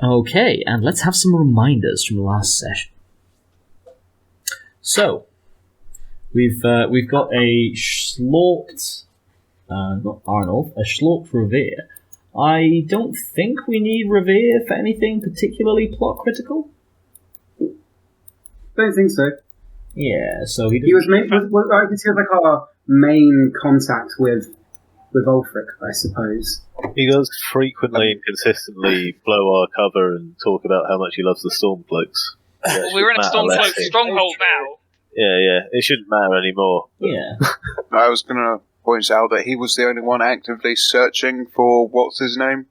Okay, and let's have some reminders from the last session. So, we've got a Schlorpt, not Arnaulf, a Schlorpt Revere. I don't think we need Revere for anything particularly plot critical. Don't think so. Yeah, so he was I can see like our main contact with Ulfric, I suppose. He does frequently and consistently blow our cover and talk about how much he loves the Stormcloaks. Well, we're in a Stormcloak stronghold now. Yeah, it shouldn't matter anymore. Yeah. I was going to point out that he was the only one actively searching for what's his name.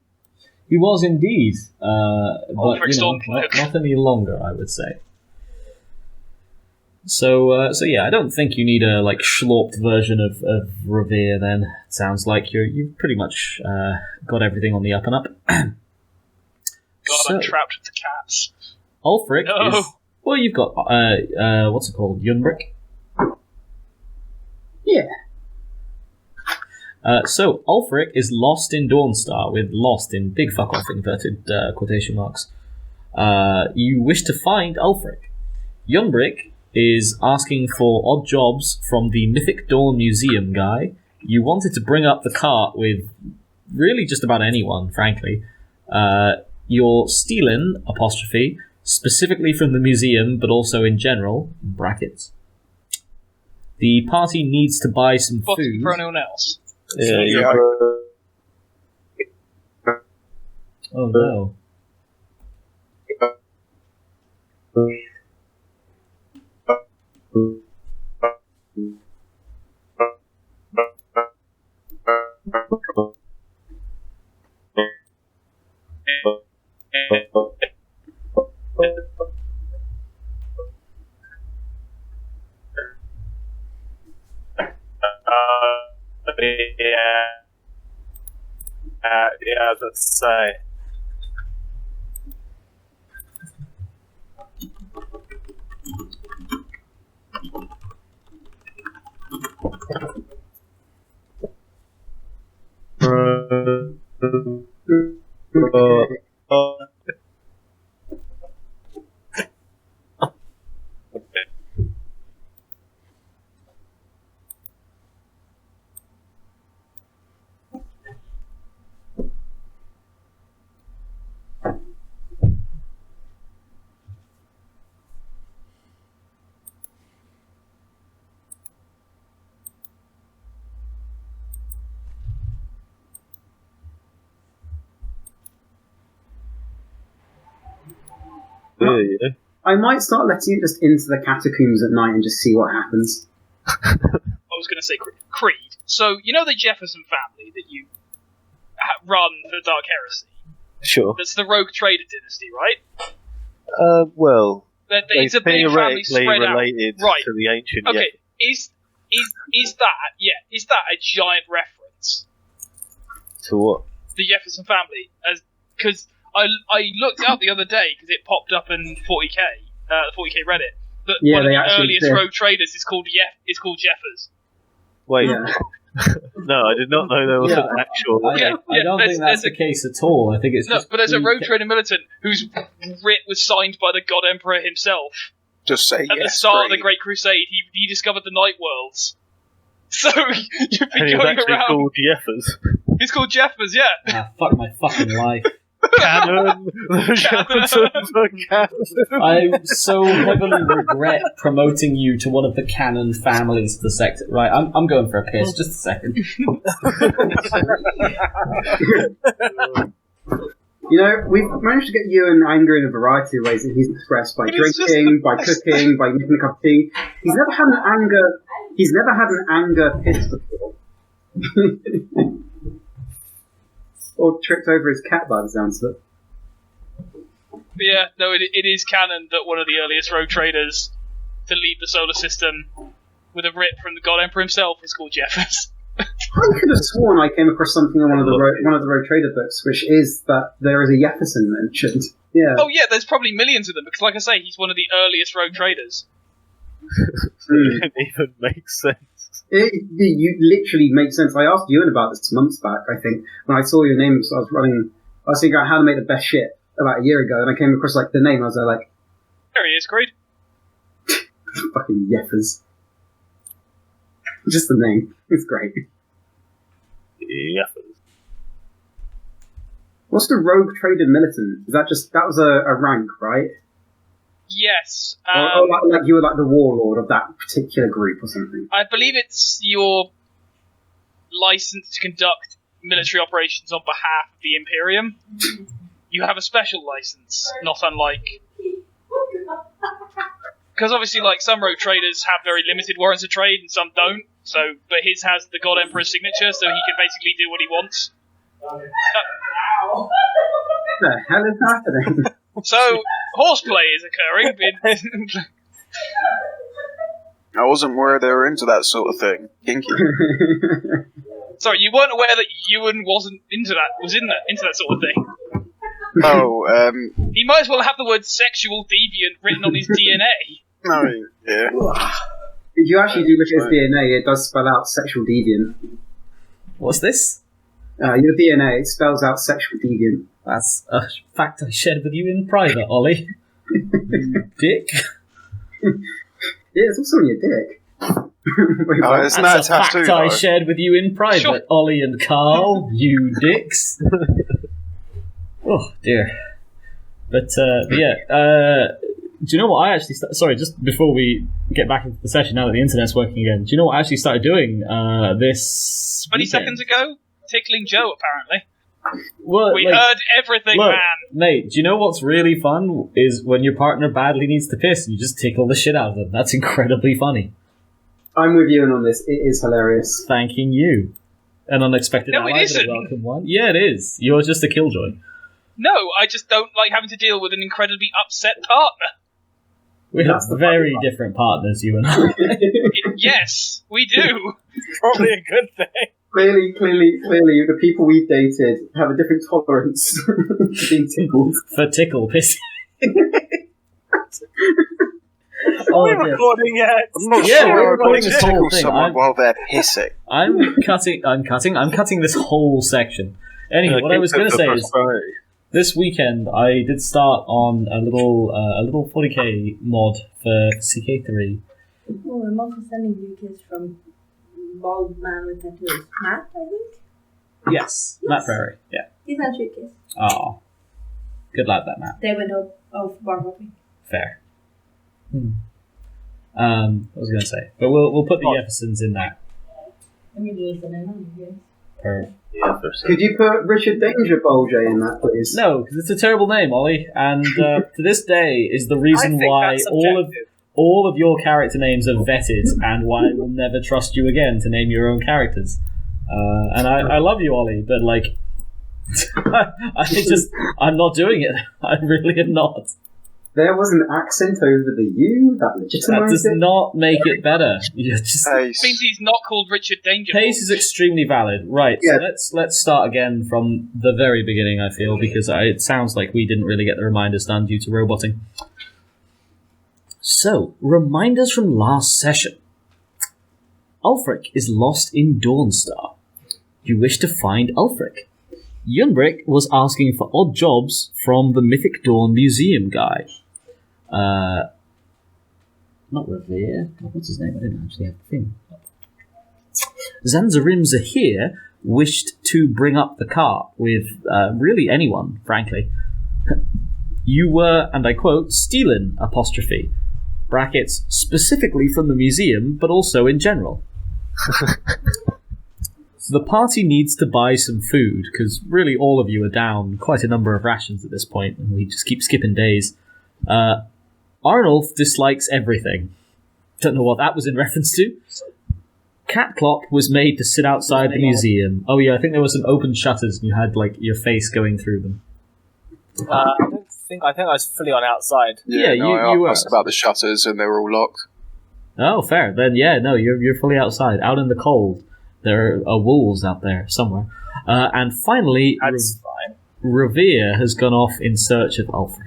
He was indeed, but not any longer, I would say. So yeah, I don't think you need a Schlorpt version of Revere. Then it sounds like you've pretty much got everything on the up and up. God, I'm trapped with the cats. Ulfric is... Well, you've got, what's it called? Yunbrick? Yeah. So, Ulfric is lost in Dawnstar, with lost in big fuck off inverted quotation marks. You wish to find Ulfric. Yunbrick is asking for odd jobs from the Mythic Dawn Museum guy. You wanted to bring up the cart with really just about anyone, frankly. You're stealing, apostrophe, specifically from the museum, but also in general, brackets. The party needs to buy some food. For anyone else. Yeah. Oh no. Yeah, let's say. I might start letting it just into the catacombs at night and just see what happens. I was going to say Creed. So, you know the Jefferson family that you run for Dark Heresy? Sure. That's the Rogue Trader dynasty, right? Well, it's a big family spread out. Related to the ancient. Okay, is that a giant reference to what? The Jefferson family? Because I looked out the other day because it popped up in 40k, the 40k Reddit. That one of the earliest Rogue Traders is called Jeffers. Wait. Yeah. No, I did not know there was an actual... I don't think that's the case at all. I think it's just... but there's a Rogue Trader militant whose writ was signed by the God Emperor himself. Just say At the start of the Great Crusade, he discovered the Night Worlds. So, you've been going around... called Jeffers. He's called Jeffers, yeah. Fuck my fucking life. Canon! I so heavily regret promoting you to one of the canon families of the sector. Right, I'm going for a piss. Just a second. You know, we've managed to get you in anger in a variety of ways that he's expressed by drinking, by cooking, by making a cup of tea. He's never had an anger piss before. Or tripped over his cat by the sounds of it. Yeah, no, it is canon that one of the earliest Rogue Traders to leave the solar system with a writ from the God Emperor himself is called Jeffers. I could have sworn I came across something in one of the Rogue Trader books, which is that there is a Jefferson mentioned. Yeah. Oh yeah, there's probably millions of them because, like I say, he's one of the earliest Rogue Traders. It didn't even make sense. You literally make sense. I asked Ewan about this months back, I think, when I saw your name. So I was figuring out how to make the best shit. about a year ago, and I came across like the name. I was like, there he is, Creed. Fucking Yeffers. Just the name. It's great. Yeffers. What's the rogue trader militant? Is that was a rank, right? Yes. Or like you were like the warlord of that particular group or something. I believe it's your license to conduct military operations on behalf of the Imperium. You have a special license, not unlike... Because obviously, like, some rogue traders have very limited warrants of trade and some don't. So, but his has the God Emperor's signature, so he can basically do what he wants. What the hell is happening? So, horseplay is occurring. I wasn't aware they were into that sort of thing. Kinky. Sorry, you weren't aware that Ewan wasn't into that sort of thing. Oh, He might as well have the word sexual deviant written on his DNA. no, yeah. If you actually do look at his DNA, it does spell out sexual deviant. What's this? Your DNA, it spells out sexual deviant. That's a fact I shared with you in private, Ollie. You dick. Yeah, it's also on your dick. Wait, Oh, it's not That's a a fact tattoo, I though. shared with you in private, Sure. Ollie and Carl. You dicks. Oh dear. But yeah, do you know what I actually sorry, just before we get back into the session, now that the internet's working again, do you know what I actually started doing this 20 weekend? seconds ago, tickling Joe, apparently. Well, We like, heard everything, look, man. mate, do you know what's really fun is when your partner badly needs to piss and you just tickle the shit out of them. That's incredibly funny. I'm with you on this. It is hilarious. Thanking you. An unexpected No, it ally, but isn't. a welcome one. Yeah, it is. You're just a killjoy. No, I just don't like having to deal with an incredibly upset partner. We have That's the very funny different partners, you and I. Yes, we do. Probably a good thing. Clearly, the people we've dated have a different tolerance to being tickled. For tickle pissing. Are we dear. recording yet? I'm not Yeah, sure we're I want recording to this whole tickle thing. someone while they're pissing. I'm cutting this whole section. Anyway, what I was going to say is, this weekend I did start on a little 40k mod for CK3. Oh, I'm also sending you kids from Bald Man with Tattoos. Matt, I think? Yes, Matt Prairie. Yeah. He's not your kids. Oh, good lad, that Matt. They went off bar hopping. Fair. What was I going to say? But we'll put the Jeffersons in that. Let me listen in on you. Could you put Richard Danger Bolger in that, please? No, because it's a terrible name, Ollie. And to this day is the reason why all of your character names are vetted, and why I will never trust you again to name your own characters. And I love you, Ollie, but like, I'm not doing it. I really am not. There was an accent over the U that That legitimized does it. not make it better. You just Pace. Means he's not called Richard Danger. pace is extremely valid, right? Yeah. So let's start again from the very beginning. I feel because it sounds like we didn't really get the reminders done due to roboting. So reminders from last session. Ulfric is lost in Dawnstar. You wish to find Ulfric. Unbrick was asking for odd jobs from the Mythic Dawn museum guy. Not Revere. God, what's his name? I didn't actually have the thing. Zan'zharim Zahir wished to bring up the cart with really anyone, frankly. You were, and I quote, stealing, apostrophe, brackets, specifically from the museum, but also in general. So the party needs to buy some food, because really all of you are down quite a number of rations at this point, and we just keep skipping days. Arnaulf dislikes everything. Don't know what that was in reference to. Cat Clock was made to sit outside the museum. Oh yeah, I think there were some open shutters and you had like your face going through them. I think I was fully on outside. Yeah, no, you were. I asked about the shutters and they were all locked. Oh, fair. Then yeah, no, you're fully outside, out in the cold. There are wolves out there somewhere. And finally, That's fine. Revere has gone off in search of Ulfric.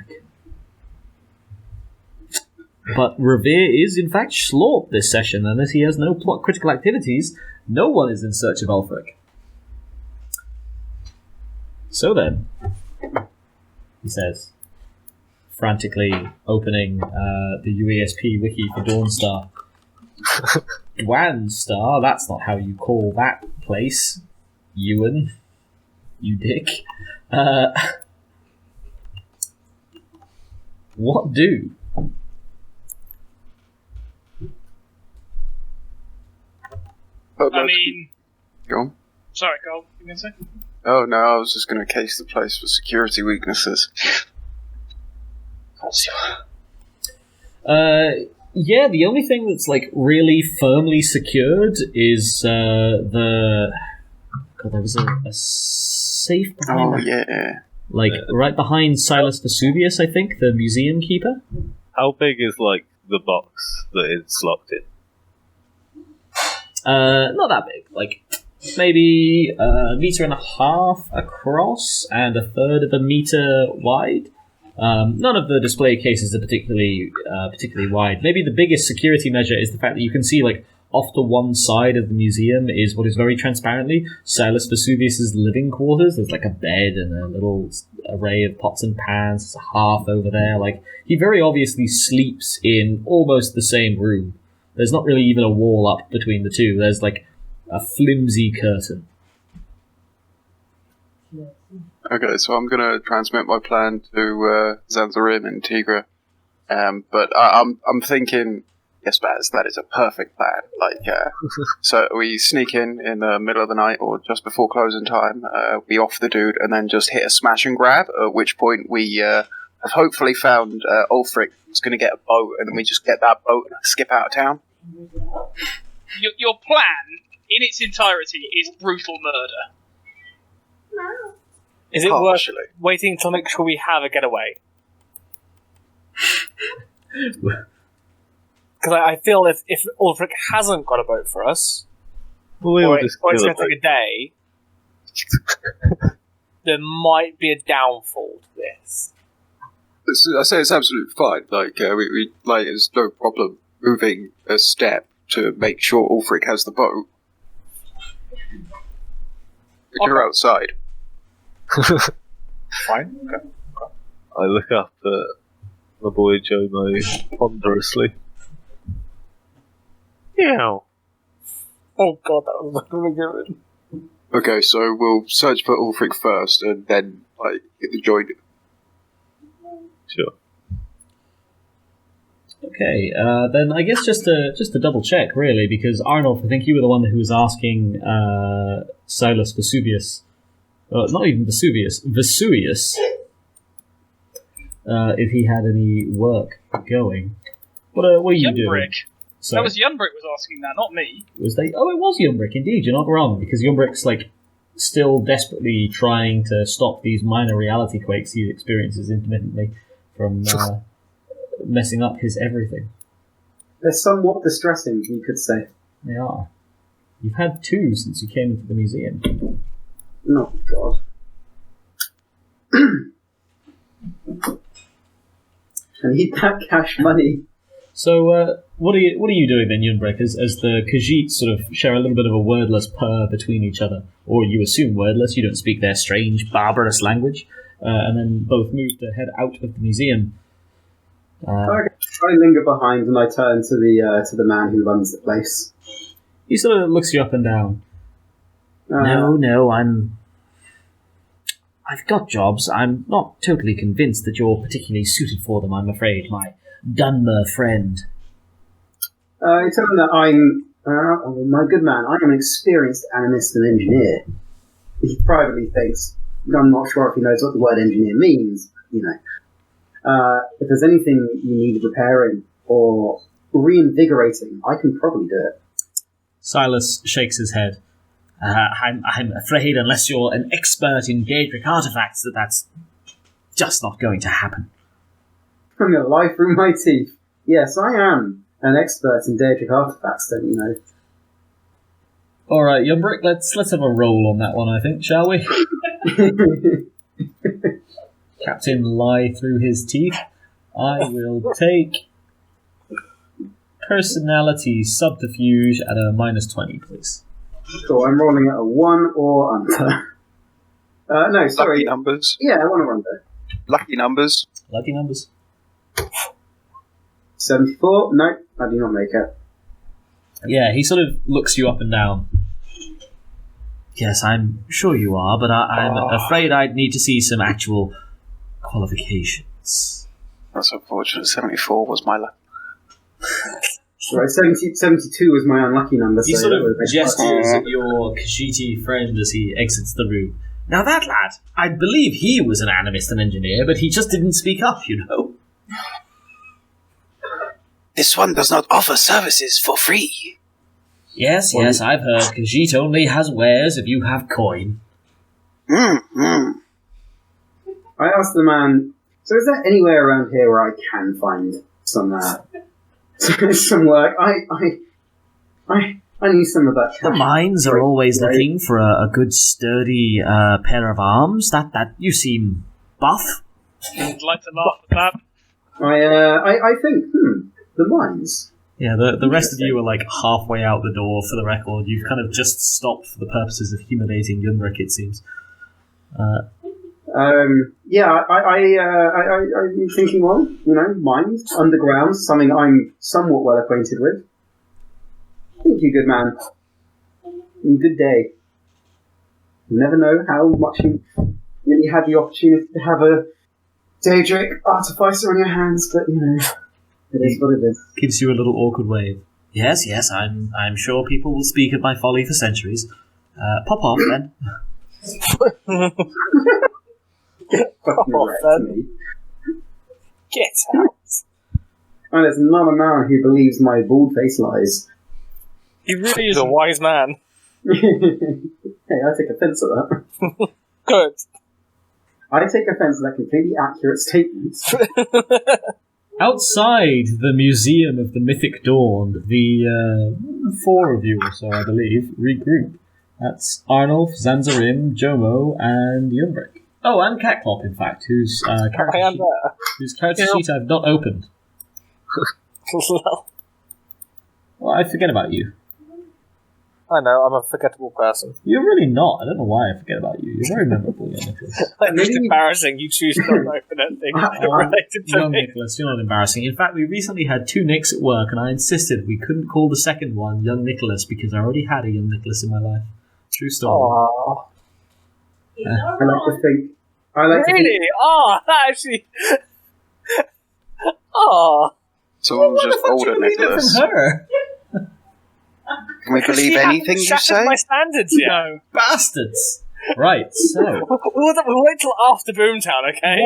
But Revere is in fact Schlort this session, and as he has no plot critical activities, no one is in search of Ulfric. So then, he says, frantically opening the UESP wiki for Dawnstar. Dwanstar, that's not how you call that place, Ewan. You dick. What do? I mean... Go on. Sorry, Carl, you going to say? Oh, no, I was just going to case the place for security weaknesses. Of course you are. Yeah, the only thing that's, like, really firmly secured is, God, there was a safe behind Oh, yeah. Like, right behind Silas Vesuvius, I think, the museum keeper. How big is, like, the box that it's locked in? Not that big. Like, maybe a meter and a half across and a third of a meter wide. None of the display cases are particularly wide. Maybe the biggest security measure is the fact that you can see, like, off to one side of the museum is what is very transparently Silas Vesuvius's living quarters. There's like a bed and a little array of pots and pans. There's a hearth over there. Like, he very obviously sleeps in almost the same room. There's not really even a wall up between the two. There's like a flimsy curtain. Okay, so I'm going to transmit my plan to Zan'zharim and Tigra. But I'm thinking, yes, Baz, that is a perfect plan. Like, so we sneak in the middle of the night or just before closing time. We off the dude and then just hit a smash and grab. At which point we have hopefully found Ulfric who's going to get a boat, and then we just get that boat and skip out of town. Your plan, in its entirety, is brutal murder. No. Is it worth waiting to make sure we have a getaway? Because I feel if Ulfric hasn't got a boat for us, or it's going to take a day, there might be a downfall to this. I say it's absolutely fine. Like, we like, there's no problem moving a step to make sure Ulfric has the boat. You're outside. Fine. Okay. I look up at my boy Jomo ponderously. Yeah. Oh god, that was really good. Okay, so we'll search for Ulfric first, and then like get the joint. Sure. Okay, then I guess just to double check, really, because Arnaulf, I think you were the one who was asking Silas Vesuvius, not even Vesuvius, if he had any work going. What are you doing? That was Yunbrick was asking that, not me. Was they? Oh, it was Yunbrick, indeed. You're not wrong, because Yunbrick's like still desperately trying to stop these minor reality quakes he experiences intermittently from messing up his everything. They're somewhat distressing, you could say. They are. You've had 2 since you came into the museum. Oh, God. I need that cash money. So, what are you doing then, Yunbrick, as the Khajiit sort of share a little bit of a wordless purr between each other? Or you assume wordless, you don't speak their strange, barbarous language, and then both move to head out of the museum. I linger behind and I turn to the man who runs the place. He sort of looks you up and down. No, I've got jobs. I'm not totally convinced that you're particularly suited for them, I'm afraid, my Dunmer friend. I tell him that I'm, my good man, I am an experienced animist and engineer. He privately thinks, I'm not sure if he knows what the word engineer means, you know. If there's anything you need repairing or reinvigorating, I can probably do it. Silas shakes his head. I'm afraid unless you're an expert in Daedric artifacts, that's just not going to happen. I'm going to lie through my teeth. Yes, I am an expert in Daedric artifacts, don't you know? Alright, Yunbrick, let's have a roll on that one, I think, shall we? Captain lie through his teeth. I will take personality subterfuge at a -20, please. Cool, I'm rolling at a 1 or under. No, sorry. Lucky numbers. Yeah, 1 or under. Lucky numbers. Lucky numbers. 74? No, I do not make it. Yeah, he sort of looks you up and down. Yes, I'm sure you are, but I'm afraid I'd need to see some actual qualifications. That's unfortunate. 74 was my luck. Right, 72 was my unlucky number. He so sort of that was gestures at your Khajiit friend as he exits the room. Now that lad, I believe he was an animist and engineer, but he just didn't speak up, you know. This one does not offer services for free. Yes, I've heard. Khajiit only has wares if you have coin. I asked the man, so is there anywhere around here where I can find some some work? I need some of that cash. The mines are always looking for a good sturdy pair of arms. That you seem buff. I'd like to laugh at that. I think, the mines. Yeah, the rest of you are like halfway out the door for the record. You've kind of just stopped for the purposes of humiliating Unric, it seems. I'm thinking, well, mines, underground, something I'm somewhat well acquainted with. Thank you, good man. And good day. You never know how much you really had the opportunity to have a Daedric artificer on your hands, but, it is what it is. Gives you a little awkward wave. Yes, I'm sure people will speak of my folly for centuries. Pop off, then. Get off, then. Get out. And it's not a man who believes my bald-faced lies. He really is a wise man. Hey, I take offence at that. Good. I take offence at that completely accurate statement. Outside the Museum of the Mythic Dawn, the 4 of you or so, I believe, regroup. That's Arnaulf, Zan'zharim, Jomo, and Unric. Oh, and Catclop, in fact, whose character sheet I've not opened. Well, I forget about you. I know, I'm a forgettable person. You're really not. I don't know why I forget about you. You're very memorable, young Nicholas. It's just embarrassing. You choose not to open anything related to young me. Nicholas, you're not embarrassing. In fact, we recently had 2 Nicks at work, and I insisted we couldn't call the second one Young Nicholas because I already had a young Nicholas in my life. True story. Aww. I like to think. Really? Oh, that actually. Oh. So I'm just older, Nicholas. From her? Can we believe anything you say? My standards yet. No. Bastards! Right, so. We'll wait till after Boomtown, okay?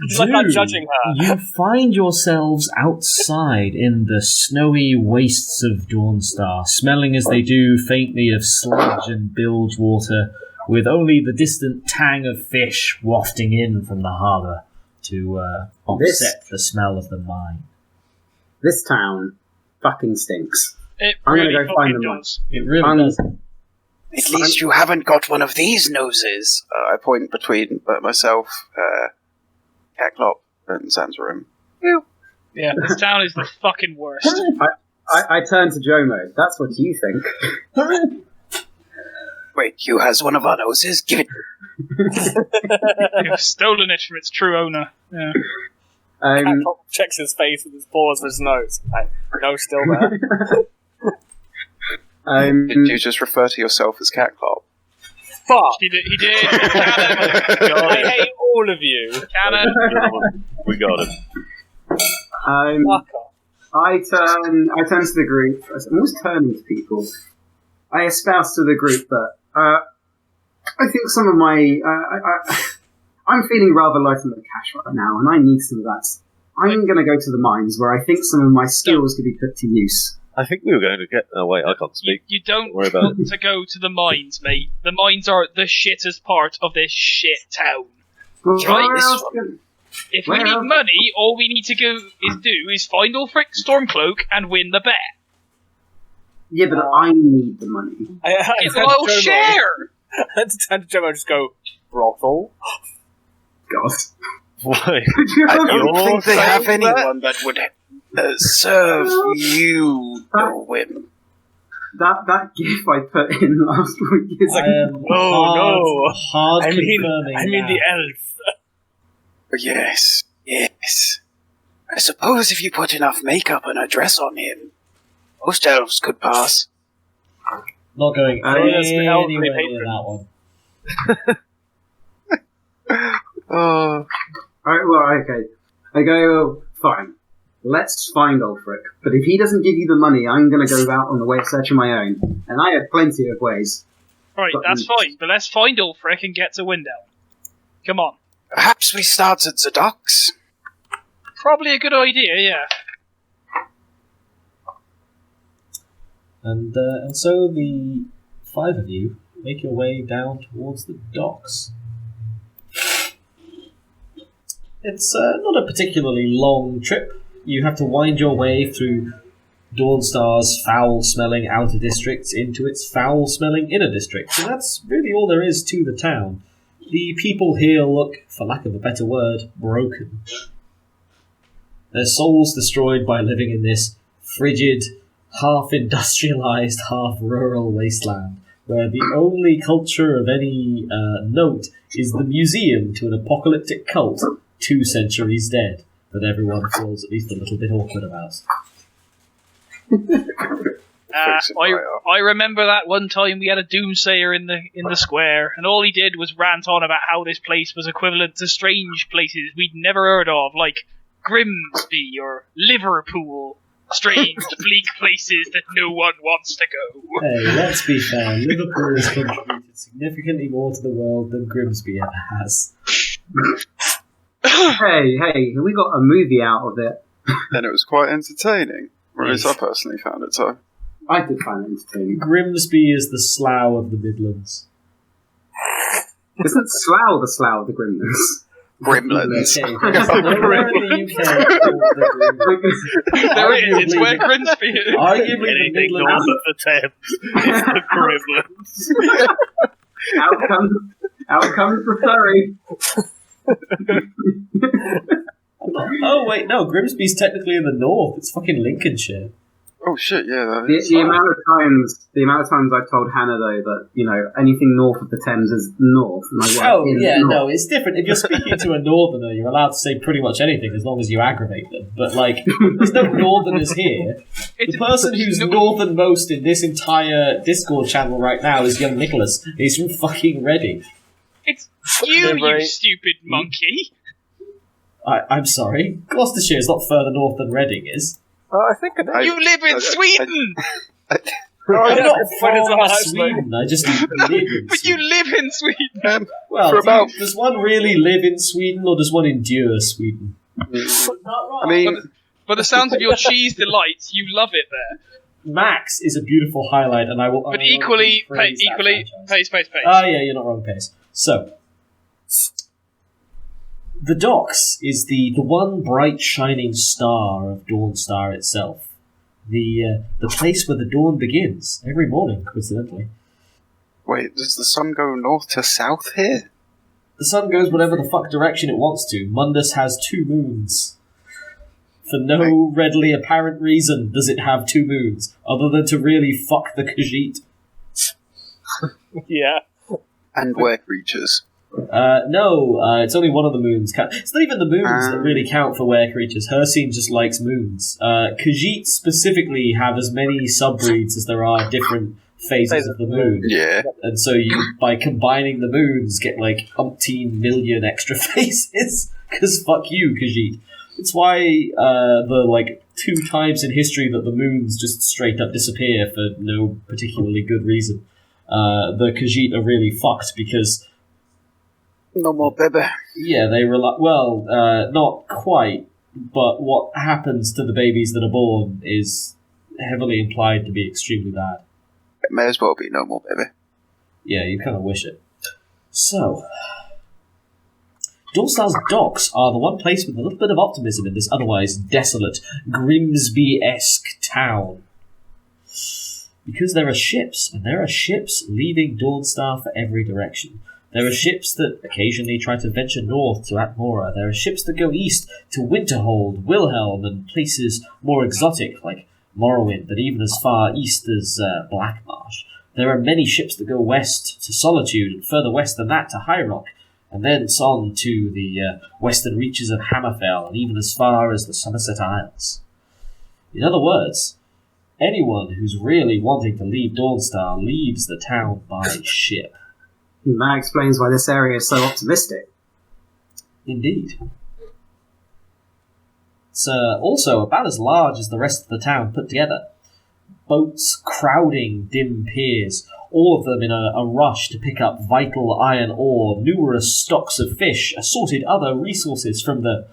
Just like I'm judging her. You find yourselves outside in the snowy wastes of Dawnstar, smelling as they do faintly of sludge and bilge water, with only the distant tang of fish wafting in from the harbour to offset the smell of the mine. This town fucking stinks. I'm going to go find them. It really does. At least you haven't got one of these noses. I point between myself, Catclop, and Zan'zharim. Yeah, this town is the fucking worst. I turn to Jomo. That's what you think. Wait, you has one of our noses? Give it. You've stolen it from its true owner. Yeah. Catclop checks his face with his paws for his nose. No, still there. Did you just refer to yourself as Catclop? Fuck! He did. I hate all of you. Cannon. We got it. Fuck off. I turn to the group. I'm always turning to people. I espouse to the group that I think some of my... I'm feeling rather light on the cash right now, and I need some of that. I'm going to go to the mines, where I think some of my skills could be put to use. I think we were going to get... Oh, wait, I can't speak. You don't want to go to the mines, mate. The mines are the shittest part of this shit town. Well, right? If we need money, all we need to do is find Ulfric, Stormcloak, and win the bet. Yeah, but I need the money. I'll share! I had to turn to Jomo and just go, brothel? God. Why? I don't think they have anyone that would serve you, Owen. That gif I put in last week is like... hard I mean confirming the elf. Yes. I suppose if you put enough makeup and a dress on him, most elves could pass. Not going that's the elf anywhere patron. near that one. Oh, Alright, well, okay. I go, fine. Let's find Ulfric. But if he doesn't give you the money, I'm going to go out on the way of searching my own. And I have plenty of ways. Right, that's fine, but let's find Ulfric and get to Windhelm. Come on. perhaps we start at the docks. Probably a good idea, yeah. And so the 5 of you make your way down towards the docks. It's not a particularly long trip. You have to wind your way through Dawnstar's foul-smelling outer districts into its foul-smelling inner districts, and that's really all there is to the town. The people here look, for lack of a better word, broken. Their souls destroyed by living in this frigid, half-industrialized, half-rural wasteland, where the only culture of any note is the museum to an apocalyptic cult 2 centuries dead, that everyone feels at least a little bit awkward about. I remember that one time we had a doomsayer in the square, and all he did was rant on about how this place was equivalent to strange places we'd never heard of, like Grimsby or Liverpool. Strange, bleak places that no one wants to go. Hey, let's be fair, Liverpool has contributed significantly more to the world than Grimsby ever has. Hey, we got a movie out of it. And it was quite entertaining. Or at least I Yes. personally found it so. I did find it entertaining. Grimsby is the Slough of the Midlands. Isn't Slough the Gremlins? Gremlins. Okay, nowhere in the UK called the Gremlins. There it is, it's where Grimsby is. Arguably the Anything north Midlands. of the Thames is the Gremlins. Out comes the furry. Oh wait, no, Grimsby's technically in the north. It's fucking Lincolnshire. Oh shit, yeah. That The, is. the amount of times I've told Hannah though that anything north of the Thames is north. And I work in north. No, it's different. If you're speaking to a northerner, you're allowed to say pretty much anything as long as you aggravate them. But like, there's no northerners here. The person who's northernmost in this entire Discord channel right now is young Nicholas. He's from fucking Reading. It's you, you Right. stupid monkey. I'm sorry, Gloucestershire is not further north than Reading is. I think it is. You live in Sweden! I'm yeah, not when it's from not actually- Sweden. I just live in But you Sweden. live in Sweden! Well, For about- does one really live in Sweden, or does one endure Sweden? Not wrong. I mean, By the sounds of your cheese delights, you love it there. Max is a beautiful highlight, and I will. But I will equally, praise that franchise. pace. Ah, yeah, you're not wrong, Pace. So, the docks is the one bright shining star of Dawnstar itself. The place where the dawn begins every morning, coincidentally. wait, does the sun go north to south here? The sun goes whatever the fuck direction it wants to. Mundus has 2 moons. For no readily apparent reason does it have 2 moons, other than to really fuck the Khajiit. Yeah. And were creatures. No, it's only one of the moons. It's not even the moons that really count for were creatures. Hercene just likes moons. Khajiit specifically have as many subbreeds as there are different phases of the moon. Yeah. And so you, by combining the moons, get like umpteen million extra phases. Because fuck you, Khajiit. It's why the 2 times in history that the moons just straight up disappear for no particularly good reason. The Khajiit are really fucked because... No more baby. Yeah, they rely... Well, not quite, but what happens to the babies that are born is heavily implied to be extremely bad. It may as well be no more baby. Yeah, you kind of wish it. So... Dawnstar's docks are the one place with a little bit of optimism in this otherwise desolate, Grimsby-esque town. Because there are ships, and there are ships leaving Dawnstar for every direction. There are ships that occasionally try to venture north to Atmora. There are ships that go east to Winterhold, Willhelm, and places more exotic like Morrowind, but even as far east as Blackmarsh. There are many ships that go west to Solitude, and further west than that to High Rock. and thence on to the western reaches of Hammerfell, and even as far as the Somerset Isles. In other words, anyone who's really wanting to leave Dawnstar leaves the town by ship. That explains why this area is so optimistic. Indeed. It's also about as large as the rest of the town put together. Boats crowding dim piers, all of them in a rush to pick up vital iron ore, numerous stocks of fish, assorted other resources from the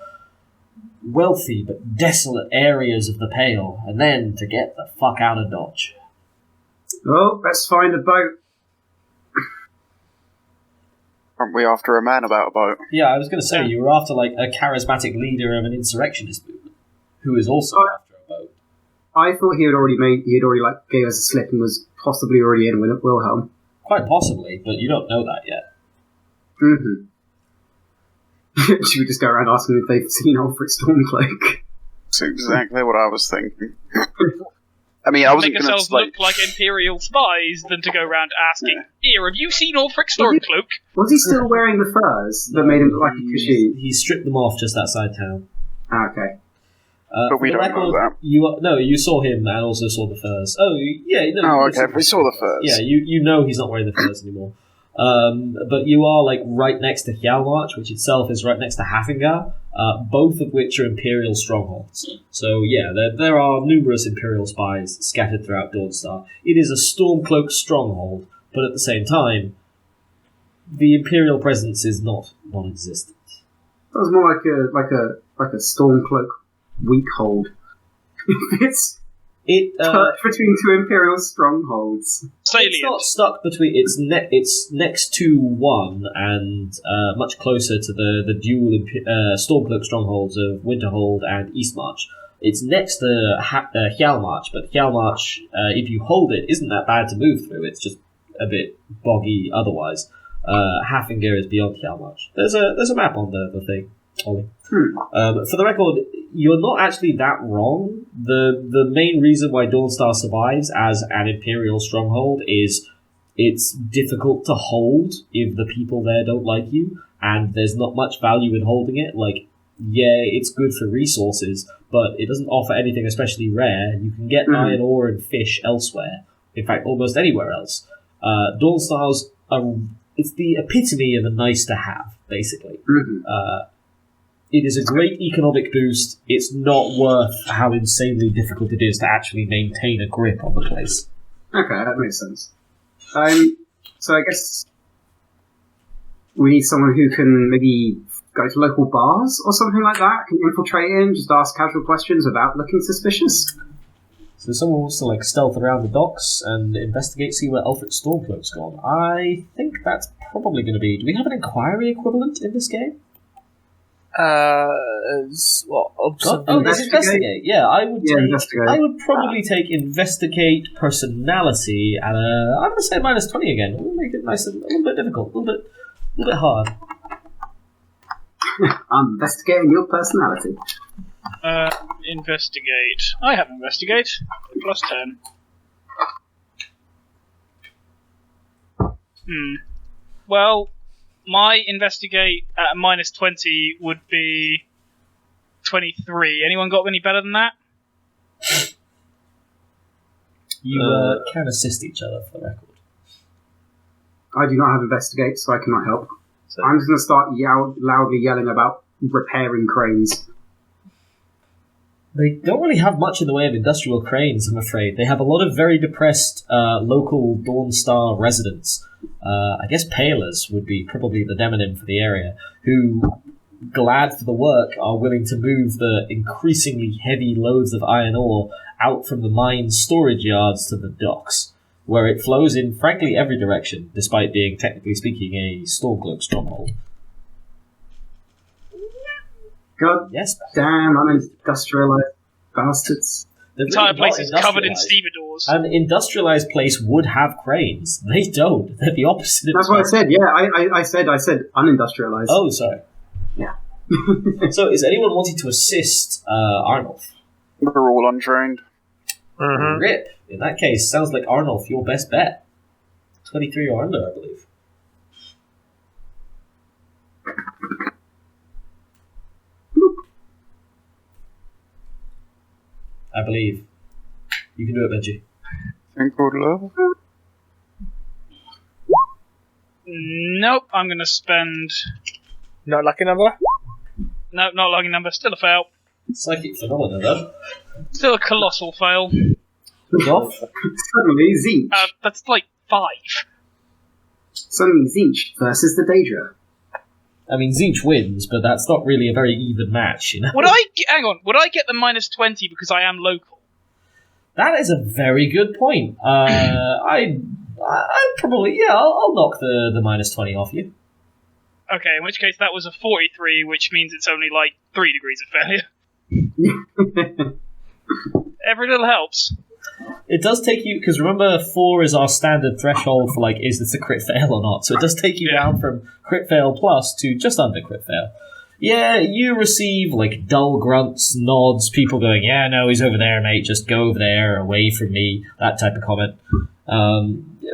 wealthy but desolate areas of the Pale, and then to get the fuck out of Dodge. Oh, let's find a boat. Aren't we after a man about a boat? Yeah, I was going to say, you were after like a charismatic leader of an insurrectionist movement, who is also after a boat. I thought he had already gave us a slip and was possibly already in Willhelm. Quite possibly, but you don't know that yet. Mm-hmm. Should we just go around asking if they've seen Ulfric Stormcloak? That's exactly what I was thinking. I mean, I wasn't make going ourselves look like Imperial spies than to go around asking, "Here, have you seen Ulfric Stormcloak?" Was he still wearing the furs that made him look like a Khajiit? He stripped them off just outside town. Ah, okay. But we don't know that. You saw him and also saw the furs. Oh, yeah. No, oh, okay. We saw the furs. Yeah, you know he's not wearing the furs anymore. But you are like right next to Hjalmarch, which itself is right next to Hafengar, both of which are Imperial strongholds. So yeah, there are numerous Imperial spies scattered throughout Dawnstar. It is a Stormcloak stronghold, but at the same time, the Imperial presence is not non-existent. That was more like a Stormcloak weak hold. It's between two Imperial strongholds. It's not stuck between. It's next to one and much closer to the dual Stormcloak strongholds of Winterhold and Eastmarch. It's next to Hjalmarch, but Hjalmarch, if you hold it, isn't that bad to move through. It's just a bit boggy otherwise. Hafengar is beyond Hjalmarch. There's a map on the thing, Ollie. For the record, you're not actually that wrong. The main reason why Dawnstar survives as an Imperial stronghold is it's difficult to hold if the people there don't like you, and there's not much value in holding it. Like, yeah, it's good for resources, but it doesn't offer anything especially rare. You can get iron ore and fish elsewhere. In fact, almost anywhere else. Dawnstar's it's the epitome of a nice to have, basically. It is a great economic boost. It's not worth how insanely difficult it is to actually maintain a grip on the place. Okay, that makes sense. So I guess we need someone who can maybe go to local bars or something like that, can infiltrate in, just ask casual questions without looking suspicious. So someone wants to like stealth around the docks and investigate, see where Ulfric Stormcloak's gone. I think that's probably going to be... Do we have an inquiry equivalent in this game? There's investigate. Yeah, I would. Investigate. I would probably take investigate personality at I'm going to say -20 again. We'll make it nice and a little bit difficult, a little bit hard. I'm investigating your personality. Investigate. I have investigate. +10. Well, my investigate at -20 would be 23. Anyone got any better than that? You can assist each other, for the record. I do not have investigate, so I cannot help. So I'm just going to start loudly yelling about repairing cranes. They don't really have much in the way of industrial cranes, I'm afraid. They have a lot of very depressed local Dawnstar residents. I guess palers would be probably the demonym for the area, who, glad for the work, are willing to move the increasingly heavy loads of iron ore out from the mine's storage yards to the docks, where it flows in frankly every direction, despite being, technically speaking, a Stormcloak stronghold. God damn, unindustrialized bastards. The entire place is covered in stevedores. An industrialized place would have cranes. They don't. They're the opposite. That's what I said. Yeah, I said unindustrialized. Oh, sorry. Yeah. So, is anyone wanting to assist Arnaulf? We're all untrained. Rip. In that case, sounds like Arnaulf, your best bet. 23 or under, I believe. I believe. You can do it, Benji. Think good love. Nope, I'm going to spend... No lucky number? No, not lucky number. Still a fail. Psychic phenomena, though. Still a colossal fail. Off. Suddenly, Zinch. That's like 5. Suddenly, Zinch versus the Daedra. I mean, Zinch wins, but that's not really a very even match, you know? Hang on, would I get the minus 20 because I am local? That is a very good point. I probably, I'll knock the minus 20 off you. Okay, in which case that was a 43, which means it's only like 3 degrees of failure. Every little helps. It does take you, because remember 4 is our standard threshold for like, is this a crit fail or not? So it does take you down from crit fail plus to just under crit fail. Yeah, you receive like dull grunts, nods, people going, yeah, no, he's over there, mate, just go over there, away from me, that type of comment.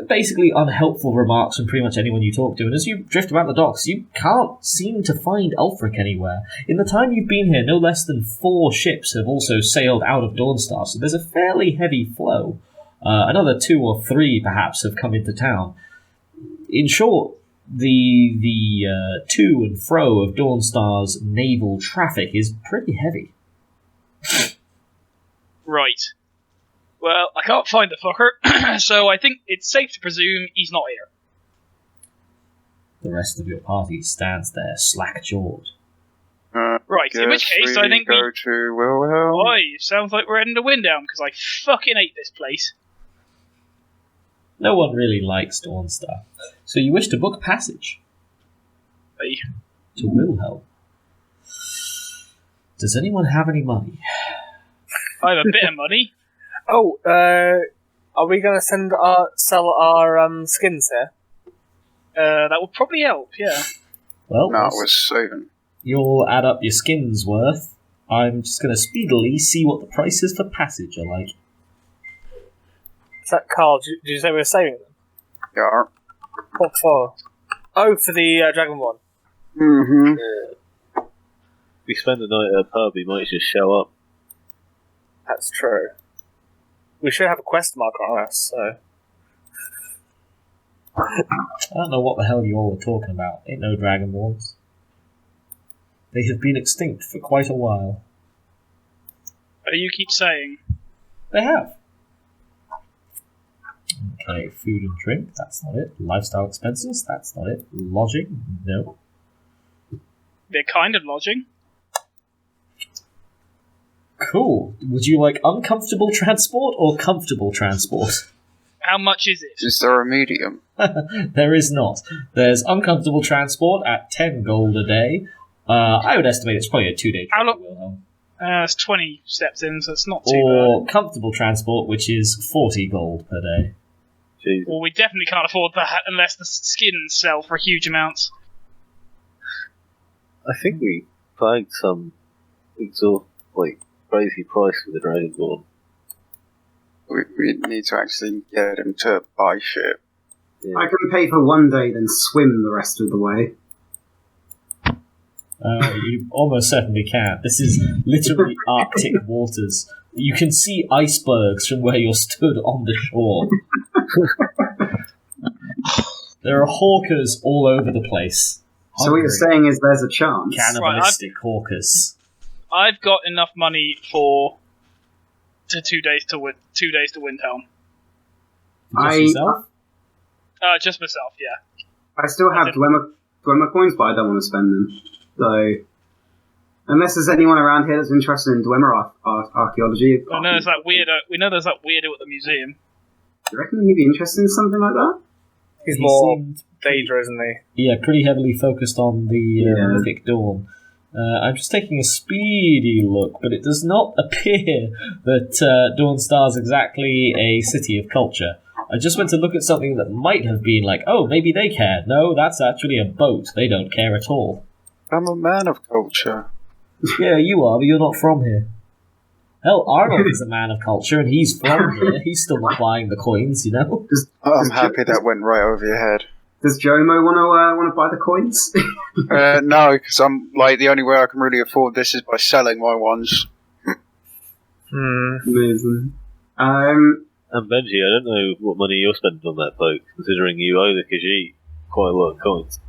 Basically unhelpful remarks from pretty much anyone you talk to, and as you drift around the docks, you can't seem to find Ulfric anywhere. In the time you've been here, no less than 4 ships have also sailed out of Dawnstar, so there's a fairly heavy flow. Another 2 or 3 perhaps have come into town. In short, the to and fro of Dawnstar's naval traffic is pretty heavy. Right. Well, I can't find the fucker, so I think it's safe to presume he's not here. The rest of your party stands there, slack-jawed. Right, in which case I think go to Willhelm. Oi, sounds like we're heading to Windhelm, because I fucking hate this place. No one really likes Dawnstar, so you wish to book passage. Hey. To Willhelm. Does anyone have any money? I have a bit of money. Oh, are we going to sell our skins here? That would probably help, yeah. Well, No, we're saving. you'll add up your skins worth. I'm just going to speedily see what the prices for passage are like. Is that Carl? Did you say we were saving them? Yeah. What for? Oh, for the Dragon one. Mm-hmm. If we spend the night at a pub, he might just show up. That's true. We should have a quest marker on us, so... I don't know what the hell you all are talking about. Ain't no Dragonborns. They have been extinct for quite a while. You keep saying. They have. Okay, food and drink, that's not it. Lifestyle expenses, that's not it. Lodging, no. They're kind of lodging. Cool. Would you like uncomfortable transport or comfortable transport? How much is it? Is there a medium? There is not. There's uncomfortable transport at 10 gold a day. I would estimate it's probably a 2-day trip. How to long? Willhelm. It's 20 steps in, so it's not too Or comfortable transport, which is 40 gold per day. Jeez. bad. Well, we definitely can't afford that unless the skins sell for huge amounts. I think we flagged some crazy price for the Dragonborn. We need to actually get him to buy shit. Yeah. I can pay for 1 day, then swim the rest of the way. You almost certainly can. This is literally Arctic waters. You can see icebergs from where you're stood on the shore. There are hawkers all over the place. So what you're saying is there's a chance. Cannibalistic hawkers. I've got enough money for 2 days to Windhelm. Just yourself? Just myself, yeah. I still have Dwemer coins, but I don't want to spend them. So, unless there's anyone around here that's interested in Dwemer archaeology, I know there's that weirdo. We know there's that weirdo at the museum. do you reckon he'd be interested in something like that? He's He more seemed Daedra, isn't he? Yeah, pretty heavily focused on the Mythic Dawn. I'm just taking a speedy look, but it does not appear that Dawnstar's exactly a city of culture. I just went to look at something that might have been like, oh, maybe they care. No, that's actually a boat. They don't care at all. I'm a man of culture. Yeah, you are, but you're not from here. Hell, Arnaulf is a man of culture, and he's from here. He's still not buying the coins, you know? I'm happy that went right over your head. Does Jomo want to buy the coins? No, because I'm the only way I can really afford this is by selling my ones. Amazing. And Benji, I don't know what money you're spending on that boat, considering you owe the Khajiit quite a lot of coins.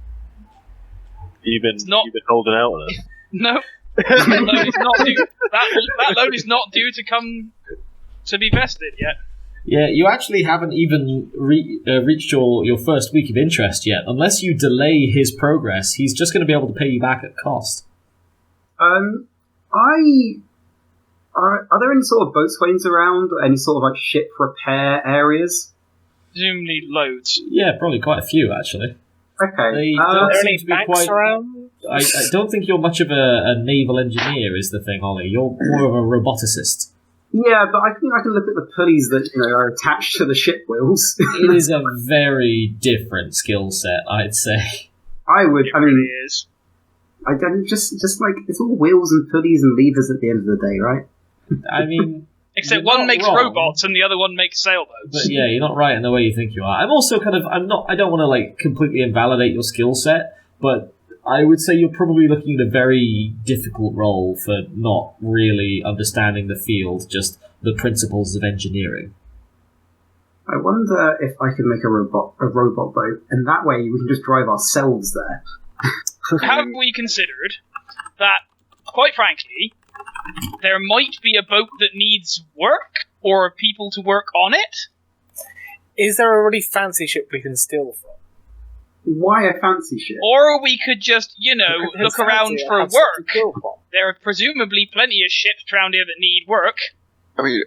You've been holding out on us. No, that loan is not due. That loan is not due to come to be vested yet. Yeah, you actually haven't even reached your first week of interest yet. Unless you delay his progress, he's just going to be able to pay you back at cost. Are there any sort of boatswains around, or any sort of like ship repair areas? Presumably loads. Yeah, probably quite a few actually. Okay. They Are don't there seem any to be banks quite. around? I don't think you're much of a naval engineer, is the thing, Ollie. You're more of a roboticist. Yeah, but I think I can look at the pulleys that are attached to the ship wheels. It is a very different skill set, I'd say. I would. It I mean, really is. I don't just like it's all wheels and pulleys and levers at the end of the day, right? I mean, Except you're one not makes wrong, robots and the other one makes sailboats. But yeah, you're not right in the way you think you are. I'm also I don't want to like completely invalidate your skill set, but I would say you're probably looking at a very difficult role for not really understanding the field, just the principles of engineering. I wonder if I could make a robot boat, and that way we can just drive ourselves there. Have we considered that, quite frankly, there might be a boat that needs work, or people to work on it? Is there a really fancy ship we can steal from? Why a fancy ship? Or we could just, look around for work. From. There are presumably plenty of ships around here that need work. I mean,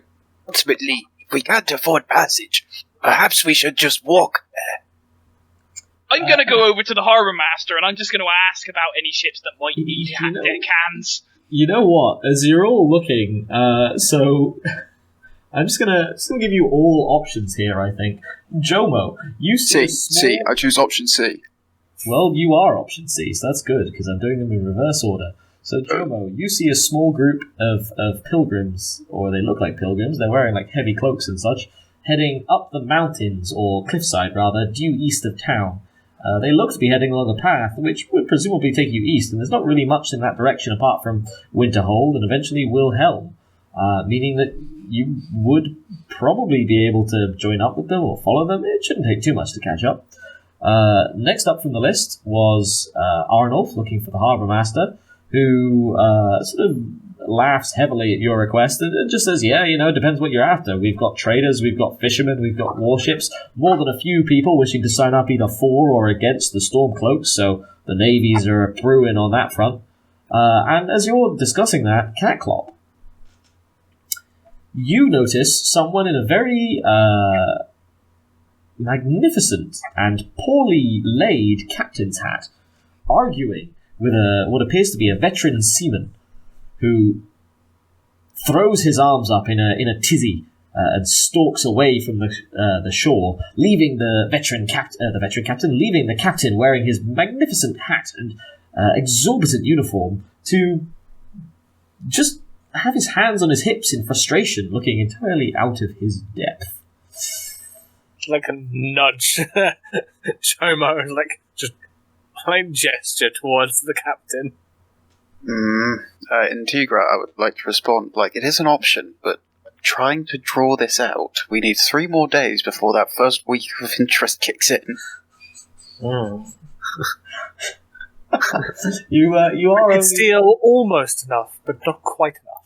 ultimately, if we can't afford passage, perhaps we should just walk there. I'm going to go over to the Harbour Master and I'm just going to ask about any ships that might need cans. You know what? As you're all looking, so I'm just gonna give you all options here. I think Jomo, you see C. I choose option C. Well, you are option C, so that's good because I'm doing them in reverse order. So Jomo, you see a small group of pilgrims, or they look like pilgrims. They're wearing like heavy cloaks and such, heading up the mountains or cliffside rather, due east of town. They look to be heading along a path which would presumably take you east, and there's not really much in that direction apart from Winterhold and eventually Willhelm, meaning that you would probably be able to join up with them or follow them. It shouldn't take too much to catch up. Next up from the list was Arnaulf, looking for the Harbour Master, who sort of laughs heavily at your request and just says, yeah, it depends what you're after. We've got traders, we've got fishermen, we've got warships, more than a few people wishing to sign up either for or against the Stormcloaks, so the navies are brewing on that front. And as you're discussing that, Catclop, you notice someone in a very magnificent and poorly laid captain's hat arguing with what appears to be a veteran seaman who throws his arms up in a tizzy and stalks away from the shore, leaving the veteran captain, leaving the captain wearing his magnificent hat and exorbitant uniform to just have his hands on his hips in frustration, looking entirely out of his depth. Like a nudge, Chomo, like just plain gesture towards the captain. Integra, I would like to respond. Like, it is an option, but trying to draw this out, we need 3 more days before that first week of interest kicks in. You are only steal almost enough, but not quite enough.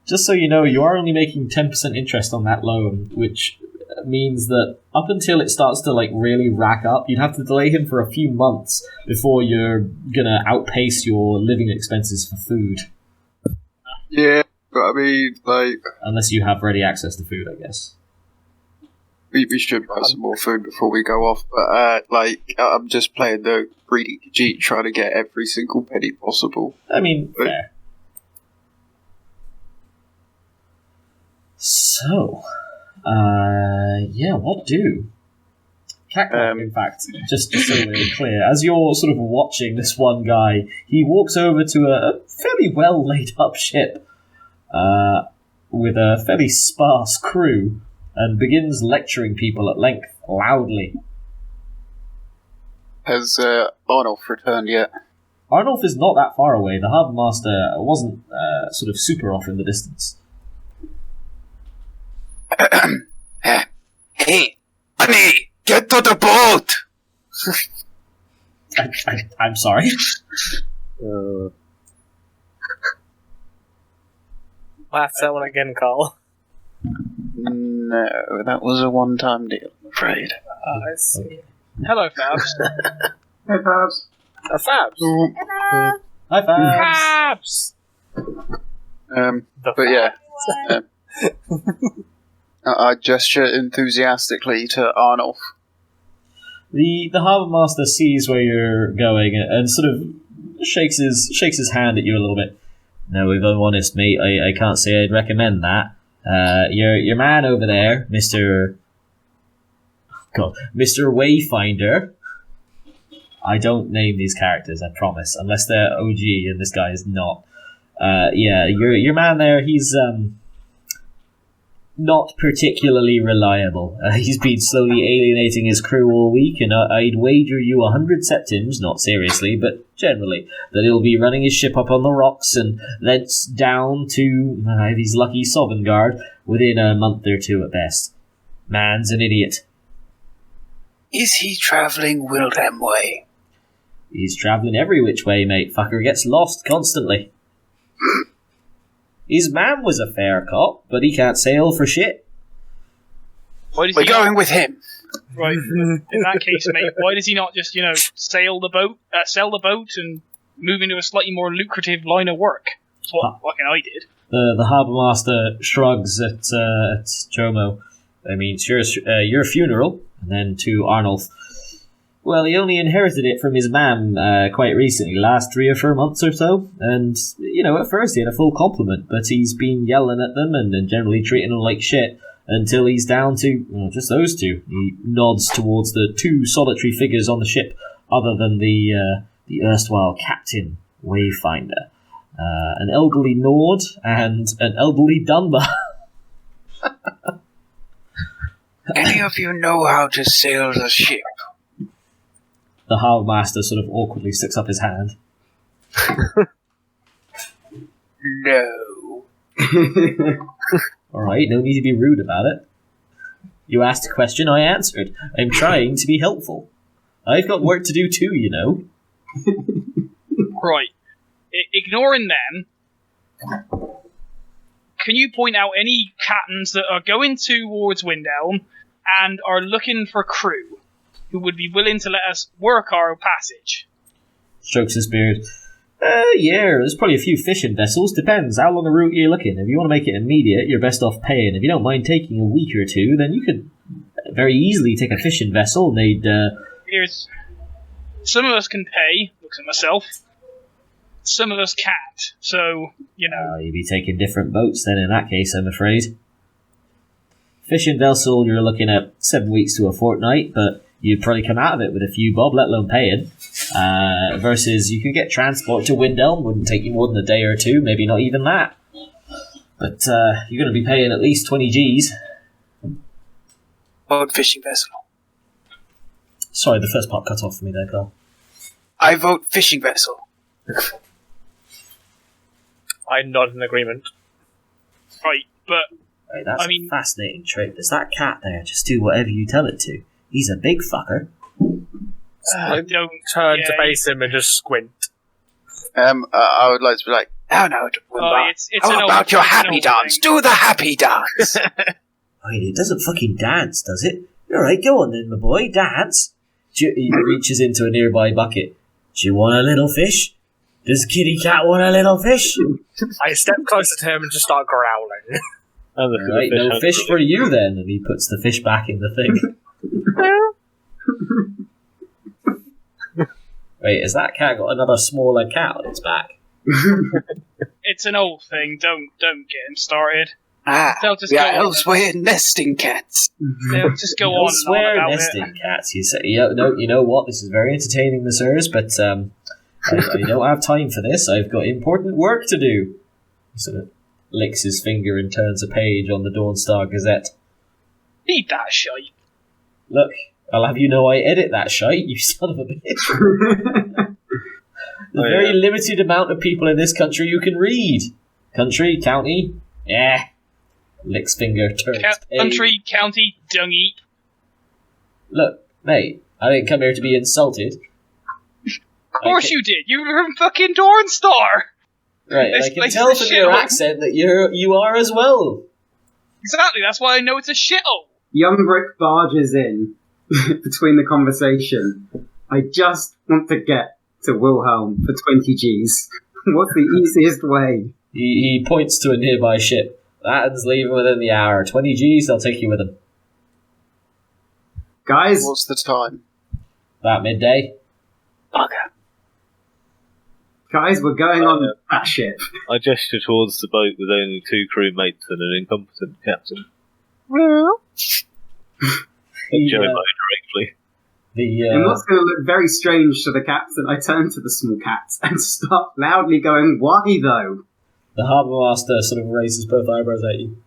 Just so you know, you are only making 10% interest on that loan, which means that up until it starts to really rack up, you'd have to delay him for a few months before you're gonna outpace your living expenses for food. Yeah, but I mean, unless you have ready access to food, I guess. We should buy some more food before we go off, but I'm just playing the greedy Khajiit, trying to get every single penny possible. I mean, fair. So, what do? Catclap, in fact, just so we're clear, as you're sort of watching this one guy, he walks over to a fairly well laid up ship with a fairly sparse crew and begins lecturing people at length, loudly. Has Arnaulf returned yet? Arnaulf is not that far away. The Harbour Master wasn't sort of super off in the distance. Hey, honey, get to the boat! I'm sorry. Laugh that one again, Carl. No, that was a one-time deal, I'm afraid. I see. Hello, Fabs. Hey, Fabs. Fabs. Hi, Fabs. Fabs. But yeah. I gesture enthusiastically to Arnaulf. The Harbour Master sees where you're going and sort of shakes his hand at you a little bit. No, if I'm honest, mate, I can't say I'd recommend that. Your man over there, Mr. Wayfinder. I don't name these characters, I promise, unless they're OG and this guy is not. Your man there, he's not particularly reliable. He's been slowly alienating his crew all week, and I'd wager you 100 septims, not seriously, but generally, that he'll be running his ship up on the rocks and thence down to his lucky Sovngarde within a month or two at best. Man's an idiot. Is he travelling Willhelm way? He's travelling every which way, mate. Fucker gets lost constantly. His man was a fair cop, but he can't sail for shit. Why does We're he going not, with him. right? In that case, mate, why does he not just, sell the boat, and move into a slightly more lucrative line of work? That's what fucking I did. The Harbour Master shrugs at Jomo. I mean, it's your funeral, and then to Arnaulf. Well, he only inherited it from his mam quite recently, last 3 or 4 months or so. And, at first he had a full complement, but he's been yelling at them and generally treating them like shit until he's down to just those two. He nods towards the 2 solitary figures on the ship, other than the erstwhile Captain Wayfinder. An elderly Nord and an elderly Dunbar. Any of you know how to sail the ship? The Harbour Master sort of awkwardly sticks up his hand. No. Alright, no need to be rude about it. You asked a question, I answered. I'm trying to be helpful. I've got work to do too, you know. Right. Ignoring them, can you point out any captains that are going towards Willhelm and are looking for crew who would be willing to let us work our passage? Strokes his beard. Yeah, there's probably a few fishing vessels. Depends how long a route you're looking. If you want to make it immediate, you're best off paying. If you don't mind taking a week or two, then you could very easily take a fishing vessel and they'd... Here's... Some of us can pay, looks at myself. Some of us can't, so, you'd be taking different boats then in that case, I'm afraid. Fishing vessel, you're looking at 7 weeks to a fortnight, but you'd probably come out of it with a few bob, let alone paying. Versus you could get transport to Willhelm, wouldn't take you more than a day or two, maybe not even that. But you're going to be paying at least 20 Gs. Vote fishing vessel. Sorry, the first part cut off for me there, Carl. I vote fishing vessel. I'm not in agreement. Right, but... Right, that's a fascinating trait. There's that cat there, just do whatever you tell it to. He's a big fucker. I don't... Turn to face him and just squint. I would like to be like, no, how about your happy dance? Do the happy dance! Wait, it doesn't fucking dance, does it? Alright, go on then, my boy, dance. He reaches into a nearby bucket. Do you want a little fish? Does kitty cat want a little fish? I step closer to him and just start growling. Alright, no fish for you then. And he puts the fish back in the thing. Wait, has that cat got another smaller cat on its back? It's an old thing. Don't get him started. We are elsewhere nesting cats. They'll just go on and on about nesting cats. You say, you know what? This is very entertaining, the sirs, but I don't have time for this. I've got important work to do. He sort of licks his finger and turns a page on the Dawnstar Gazette. Eat that shite. Look, I'll have you know I edit that shite, you son of a bitch. There's a very limited amount of people in this country who can read. Country, county, Licks finger, turns pale. Country, county, dungy. Look, mate, I didn't come here to be insulted. Of course you did. You were from fucking Dornstar. Right, This I can place tell is a from your shithole. accent that you are as well. Exactly. That's why I know it's a shithole. Young Brick barges in between the conversation. I just want to get to Willhelm for 20 Gs. What's the easiest way? He points to a nearby ship. Latins leaving within the hour. 20 Gs, I'll take you with him. Guys, What's the time? About midday. guys, we're going on that ship. I gesture towards the boat with only 2 crewmates and an incompetent captain. Joe directly. And what's going to look very strange to the captain, I turn to the small cat and start loudly going, why though? The Harbour Master sort of raises both eyebrows at you.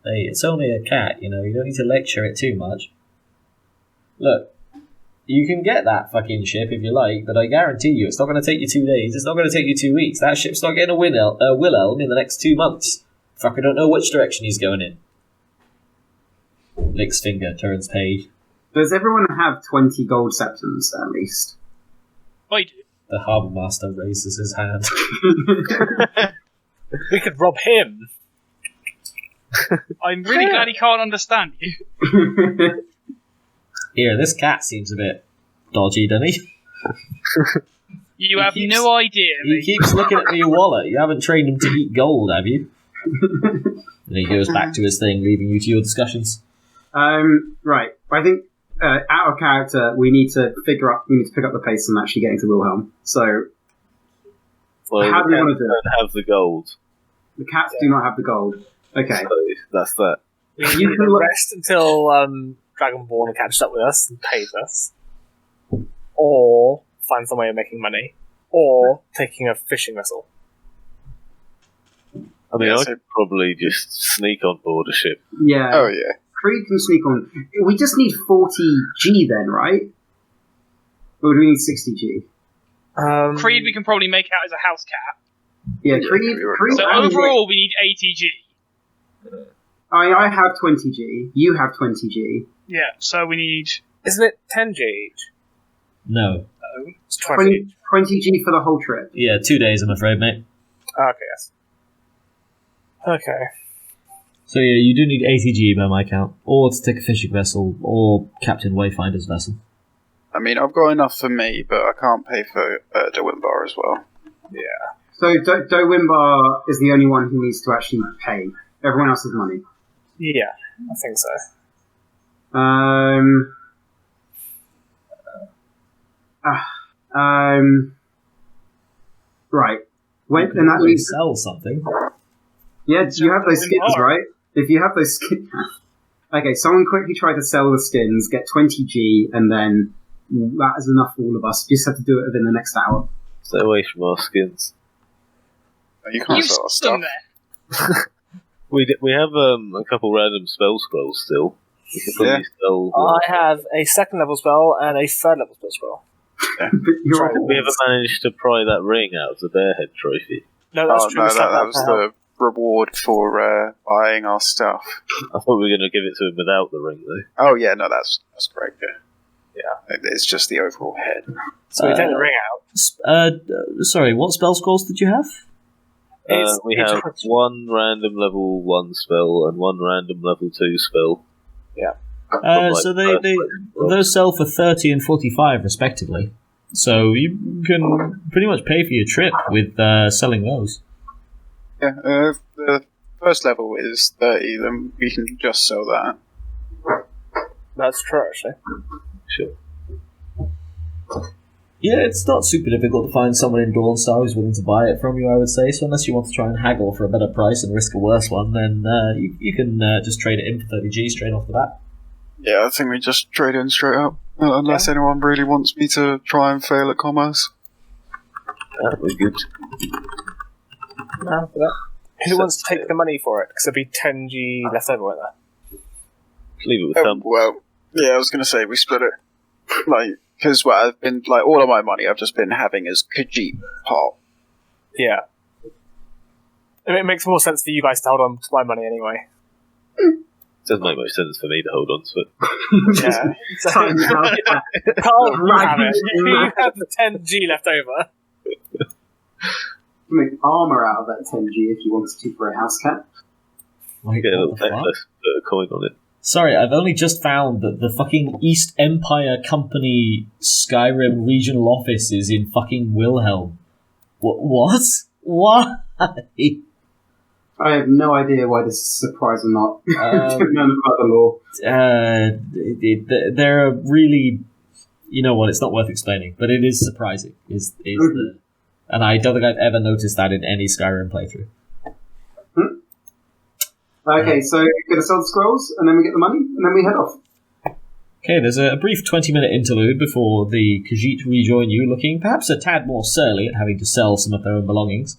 Hey, it's only a cat, you know, you don't need to lecture it too much. Look, you can get that fucking ship if you like, but I guarantee you it's not going to take you 2 days, it's not going to take you 2 weeks. That ship's not getting a Willhelm in the next 2 months. Fucker don't know which direction he's going in. Licks finger, turns page. Does everyone have 20 gold septums, at least? I do. The Harbour Master raises his hand. We could rob him. I'm really glad he can't understand you. Here, this cat seems a bit dodgy, doesn't he? You have no idea. He keeps looking at your wallet. You haven't trained him to eat gold, have you? And he goes back to his thing, leaving you to your discussions. Right. I think out of character, we need to pick up the pace and actually getting to Willhelm. So, Well, how the do you want cats to do it? don't have the gold. The cats do not have the gold. Okay. So that's that. You You can can look- rest until Dragonborn catches up with us and pays us. Or find some way of making money. Or taking a fishing vessel. I mean, Yeah, I so- could probably just sneak on board a ship. Yeah. Oh, yeah. Creed can sneak on. We just need 40 G then, right? Or do we need 60 G? Creed we can probably make out as a house cat. Yeah, Yeah, Creed. we were- Creed So and overall we need 80 G. I have 20 G. You have 20 G. Yeah, so we need... Isn't it 10 G each? No. It's 20. 20 G for the whole trip. Yeah, 2 days, I'm afraid, mate. Okay, yes. Okay. So yeah, you do need 80 G by my count. Or to take a fishing vessel, or Captain Wayfinder's vessel. I mean, I've got enough for me, but I can't pay for Dewinbar as well. So Dowimbar is the only one who needs to actually pay. Everyone else has money. Yeah, I think so. Right. When, You and that can leaves. sell something. Yeah, you have those skins, Dowimbar. right? If you have those skins. Okay, someone quickly try to sell the skins, get 20 G, and then that is enough for all of us. You just have to do it within the next hour. Stay away from our skins. You can't You sell our stood stuff. there. We have a couple random spell scrolls still. We can probably Yeah. sell. I have a 2nd level spell and a 3rd level spell scroll. But you're Sorry, right. We ever managed to pry that ring out of the Bearhead trophy? No, that's Oh, true. no, we set that was down. the reward for buying our stuff. I thought we were going to give it to him without the ring, though. Oh, yeah, no, that's great, yeah. It's just the overall head. So we take the ring out. Sorry, what spell scrolls did you have? We it's have a- one random level 1 spell and one random level 2 spell. So those sell for 30 and 45 respectively. So you can pretty much pay for your trip with selling those. Yeah, the first level is 30, then we can just sell that. That's true, actually. Sure. Yeah, it's not super difficult to find someone in Dawnstar who's willing to buy it from you, I would say. So unless you want to try and haggle for a better price and risk a worse one, then you can just trade it in for 30 G straight off the bat. Yeah, I think we just trade in straight up. Unless anyone really wants me to try and fail at commerce. That would be good. No, for that. Who wants to take the money for it? Because there'll be 10 G left over, won't there? Leave it with Oh, them. well, yeah, I was going to say we split it. Because I've been, all of my money I've just been having as Khajiit part. Yeah. It makes more sense for you guys to hold on to my money anyway. Doesn't make much sense for me to hold on to it. Yeah. So, Time now. Carl, you have it. You have the 10G left over. You make armour out of that 10G if you wanted to for a house cat. Wait, Get a what little the fuck? necklace, put a coin on it. Sorry, I've only just found that the fucking East Empire Company Skyrim regional office is in fucking Willhelm. What? Why? I have no idea why this is a surprise or not. I don't know about the law. They're really... You know what, it's not worth explaining, but it is surprising. And I don't think I've ever noticed that in any Skyrim playthrough. Okay, so we're going to sell the scrolls, and then we get the money, and then we head off. Okay, there's a brief 20-minute interlude before the Khajiit rejoin you, looking perhaps a tad more surly at having to sell some of their own belongings.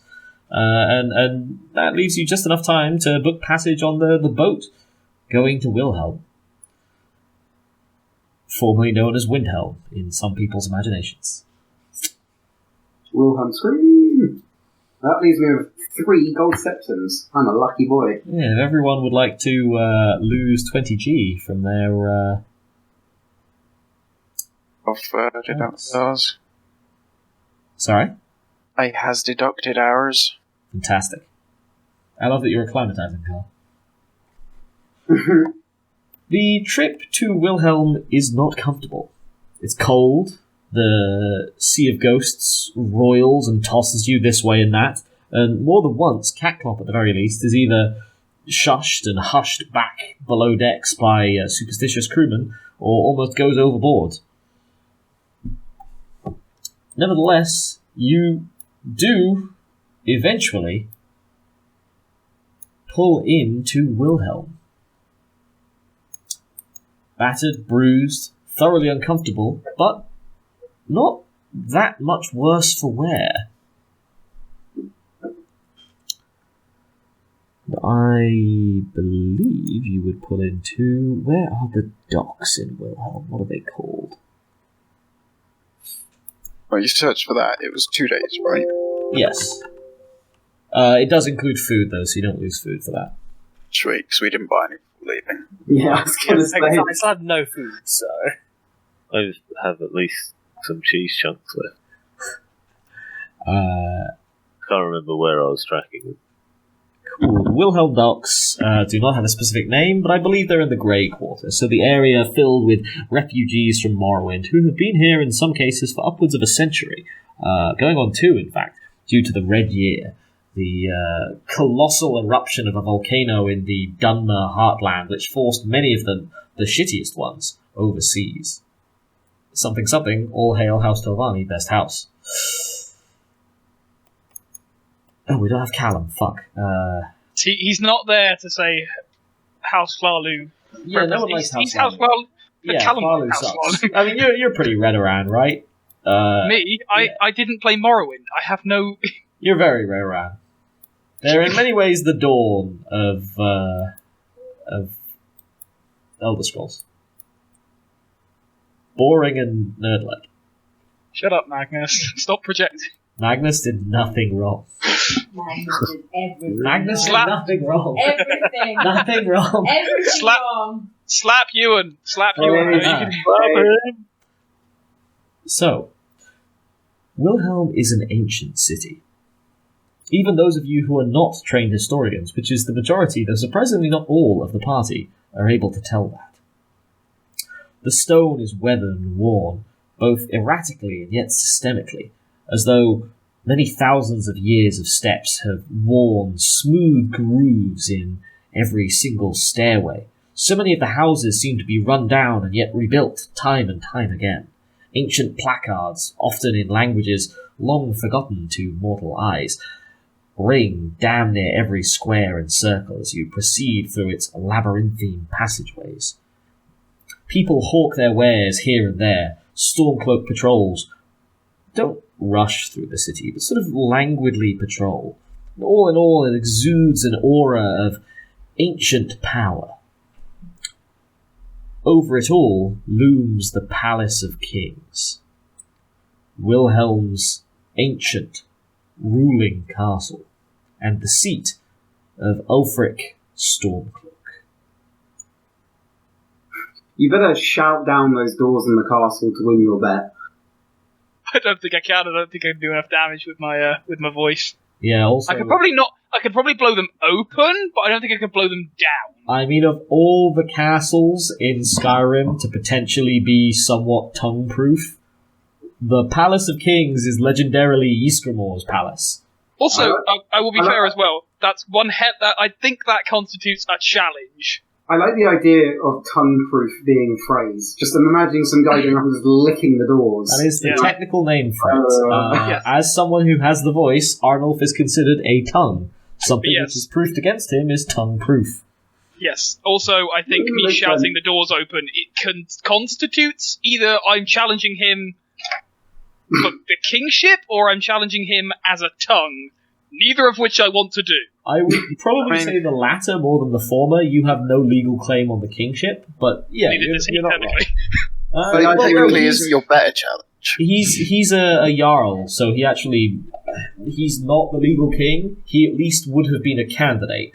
And that leaves you just enough time to book passage on the boat going to Willhelm, formerly known as Windhelm in some people's imaginations. Willhelm scream! That leaves me with 3 gold septums. I'm a lucky boy. Yeah, if everyone would like to lose 20G from their... deducted ours. Sorry? I has deducted ours. Fantastic. I love that you're acclimatizing, Carl. The trip to Willhelm is not comfortable. It's cold. The Sea of Ghosts roils and tosses you this way and that, and more than once, Catclop at the very least is either shushed and hushed back below decks by superstitious crewmen, or almost goes overboard. Nevertheless, you do eventually pull into Willhelm. Battered, bruised, thoroughly uncomfortable, but not that much worse for wear. I believe you would pull into... Where are the docks in Willhelm? What are they called? Well, you searched for that. It was 2 days, right? Yes. It does include food, though, so you don't lose food for that. Sweet, because we didn't buy any before leaving. Yeah, I was going to say. I still have no food, so... I just have at least some cheese chunks left. Can't remember where I was tracking them. Cool. Willhelm Docks do not have a specific name, but I believe they're in the Grey Quarter, so the area filled with refugees from Morrowind who have been here in some cases for upwards of a century, going on 2, in fact, due to the Red Year, the colossal eruption of a volcano in the Dunmer heartland, which forced many of them, the shittiest ones, overseas. Something something, all hail House Tovani, best house. Oh, we don't have Callum, fuck. He's not there to say House Flarlu. Yeah, no one likes He's House House Flarlu. Flarlu. Yeah, Callum Flarlu House sucks. Flarlu. I mean, you're pretty Redoran, right? Me? I didn't play Morrowind. I have no... You're very Redoran. They're in many ways the dawn of Elder Scrolls. Boring and nerd-like. Shut up, Magnus. Stop projecting. Magnus did nothing wrong. Magnus did everything. Magnus did Slap- nothing wrong. Everything. Nothing wrong. Everything Slap- wrong. Slap Ewan. Slap Ewan. yeah. So, Willhelm is an ancient city. Even those of you who are not trained historians, which is the majority, though surprisingly not all, of the party, are able to tell that. The stone is weathered and worn, both erratically and yet systemically, as though many thousands of years of steps have worn smooth grooves in every single stairway. So many of the houses seem to be run down and yet rebuilt time and time again. Ancient placards, often in languages long forgotten to mortal eyes, ring damn near every square and circle as you proceed through its labyrinthine passageways. People hawk their wares here and there. Stormcloak patrols don't rush through the city, but sort of languidly patrol. And all in all, it exudes an aura of ancient power. Over it all looms the Palace of Kings, Willhelm's ancient, ruling castle, and the seat of Ulfric Stormcloak. You better shout down those doors in the castle to win your bet. I don't think I can. I don't think I can do enough damage with my voice. Yeah, also... I could probably blow them open, but I don't think I could blow them down. I mean, of all the castles in Skyrim to potentially be somewhat tongue-proof, the Palace of Kings is legendarily Ysgramor's palace. Also, I will be fair as well. That's one head that I think that constitutes a challenge. I like the idea of tongue-proof being a phrase. Just I'm imagining some guy going around just licking the doors. That is the technical name for it. Yes. As someone who has the voice, Arnaulf is considered a tongue. Something Yes. which is proofed against him is tongue-proof. Yes. Also, I think me shouting the doors open, it constitutes either I'm challenging him for the kingship, or I'm challenging him as a tongue. Neither of which I want to do. I would probably say the latter more than the former. You have no legal claim on the kingship, but yeah, Neither does he, you're not technically. wrong. But that technically he's- isn't your better challenge. He's a Jarl, so he's not the legal king. He at least would have been a candidate.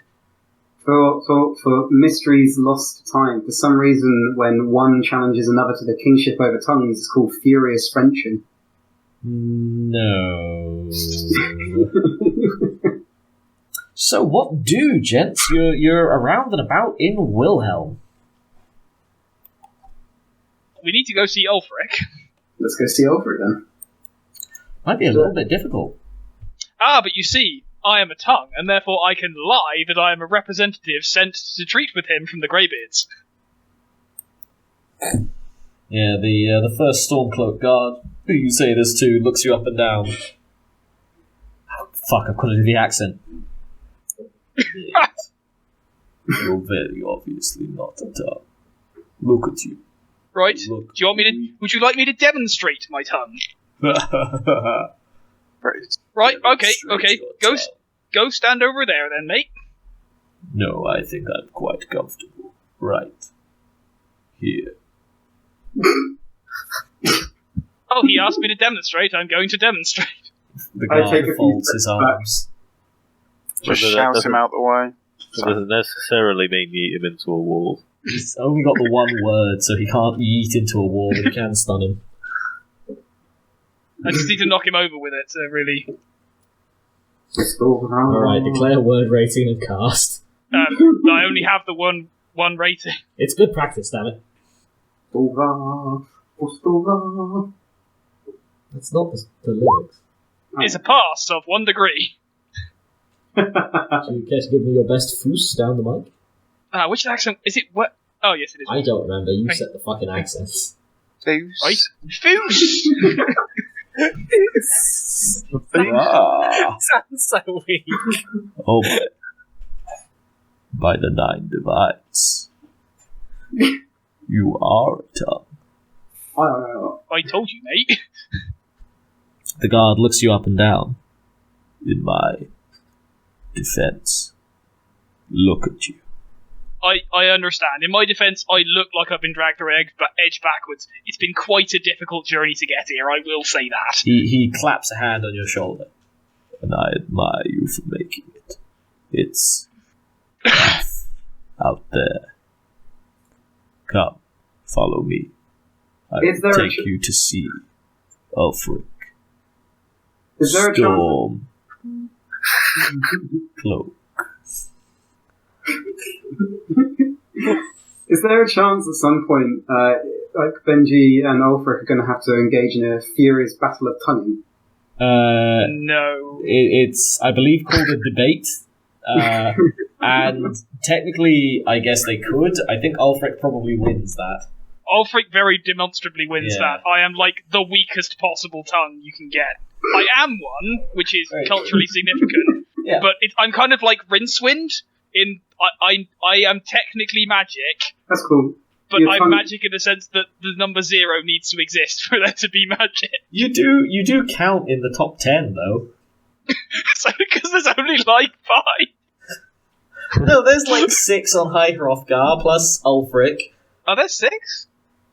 For mysteries lost to time, for some reason, when one challenges another to the kingship over tongues, it's called furious Frenching. No. So what do, gents? You're around and about in Willhelm. We need to go see Ulfric. Let's go see Ulfric then. Might be a little bit difficult. But you see, I am a tongue, and therefore I can lie that I am a representative sent to treat with him from the Greybeards. Yeah, the first Stormcloak guard who you say this to looks you up and down. Oh, fuck, I couldn't do the accent. You're very obviously not a tongue. Look at you. Right? Do you want me to? Would you like me to demonstrate my tongue? Right? Okay. Go stand over there then, mate. No, I think I'm quite comfortable. Right. Here. Oh, he asked me to demonstrate. I'm going to demonstrate. The I guard take a few folds steps his back. arms. Just But that shout him doesn't- out the way. It doesn't necessarily mean you eat him into a wall. He's only got the one word, so he can't yeet into a wall, but he can stun him. I just need to knock him over with it, really. Alright, declare word rating and cast. I only have the one rating. It's good practice, damn it. That's not the lyrics. It's a pass of 1 degree. Do you care to give me your best foos down the mic? Which accent is it? What? Oh yes, it is. I don't remember, you Right. set the fucking accents. Right? Foos. Sounds so weak. Oh my. By the 9 divides. You are a tongue. I told you, mate. The guard looks you up and down. In my defense, look at you. I understand. In my defense, I look like I've been dragged or edged backwards. It's been quite a difficult journey to get here, I will say that. He claps a hand on your shoulder. And I admire you for making it. It's tough out there. Come, follow me. I Is there will a take you to see Ulfric. Is there a chance? Storm. Cloak. Is there a chance at some point, like Benji and Ulfric are going to have to engage in a furious battle of tonguing? No. It's, I believe, called a debate. And technically, I guess they could. I think Ulfric probably wins that. Ulfric very demonstrably wins Yeah. that. I am like the weakest possible tongue you can get. I am one, which is Very culturally significant, Yeah. but I'm kind of like Rincewind. I am technically magic, That's cool. but Your I'm tongue- magic in the sense that the number 0 needs to exist for there to be magic. You do count in the top 10, though. So because there's only like 5. No, there's like 6 on High Hrothgar, plus Ulfric. Are there 6?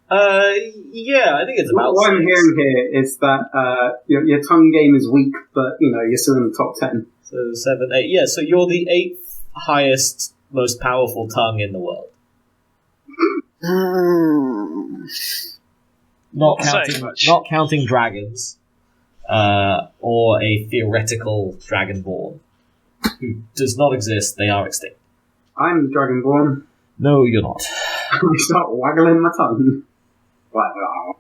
Yeah, I think it's about What I'm 6. hearing here is that your tongue game is weak, but you're still in the top 10. So 7, 8. Yeah, so you're the 8th highest, most powerful tongue in the world. Not Not saying counting, much. not counting dragons, or a theoretical dragonborn who does not exist. They are extinct. I'm Dragonborn. No, you're not. I start waggling my tongue. Wow.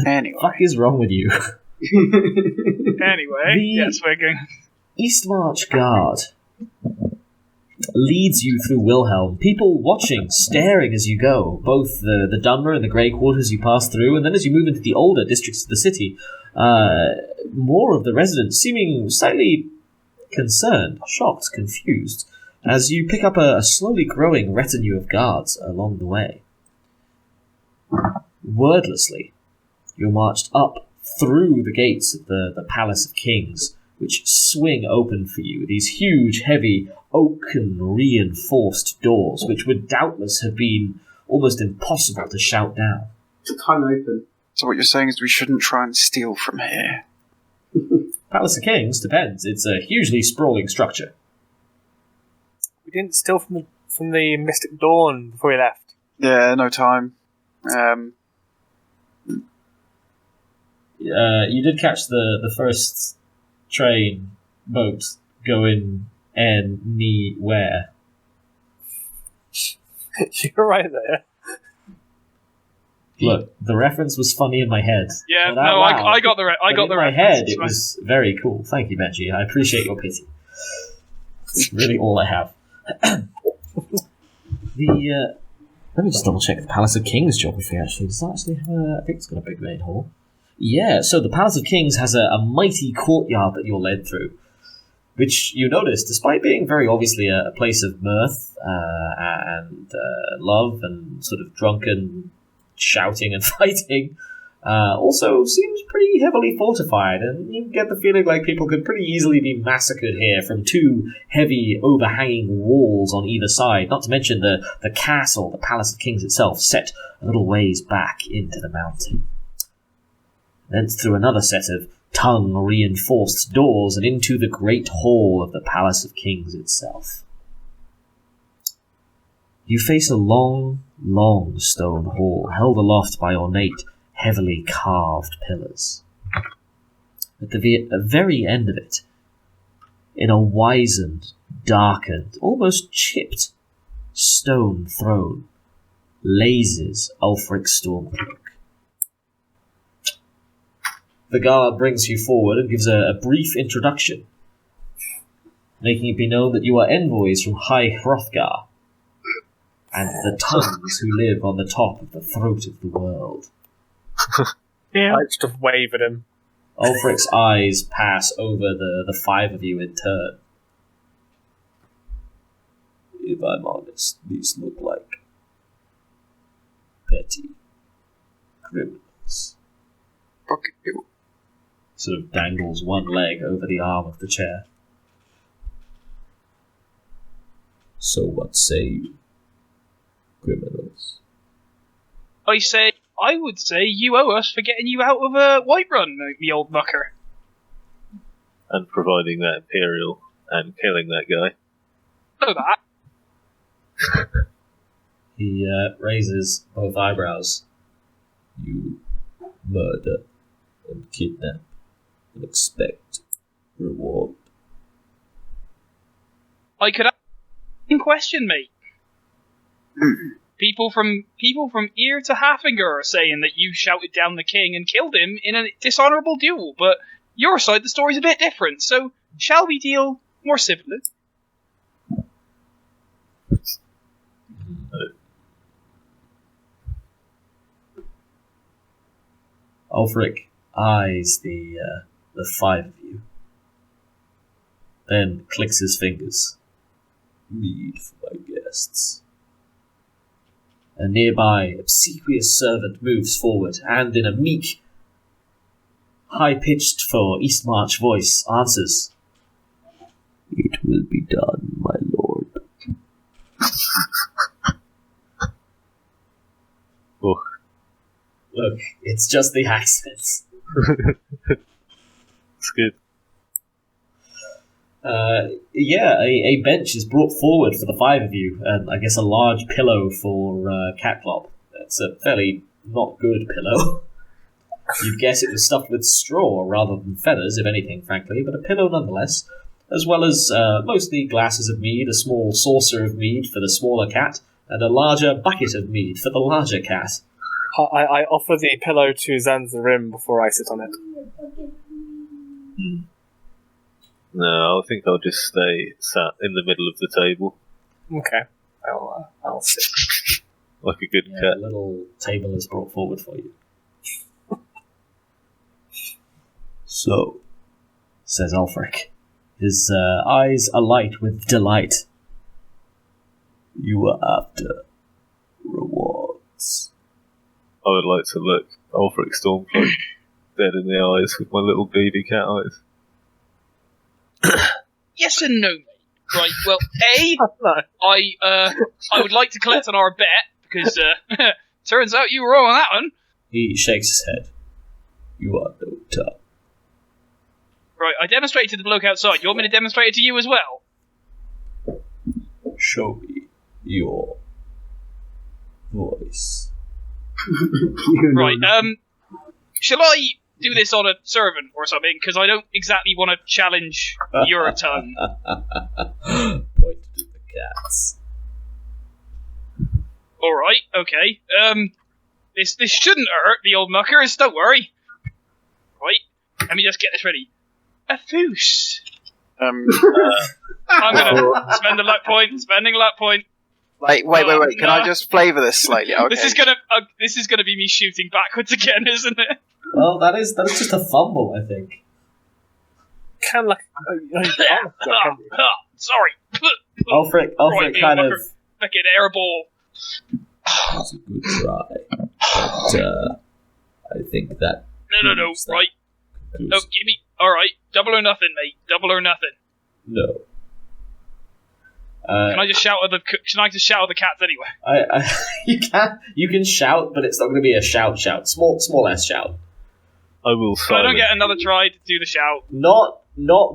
Anyway. What the fuck is wrong with you? Anyway, yes, we're going. Eastmarch Guard leads you through Willhelm. People watching, staring as you go. Both the Dunmer and the Grey Quarters you pass through, and then as you move into the older districts of the city, more of the residents seeming slightly concerned, shocked, confused, as you pick up a slowly growing retinue of guards along the way. Wordlessly, you're marched up through the gates of the Palace of Kings, which swing open for you. These huge, heavy, oaken reinforced doors, which would doubtless have been almost impossible to shout down. Tongue open. So what you're saying is we shouldn't try and steal from here? Palace of Kings depends. It's a hugely sprawling structure. We didn't steal from the Mystic Dawn before we left. Yeah, no time. You did catch the first train boat going anywhere. You're right there. Look, the reference was funny in my head. Yeah, But out no, loud, I got the but in my reference. head, It's it fine. was very cool. Thank you, Benji. I appreciate your pity. It's really all I have. Let me just double check the Palace of Kings geography. Actually, does that actually have I think it's got a big main hall. Yeah, so the Palace of Kings has a mighty courtyard that you're led through, which you notice, despite being very obviously a place of mirth and love and sort of drunken shouting and fighting, also seems pretty heavily fortified, and you get the feeling like people could pretty easily be massacred here from two heavy overhanging walls on either side, not to mention the castle, the Palace of Kings itself, set a little ways back into the mountain. Then through another set of tongue-reinforced doors and into the great hall of the Palace of Kings itself. You face a long, long stone hall, held aloft by ornate, heavily carved pillars. At the very end of it, in a wizened, darkened, almost chipped stone throne, blazes Ulfric Stormcloak. The guard brings you forward and gives a brief introduction, making it be known that you are envoys from High Hrothgar, and the tongues who live on the top of the throat of the world. Yeah. I just wave at him. Ulfric's eyes pass over the five of you in turn. If I'm honest, these look like petty criminals. Fuck you. Sort of dangles one leg over the arm of the chair. So what say you, criminals? I would say you owe us for getting you out of a Whiterun, the old mucker. And providing that Imperial and killing that guy. Know that. He raises both eyebrows. You murder and kidnap and expect reward. I could question me. People from ear to Haffinger are saying that you shouted down the king and killed him in a dishonourable duel, but your side the story's a bit different, so shall we deal more civilly? Ulfric eyes the five of you, then clicks his fingers. Mead for my guests. A nearby, obsequious servant moves forward, and in a meek, high-pitched for Eastmarch voice, answers, "It will be done, my lord." Oh. Look, it's just the accents. It's good. A bench is brought forward for the five of you, and I guess a large pillow for Catclop. It's a fairly not good pillow. You'd guess it was stuffed with straw rather than feathers, if anything, frankly, but a pillow nonetheless, as well as mostly glasses of mead, a small saucer of mead for the smaller cat, and a larger bucket of mead for the larger cat. I offer the pillow to Zan'zharim before I sit on it. No, I think I'll just stay sat in the middle of the table. Okay. I'll sit. Like a good A cat. little table is brought forward for you. So, says Ulfric, his eyes alight with delight. You are after rewards. I would like to look Ulfric Stormcloak dead in the eyes with my little baby cat eyes. Yes and no, mate. Right, well, No. I would like to collect on our bet, because turns out you were wrong on that one. He shakes his head. You are no tough. Right, I demonstrated to the bloke outside. You want me to demonstrate it to you as well? Show me your voice. Right, shall I do this on a servant or something? Because I don't exactly want to challenge your tongue. Point to the cats. Alright, okay. This shouldn't hurt the old muckers, don't worry. Right, let me just get this ready. A foos. I'm gonna spend a luck point, spending a luck point. Wait. Can I just flavour this slightly? Okay. This is gonna be me shooting backwards again, isn't it? Well, that is just a fumble, I think. Can like Sorry. Ulfric Right, kind of. Fucking airball. That's a good try, but I think that. No. Right. No, give me. All right. Double or nothing, mate. Double or nothing. No. Can I just shout at the? Can I just shout at the cats anyway? You can shout, but it's not going to be a shout. Small s shout. I will So I don't get another try to do the shout. Not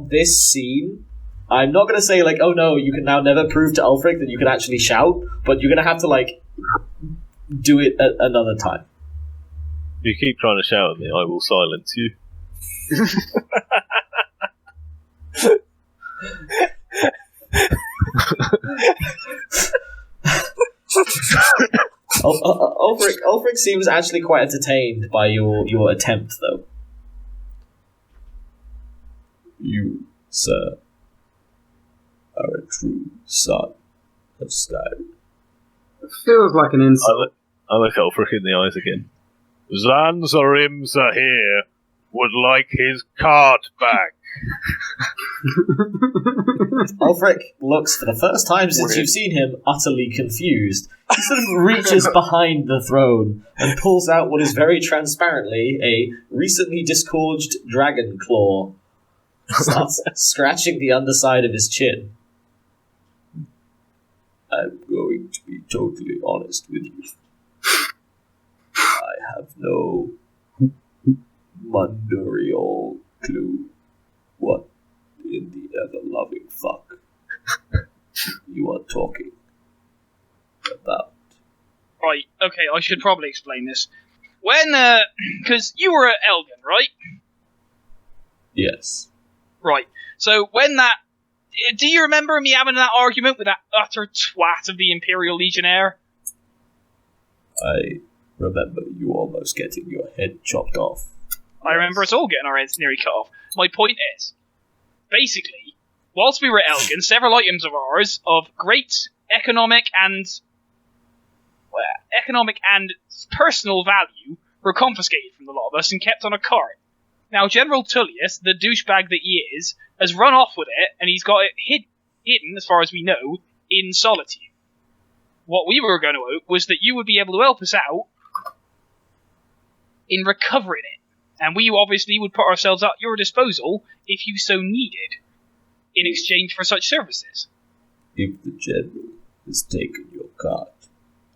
this scene. I'm not going to say like, oh no, you can now never prove to Ulfric that you can actually shout, but you're going to have to like do it another time. If you keep trying to shout at me, I will silence you. Ulfric seems actually quite entertained by your attempt, though. You, sir, are a true son of Skyrim. It feels like an insult. I look Ulfric in the eyes again. Zan'zharim here would like his cart back. Ulfric looks, for the first time since you've seen him, utterly confused. He sort of reaches behind the throne and pulls out what is very transparently a recently disgorged dragon claw. Starts scratching the underside of his chin. I'm going to be totally honest with you. I have no mundurial clue what in the ever-loving fuck you are talking about. Right, okay, I should probably explain this. When, because you were at Elgin, right? Yes. Right, so when that... Do you remember me having that argument with that utter twat of the Imperial Legionnaire? I remember you almost getting your head chopped off. I remember us all getting our heads nearly cut off. My point is, basically, whilst we were at Elgin, several items of ours of great economic and personal value were confiscated from the lot of us and kept on a cart. Now, General Tullius, the douchebag that he is, has run off with it, and he's got it hidden, as far as we know, in Solitude. What we were going to hope was that you would be able to help us out in recovering it. And we obviously would put ourselves at your disposal if you so needed, in exchange for such services. If the general has taken your cart,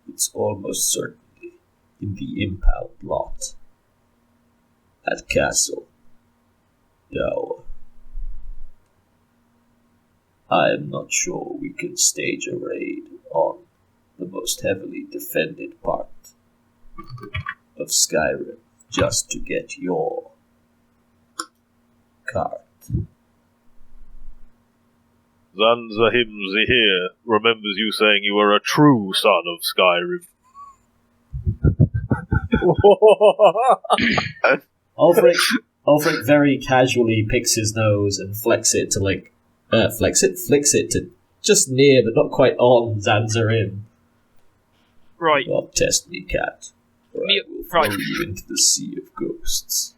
it's almost certainly in the impound lot at Castle Dower. I am not sure we can stage a raid on the most heavily defended part of Skyrim just to get your cart. Zan'zharim here remembers you saying you were a true son of Skyrim. Ulfric very casually picks his nose and flicks it to just near but not quite on Zan'zharim. Right. Do not test me, cat, or I will throw you into the sea of ghosts.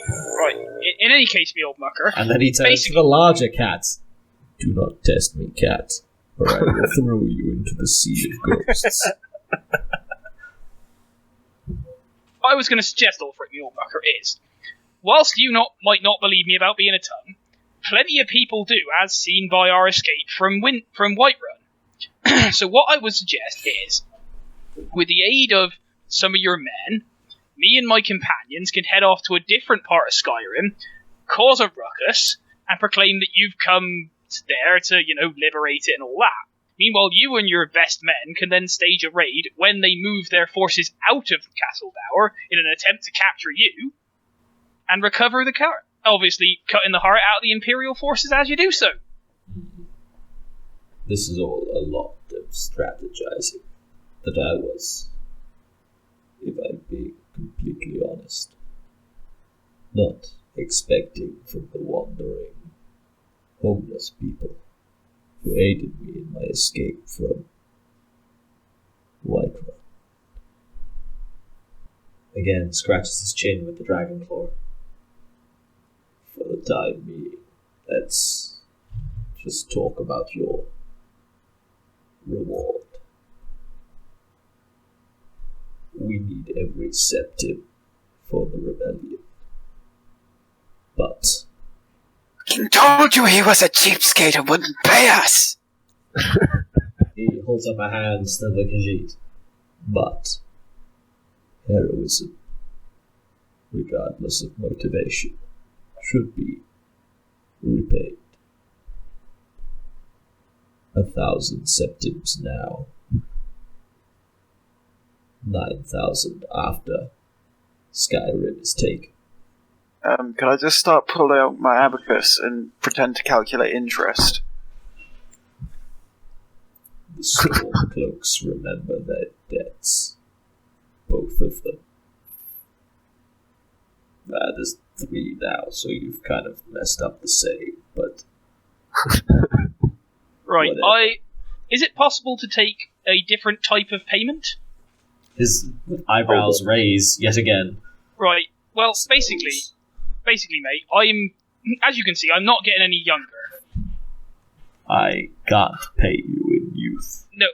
Right. In any case, me old mucker. And then he turns to the larger cat. Do not test me, cat, or I will throw you into the sea of ghosts. I was going to suggest, Ulfric, me old mucker, is, whilst you might not believe me about being a tongue, plenty of people do, as seen by our escape from Whiterun. So what I would suggest is, with the aid of some of your men, me and my companions can head off to a different part of Skyrim, cause a ruckus, and proclaim that you've come there to, liberate it and all that. Meanwhile, you and your best men can then stage a raid when they move their forces out of Castle Dower in an attempt to capture you, and recover the cart. Obviously, cutting the heart out of the Imperial forces as you do so. This is all a lot of strategizing that I was, if I'm being completely honest, not expecting from the wandering, homeless people who aided me in my escape from Whiterun. Again, scratches his chin with the dragon claw. For the time being, let's just talk about your reward. We need every septim for the rebellion. But King told you he was a cheapskate and wouldn't pay us! He holds up a hand to the Khajiit. But heroism, regardless of motivation, should be repaid. 1,000 septims now. 9,000 after Skyrim is taken. Can I just start pulling out my abacus and pretend to calculate interest? The Stormcloaks remember their debts. Both of them. There's 3 now, so you've kind of messed up the same, but... Right, whatever. Is it possible to take a different type of payment? His eyebrows raise yet again. Right, well, basically, mate, as you can see, I'm not getting any younger. I can't pay you in youth. No,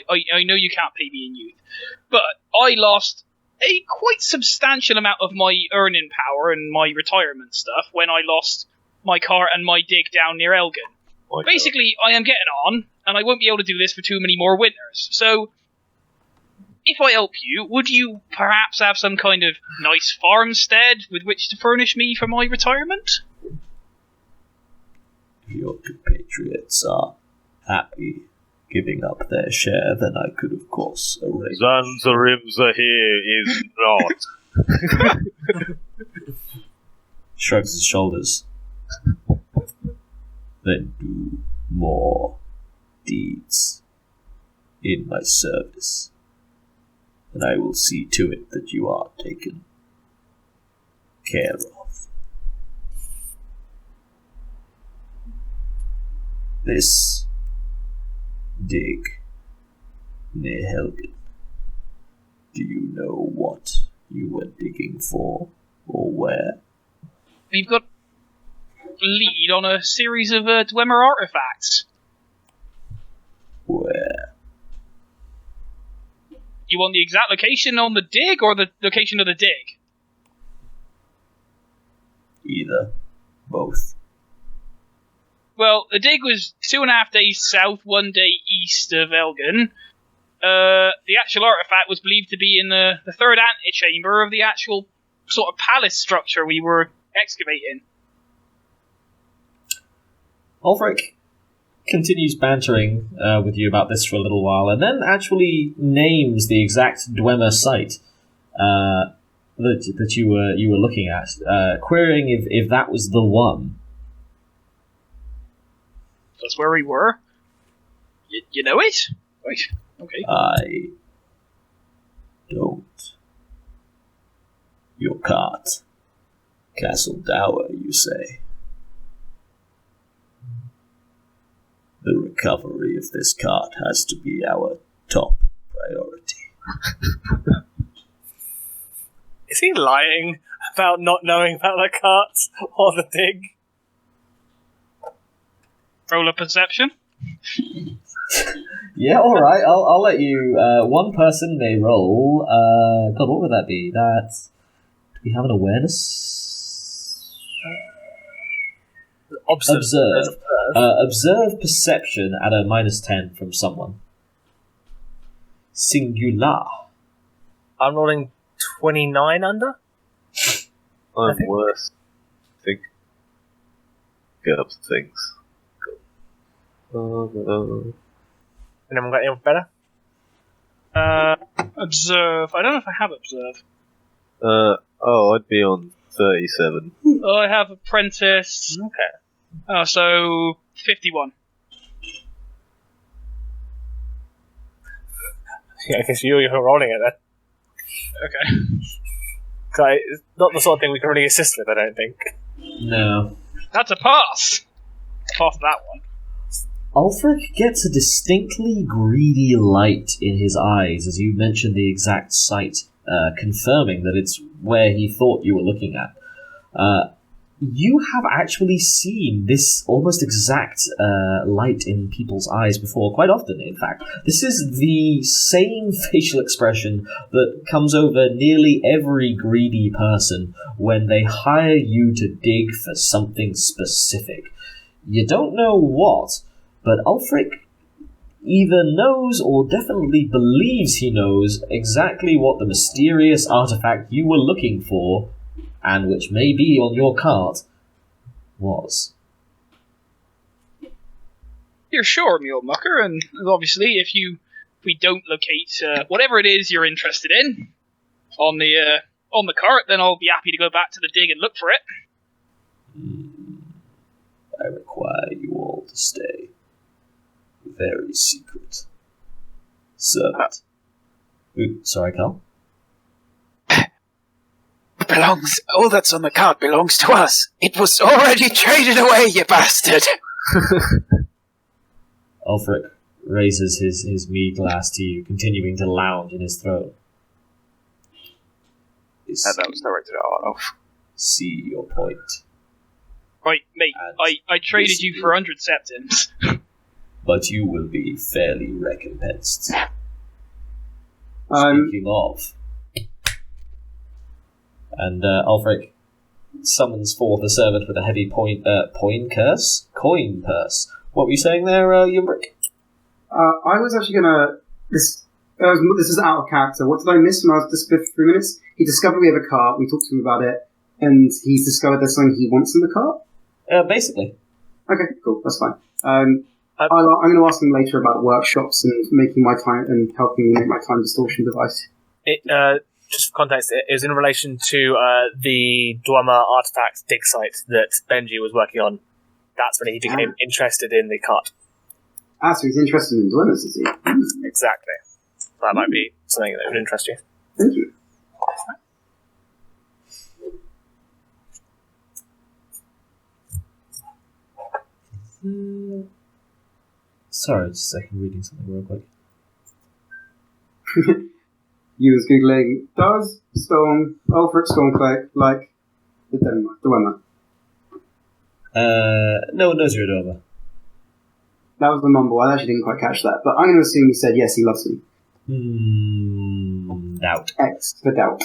I know you can't pay me in youth. But I lost a quite substantial amount of my earning power and my retirement stuff when I lost my car and my dig down near Elgin. Basically, I am getting on, and I won't be able to do this for too many more winters. So, if I help you, would you perhaps have some kind of nice farmstead with which to furnish me for my retirement? If your compatriots are happy giving up their share, then I could, of course, arrange. Zan'zharim here is not. Shrugs his shoulders. Then do more deeds in my service, and I will see to it that you are taken care of. This dig near Helgen. Do you know what you were digging for, or where? We've got lead on a series of Dwemer artifacts. Where? You want the exact location on the dig, or the location of the dig? Either. Both. Well, the dig was 2.5 days south, 1 day east of Elgin. The actual artifact was believed to be in the third antechamber of the actual sort of palace structure we were excavating. Ulfric, continues bantering with you about this for a little while, and then actually names the exact Dwemer site that you were looking at, querying if that was the one. That's where we were. You know it? Right. Okay. I don't. Your cart. Castle Dower, you say? The recovery of this cart has to be our top priority. Is he lying about not knowing about the cart or the dig? Roll a perception. Yeah, alright, I'll let you. One person may roll. God, what would that be? Do we have an awareness? Observe. Observe perception at a -10 from someone. Singular. I'm rolling 29 under. I'm worse. I think. Get up to things. Anyone got anyone better? Observe. I don't know if I have observe. I'd be on 37. Oh, I have apprentice. Okay. Oh, so 51. Yeah, I guess you're rolling it then. Okay. It's not the sort of thing we can really assist with, I don't think. No. That's a pass. Pass that one. Ulfric gets a distinctly greedy light in his eyes as you mention the exact site, confirming that it's where he thought you were looking at. You have actually seen this almost exact light in people's eyes before, quite often, in fact. This is the same facial expression that comes over nearly every greedy person when they hire you to dig for something specific. You don't know what, but Ulfric either knows or definitely believes he knows exactly what the mysterious artifact you were looking for, and which may be on your cart, was. You're sure, Mule Mucker, and obviously if we don't locate whatever it is you're interested in on the cart, then I'll be happy to go back to the dig and look for it. I require you all to stay very secret. Servant. Sorry, Carl? All that's on the cart belongs to us. It was already traded away, you bastard. Ulfric raises his mead glass to you, continuing to lounge in his throne. That was directed at Arnaulf. See your point. Right, mate, I traded you for 100 septims. But you will be fairly recompensed. Speaking of... And Ulfric summons forth a servant with a heavy coin purse. What were you saying there, Umbric? I was actually gonna... This is out of character. What did I miss when I was disappeared for 3 minutes? He discovered we have a cart, we talked to him about it, and he's discovered there's something he wants in the cart? Basically. Okay, cool, that's fine. I'm going to ask him later about workshops and making my time and helping me make my time distortion device. Just for context, it is in relation to the Dwemer artifact dig site that Benji was working on. That's when he became interested in the cart. Ah, so he's interested in Dwemers, is he? Exactly. That might be something that would interest you. Thank you. Sorry, just a second, reading something real quick. You was googling, does Ulfric Stormcloak like the Dwemer? No, zero Dwemer. That was the mumble. I actually didn't quite catch that, but I'm going to assume he said yes, he loves me. Doubt. X for doubt.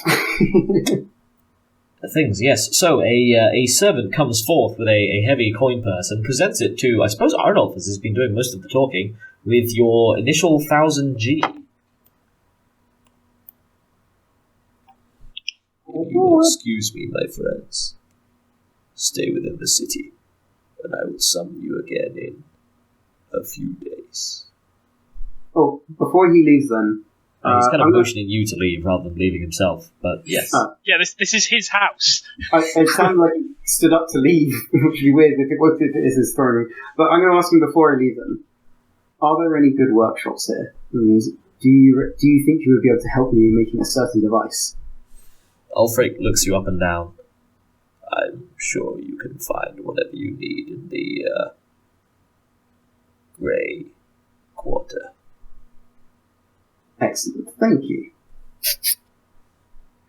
Things, yes. So, a servant comes forth with a heavy coin purse and presents it to, I suppose, Arnaulf, as has been doing most of the talking, with your initial 1,000 G. You will excuse me, my friends. Stay within the city, and I will summon you again in a few days. Oh, before he leaves then... He's kind of I'm gonna- motioning you to leave rather than leaving himself, but yes. Yeah, this is his house. It sounded like he stood up to leave, which would be weird if it is his throne. But I'm going to ask him before I leave then. Are there any good workshops here? And do you think you would be able to help me in making a certain device? Ulfric looks you up and down. I'm sure you can find whatever you need in the Grey Quarter. Excellent, thank you.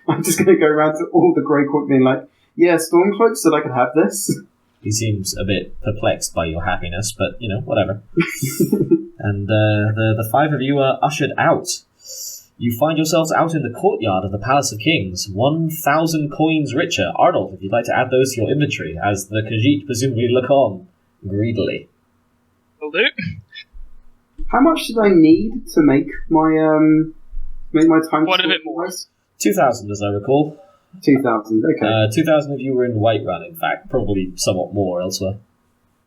I'm just going to go around to all the Grey Court being like, yeah, Stormcloak said I could have this. He seems a bit perplexed by your happiness, but, whatever. And the five of you are ushered out. You find yourselves out in the courtyard of the Palace of Kings, 1,000 coins richer. Arnaulf, if you'd like to add those to your inventory, as the Khajiit presumably look on greedily. Will do. How much did I need to make my time? Quite a bit more. 2,000, as I recall. 2,000. Okay. 2,000 of you were in Whiterun, in fact. Probably somewhat more elsewhere.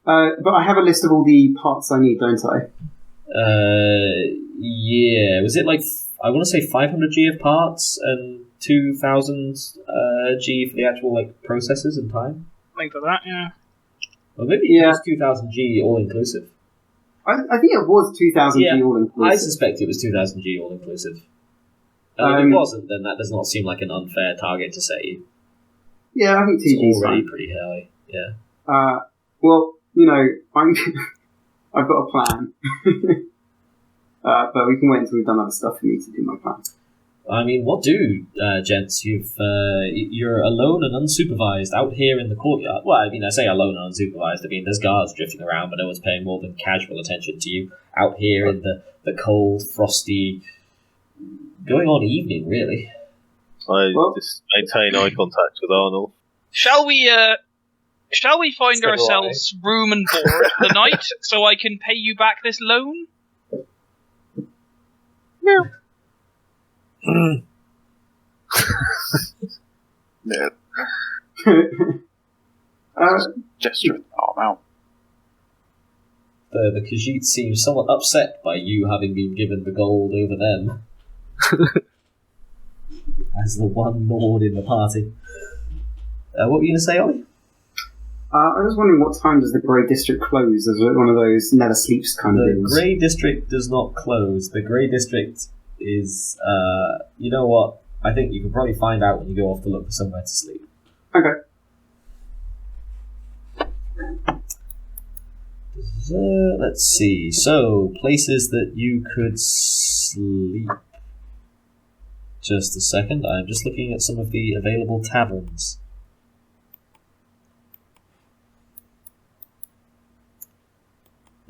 But I have a list of all the parts I need, don't I? Yeah. Was it like I want to say 500 G of parts and 2,000 G for the actual processes and time? Think for that, yeah. Or maybe it was 2,000 G all inclusive. I think it was 2,000 G all inclusive. I suspect it was 2,000 G all inclusive. And if it wasn't, then that does not seem like an unfair target to set you. Yeah, I think 2G it's is already fine. pretty high. Yeah. Well, I've got a plan. But we can wait until we've done other stuff for me to do my plan. I mean, what do, gents? You're alone and unsupervised out here in the courtyard. Well, I say alone and unsupervised. There's guards drifting around, but no one's paying more than casual attention to you out here in the cold, frosty, going on evening, really. I just maintain eye contact with Arnaulf. Shall we find ourselves room and board for the night so I can pay you back this loan? Yeah. Gesture with the arm out. The Khajiit seems somewhat upset by you having been given the gold over them. As the one lord in the party. What were you going to say, Ollie? I was wondering what time does the Grey District close? Is it one of those never sleeps kind of things? The Grey District does not close. The Grey District is, you know what? I think you can probably find out when you go off to look for somewhere to sleep. Okay. Let's see. So, places that you could sleep. Just a second. I'm just looking at some of the available taverns.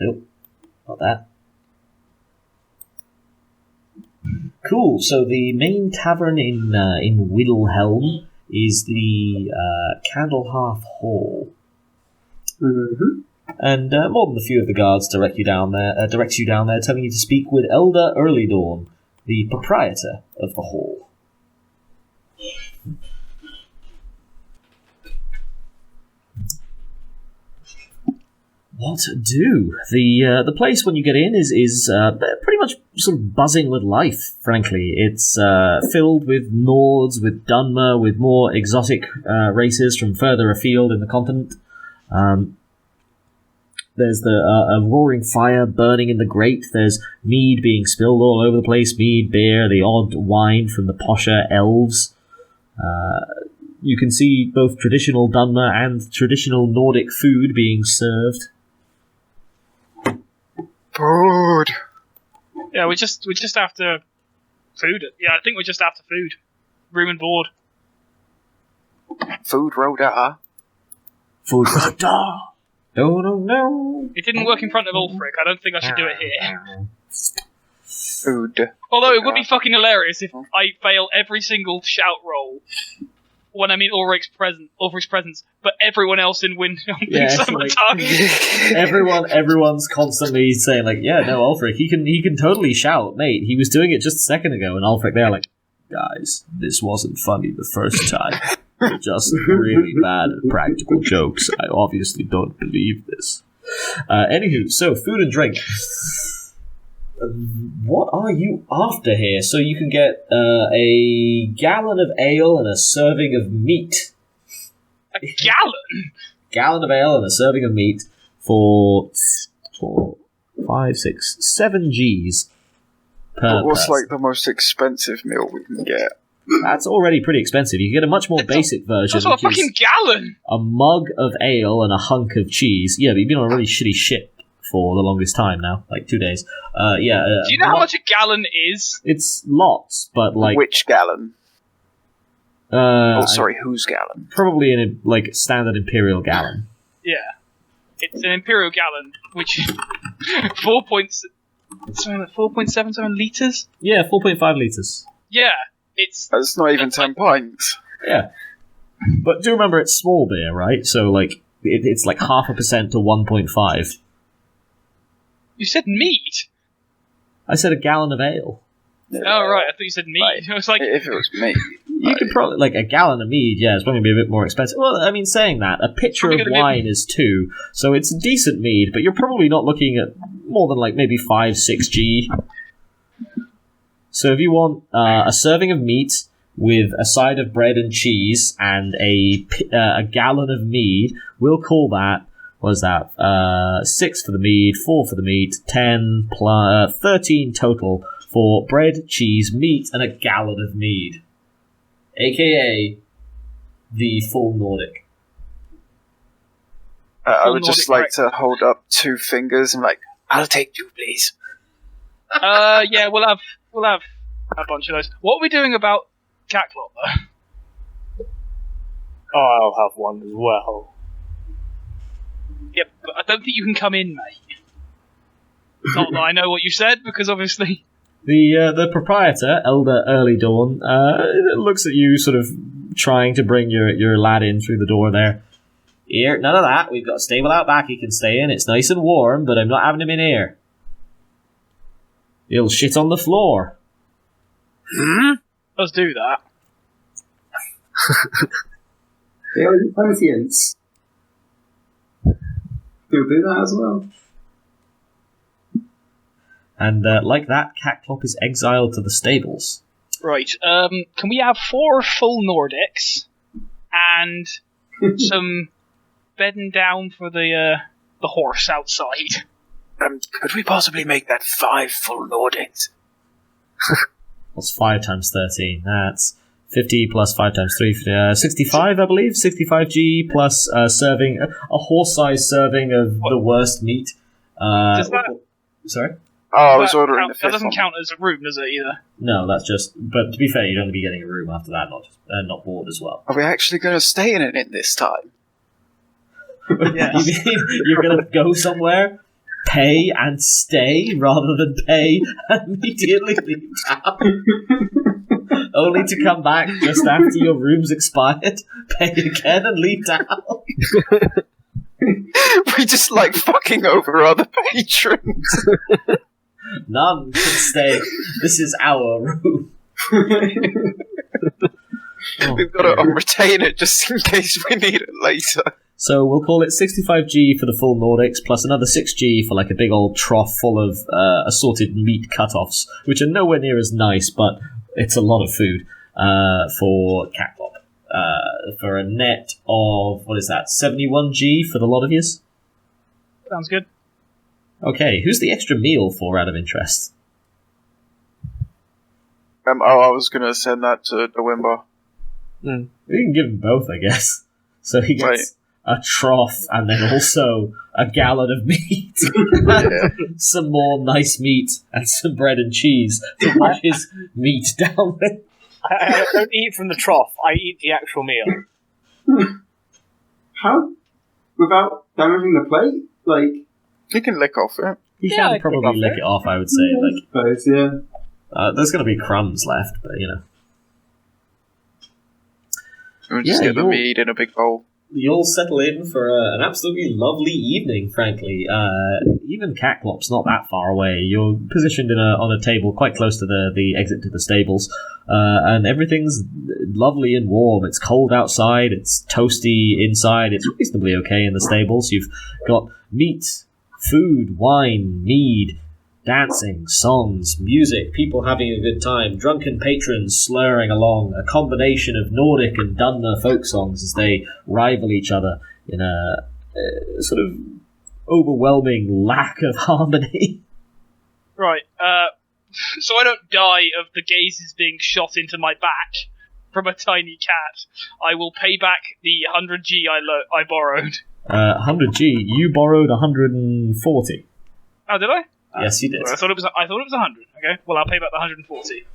Nope. Not that. Cool. So the main tavern in Willhelm is the Candlehearth Hall. Mm-hmm. And more than a few of the guards directs you down there, telling you to speak with Elder Earlydawn, the proprietor of the hall. What do? The place when you get in is pretty much sort of buzzing with life, frankly. It's filled with Nords, with Dunmer, with more exotic races from further afield in the continent. There's a roaring fire burning in the grate. There's mead being spilled all over the place. Mead, beer, the odd wine from the posher elves. You can see both traditional Dunmer and traditional Nordic food being served. Food. Yeah, we're just after food. Yeah, I think we're just after food. Room and board. Food Rhoda. Food Rhoda. No. It didn't work in front of Ulfric. I don't think I should do it here. Food. Although it would be fucking hilarious if I fail every single shout roll when I'm in Ulfric's presence, but everyone else in Wind thinks I'm a target. Everyone's constantly saying Ulfric, he can totally shout, mate. He was doing it just a second ago, and Ulfric there guys, this wasn't funny the first time. You're just really bad at practical jokes. I obviously don't believe this. Anywho, so food and drink. What are you after here? So you can get a gallon of ale and a serving of meat. A gallon? Gallon of ale and a serving of meat for 4, 5, 6, 7 Gs per What's person. like the most expensive meal we can get? That's already pretty expensive. You can get a much more basic version. That's not a which is fucking gallon! a mug of ale and a hunk of cheese. Yeah, but you've been on a really shitty ship for the longest time now, like 2 days. Do you know how much a gallon is? It's lots, but like Which gallon? Whose gallon? probably in a like standard imperial gallon. Yeah. It's an imperial gallon, which is 4.77 litres? Yeah, 4.5 liters. Yeah. It's That's not even 10 pints. Yeah, but do remember it's small beer, right? So like it's like 0.5% to 1.5. You said meat? I said a gallon of ale. Oh, right, I thought you said meat. Right. I was like, If it was me. You could probably like a gallon of mead. Yeah, it's probably gonna be a bit more expensive. Well, I mean, saying that, a pitcher Probably of gonna be- wine is 2, so it's a decent mead. But you're probably not looking at more than like maybe 5, 6 G. So if you want a serving of meat with a side of bread and cheese and a gallon of mead, we'll call that. What is that? 6 for the mead, 4 for the meat, 10 plus 13 total for bread, cheese, meat, and a gallon of mead. AKA the full Nordic. I Full would just Nordic like to hold up 2 fingers and like, I'll take 2, please. yeah, we'll have a bunch of those. What are we doing about Catclop, though? Oh, I'll have one as well. Yep, but I don't think you can come in, mate. Not that I know what you said, because obviously... The proprietor, Elder Early Dawn, looks at you, sort of trying to bring your lad in through the door there. Here, none of that. We've got a stable out back he can stay in. It's nice and warm, but I'm not having him in here. He'll shit on the floor. Let's do that. The only sentience. You'll do that as well. And like that, Catclop is exiled to the stables. Right, can we have 4 full Nordics and some bedding down for the horse outside? Could we possibly make that 5 full Nordics? What's 5 times 13? That's 50 plus 5 times 3, 65, I believe. 65G plus serving, a horse-sized serving of the worst meat. Does that... Sorry? Oh, I was ordering the That 5th doesn't one. count as a room, does it, either? No, that's just... But to be fair, you'd only be getting a room after that, not board as well. Are we actually going to stay in it this time? Yes. You mean you're going to go somewhere, pay and stay, rather than pay and immediately leave town? Only to come back just after your room's expired, pay again and leave town? We just like fucking over other patrons. None can stay. This is our room. We've got to retain it just in case we need it later. So we'll call it 65G for the full Nordics, plus another 6G for like a big old trough full of assorted meat cut-offs, which are nowhere near as nice, but it's a lot of food for Catclop. For a net of, what is that, 71G for the lot of yous? Sounds good. Okay, who's the extra meal for, out of interest? I was going to send that to Dewimba. We can give him both, I guess. So he gets a trough and then also a gallon of meat. Some more nice meat and some bread and cheese to wash his meat down with. I don't eat from the trough, I eat the actual meal. How? Without damaging the plate? Like, You can lick off it. You Yeah, I can probably think lick it off, I would say. I Like, suppose, yeah. there's going to be crumbs left, but you know. We'll just Yeah, get the you're- meat in a big bowl. you'll settle in for an absolutely lovely evening, frankly. Even Catclop's not that far away. You're positioned on a table quite close to the exit to the stables, and everything's lovely and warm. It's cold outside, it's toasty inside, it's reasonably okay in the stables. You've got meat, food, wine, mead, dancing, songs, music, people having a good time, drunken patrons slurring along, a combination of Nordic and Dunmer folk songs as they rival each other in a sort of overwhelming lack of harmony. Right, so I don't die of the gazes being shot into my back from a tiny cat, I will pay back the 100G I borrowed. 100G? You borrowed 140. Oh, did I? Yes, you did. I thought it was 100. Okay, well, I'll pay back the 140.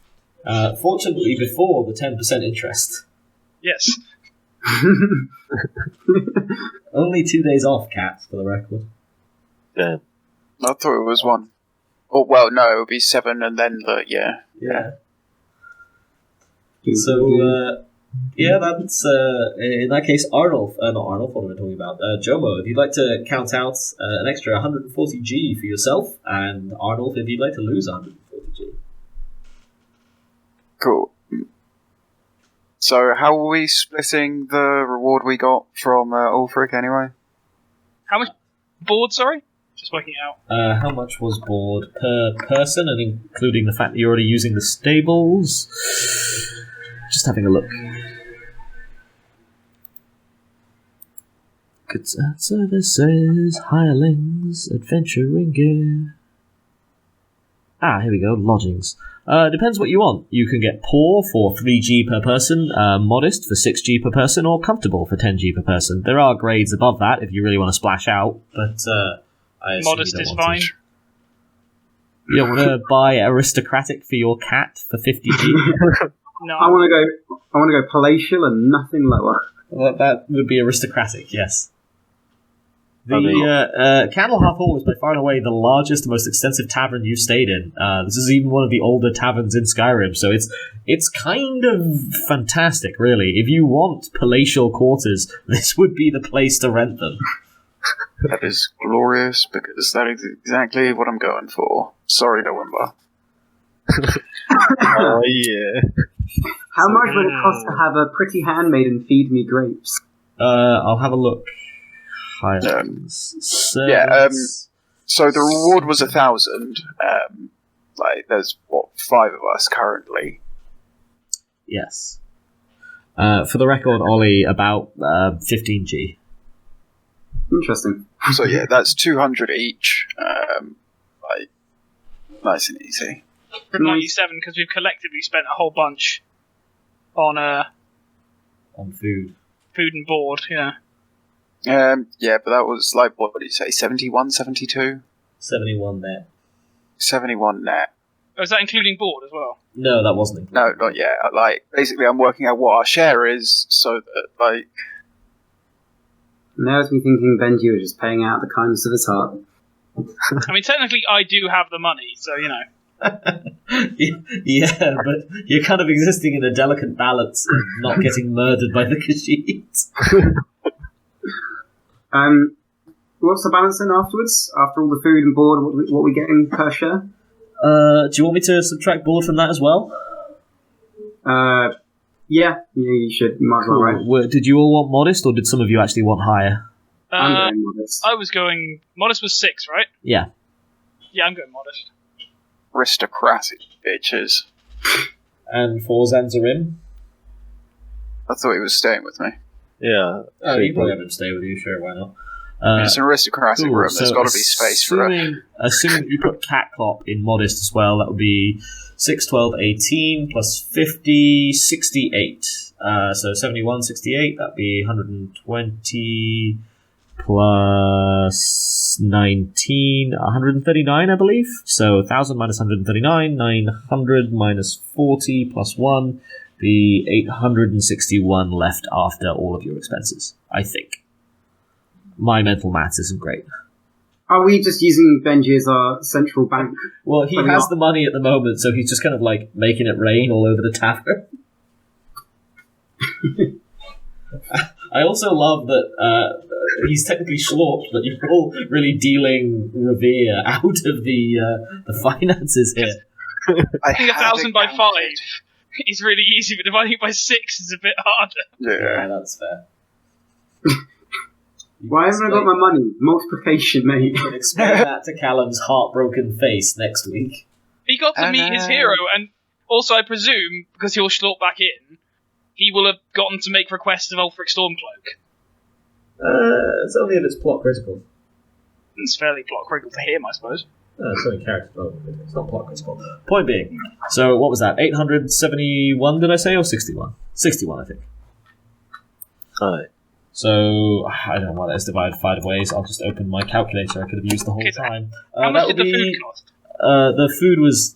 Fortunately, before the 10% interest. Yes. Only 2 days off, Cat, for the record. Yeah. I thought it was 1. Oh, well, no, it would be 7 and then the, yeah. Yeah. So, that's, in that case, Arnaulf, not Arnaulf, what am I talking about? Jomo, if you'd like to count out an extra 140G for yourself, and Arnaulf, if you'd like to lose 140G. Cool. So, how are we splitting the reward we got from Ulfric anyway? How much board, sorry? Just working it out. How much was board per person, and including the fact that you're already using the stables? Just having a look. Goods and services, hirelings, adventuring gear. Here we go, lodgings. Depends what you want. You can get poor for 3G per person, modest for 6G per person, or comfortable for 10G per person. There are grades above that if you really want to splash out, but I assume modest is fine. You don't want to buy aristocratic for your cat for 50G? No. I want to go palatial and nothing lower. Well, that would be aristocratic, yes. The Candlehearth Hall is by far and away the largest, most extensive tavern you've stayed in. This is even one of the older taverns in Skyrim, so it's kind of fantastic, really. If you want palatial quarters, this would be the place to rent them. That is glorious, because that is exactly what I'm going for. Sorry, November. Oh, yeah. How much would it cost to have a pretty handmaiden feed me grapes? I'll have a look. So the reward was 1,000. There's 5 of us currently. Yes. For the record, Ollie, about 15G. Interesting. So yeah, that's 200 each. Nice and easy. 97 because we've collectively spent a whole bunch on food and board. Yeah. Yeah, but that was like, what did you say, 71, 72? 71 net. 71 net. Oh, is that including board as well? No, that wasn't included. No, not yet. Basically, I'm working out what our share is, so that, Now it's me thinking Benji was just paying out the kindness of his heart. I mean, technically, I do have the money, so, you know. Yeah, but you're kind of existing in a delicate balance of not getting murdered by the Khajiit. What's the balance then afterwards? After all the food and board, what we getting per share? Do you want me to subtract board from that as well? Yeah, you should. You might as well, right? Did you all want modest, or did some of you actually want higher? I'm going modest. I was going... Modest was 6, right? Yeah. Yeah, I'm going modest. Aristocratic bitches. And for Zan'zharim? I thought he was staying with me. Yeah. Oh, you probably have him stay with you, sure, why not? It's an aristocratic room, there's got to be space for it. Assuming you put Catclop in modest as well, that would be 6, 12, 18, plus 50, 68. So 71, 68, that'd be 120, plus 19, 139, I believe. So 1,000 minus 139, 900 minus 40, plus 1, be 861 left after all of your expenses, I think. My mental maths isn't great. Are we just using Benji as our central bank? Well, he has the money at the moment, so he's just kind of like making it rain all over the tavern. I also love that he's technically Schlorp, but you're all really dealing Revere out of the finances here. I think 1,000 by 5 is really easy, but dividing it by 6 is a bit harder. Yeah, that's fair. Why haven't I got my money? Multiplication, mate. You can explain that to Callum's heartbroken face next week. He got to meet his hero, and also I presume, because he'll Schlorp back in, he will have gotten to make requests of Ulfric Stormcloak. It's only if it's plot critical. It's fairly plot critical to him, I suppose. It's only character development. It's not plot critical. Point being, so what was that? 871, did I say, or 61? 61, I think. Alright. So, I don't know why that's divided 5 ways. I'll just open my calculator I could have used the whole time. How much did the food cost? The food was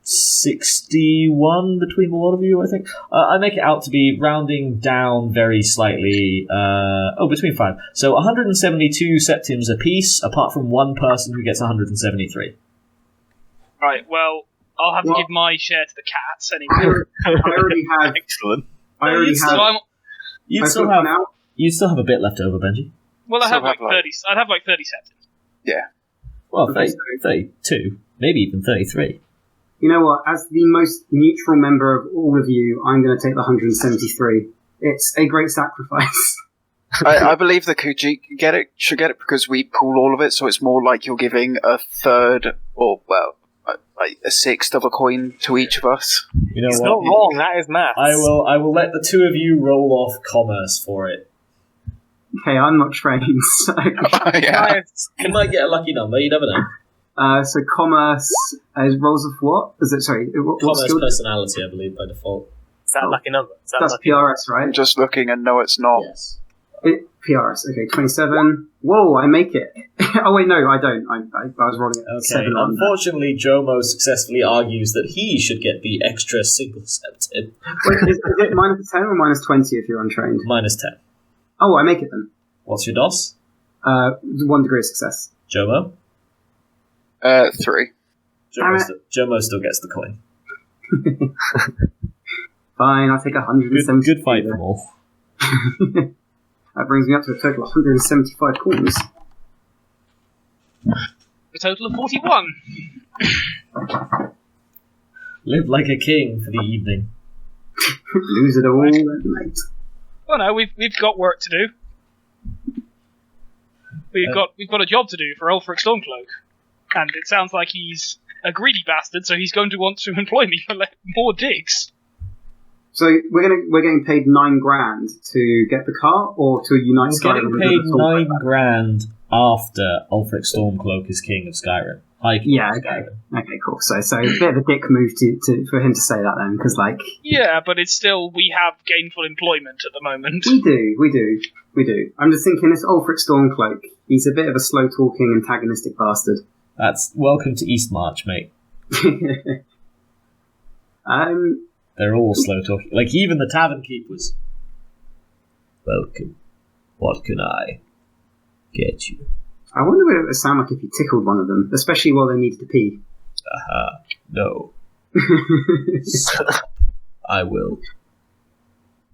61 between the lot of you, I think. I make it out to be rounding down very slightly. Between 5. So 172 septims apiece, apart from one person who gets 173. Right, well, I'll have to give my share to the cats anyway. I already have. Excellent. I already have. You'd still have a bit left over, Benji. Well, I have like 30. I'd have like 30 septims. Yeah. Well, 32, maybe even 33. You know what? As the most neutral member of all of you, I'm going to take the 173. It's a great sacrifice. I believe the Khajiit should get it because we pool all of it, so it's more like you're giving a third, or like a sixth of a coin to each of us. You know It's what? not wrong, that is maths. I will let the two of you roll off commerce for it. Okay, I'm not trained, so... Yeah. You might get a lucky number, you never know. So commerce is rolls of what? Is it, sorry, what Commerce skill? personality, I believe, by default. Is that a lucky number? Is that That's lucky PRS, right? I'm just looking and no, it's not. Yes. PRS, okay, 27. Whoa, I make it. Oh wait, no, I don't. I was rolling it. Okay, 7 on that. unfortunately, Jomo successfully argues that he should get the extra single septim. Wait, is it minus 10 or minus 20 if you're untrained? Minus 10. Oh, I make it then. What's your DOS? 1 degree of success. Jomo? 3. Jomo still gets the coin. Fine, I'll take 170. Good fight from all. That brings me up to a total of 175 coins. A total of 41. Live like a king for the evening. Lose it all at night. Well, no, we've got work to do. We've got a job to do for Ulfric Stormcloak, and it sounds like he's a greedy bastard, so he's going to want to employ me for more digs. So we're getting paid 9 grand to get the car, or to unite You're Skyrim. getting paid 9 grand after Ulfric Stormcloak is king of Skyrim. High king Yeah, of okay. Skyrim. Okay, cool. So a bit of a dick move for him to say that then, because like Yeah, but it's still, we have gainful employment at the moment. we do. I'm just thinking this Ulfric Stormcloak. He's a bit of a slow-talking, antagonistic bastard. That's welcome to Eastmarch, mate. They're all slow talking. Like even the tavern keepers. Welcome. What can I get you? I wonder what it would sound like if you tickled one of them, especially while they needed to pee. Aha. No. I will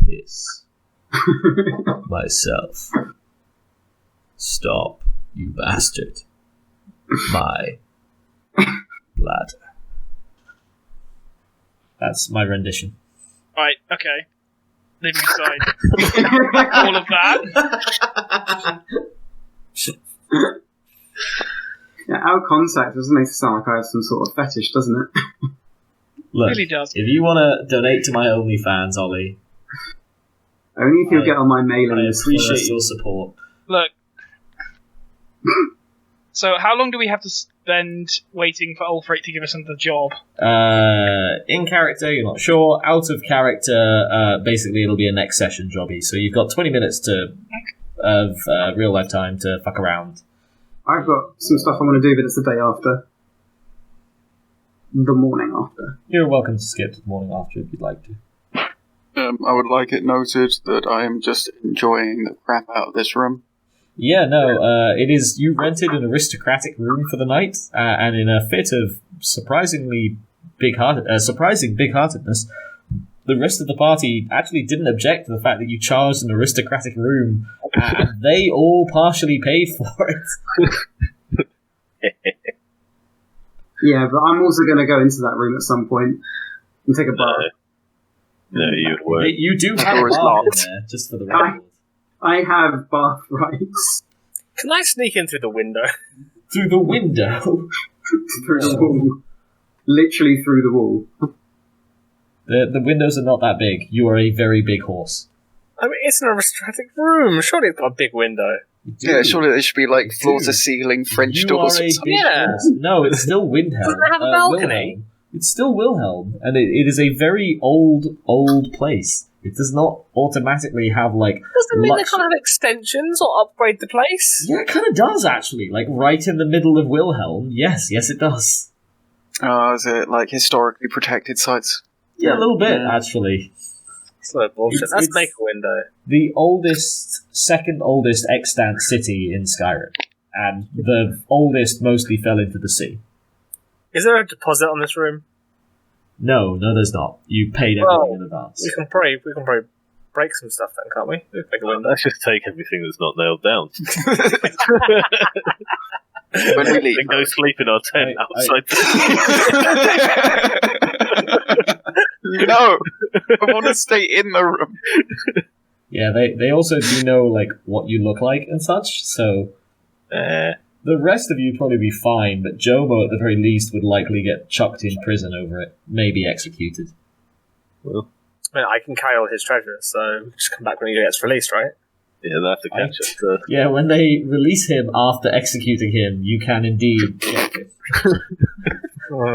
piss myself. Stop, you bastard. My bladder. That's my rendition. Right, okay. Leaving aside all of that. Yeah, out of context doesn't make it sound like I have some sort of fetish, doesn't it? Look, Really does. if you want to donate to my OnlyFans, Ollie, Only if you'll get on my mailing I list appreciate first. your support. Look. So, how long do we have to spend waiting for Ulfric to give us another job? In character, you're not sure. Out of character, basically it'll be a next session jobby. So you've got 20 minutes of real life time to fuck around. I've got some stuff I want to do, but it's the day after. The morning after. You're welcome to skip to the morning after if you'd like to. I would like it noted that I am just enjoying the crap out of this room. Yeah, no, it is. You rented an aristocratic room for the night, and in a fit of surprising big-heartedness, the rest of the party actually didn't object to the fact that you charged an aristocratic room, and they all partially paid for it. Yeah, but I'm also going to go into that room at some point and take a bath. No, you won't. You do have a bath in there, just for the record. I have bath rights. Can I sneak in through the window? Through the window? Through the wall. Literally through the wall. The windows are not that big. You are a very big horse. I mean, it's an aristocratic room. Surely it's got a big window. Yeah, surely there should be like floor-to-ceiling French You doors are or a something. big horse. No, it's still Windhelm. Doesn't it have a balcony? Willhelm. It's still Willhelm, and it is a very old place. It does not automatically have, like... Doesn't mean they can't have extensions or upgrade the place? Yeah, it kind of does, actually. Like, right in the middle of Willhelm. Yes, it does. Oh, is it like historically protected sites? Yeah, a little bit, actually. It's no bullshit. Let's It's make a window. the second oldest extant city in Skyrim. And the oldest mostly fell into the sea. Is there a deposit on this room? No, there's not. You paid everything in advance. We can probably break some stuff then, can't we? We can make a window. Let's just take everything that's not nailed down. When we leave, Then go sleep in our tent outside. No, I want to stay in the room. Yeah, they also do know, like, what you look like and such, so... The rest of you would probably be fine, but Jomo, at the very least, would likely get chucked in prison over it. Maybe executed. Well, I mean, I can carry all his treasure, so just come back when he gets released, right? yeah, they'll have to catch us first. Yeah, when they release him after executing him, you can indeed get him.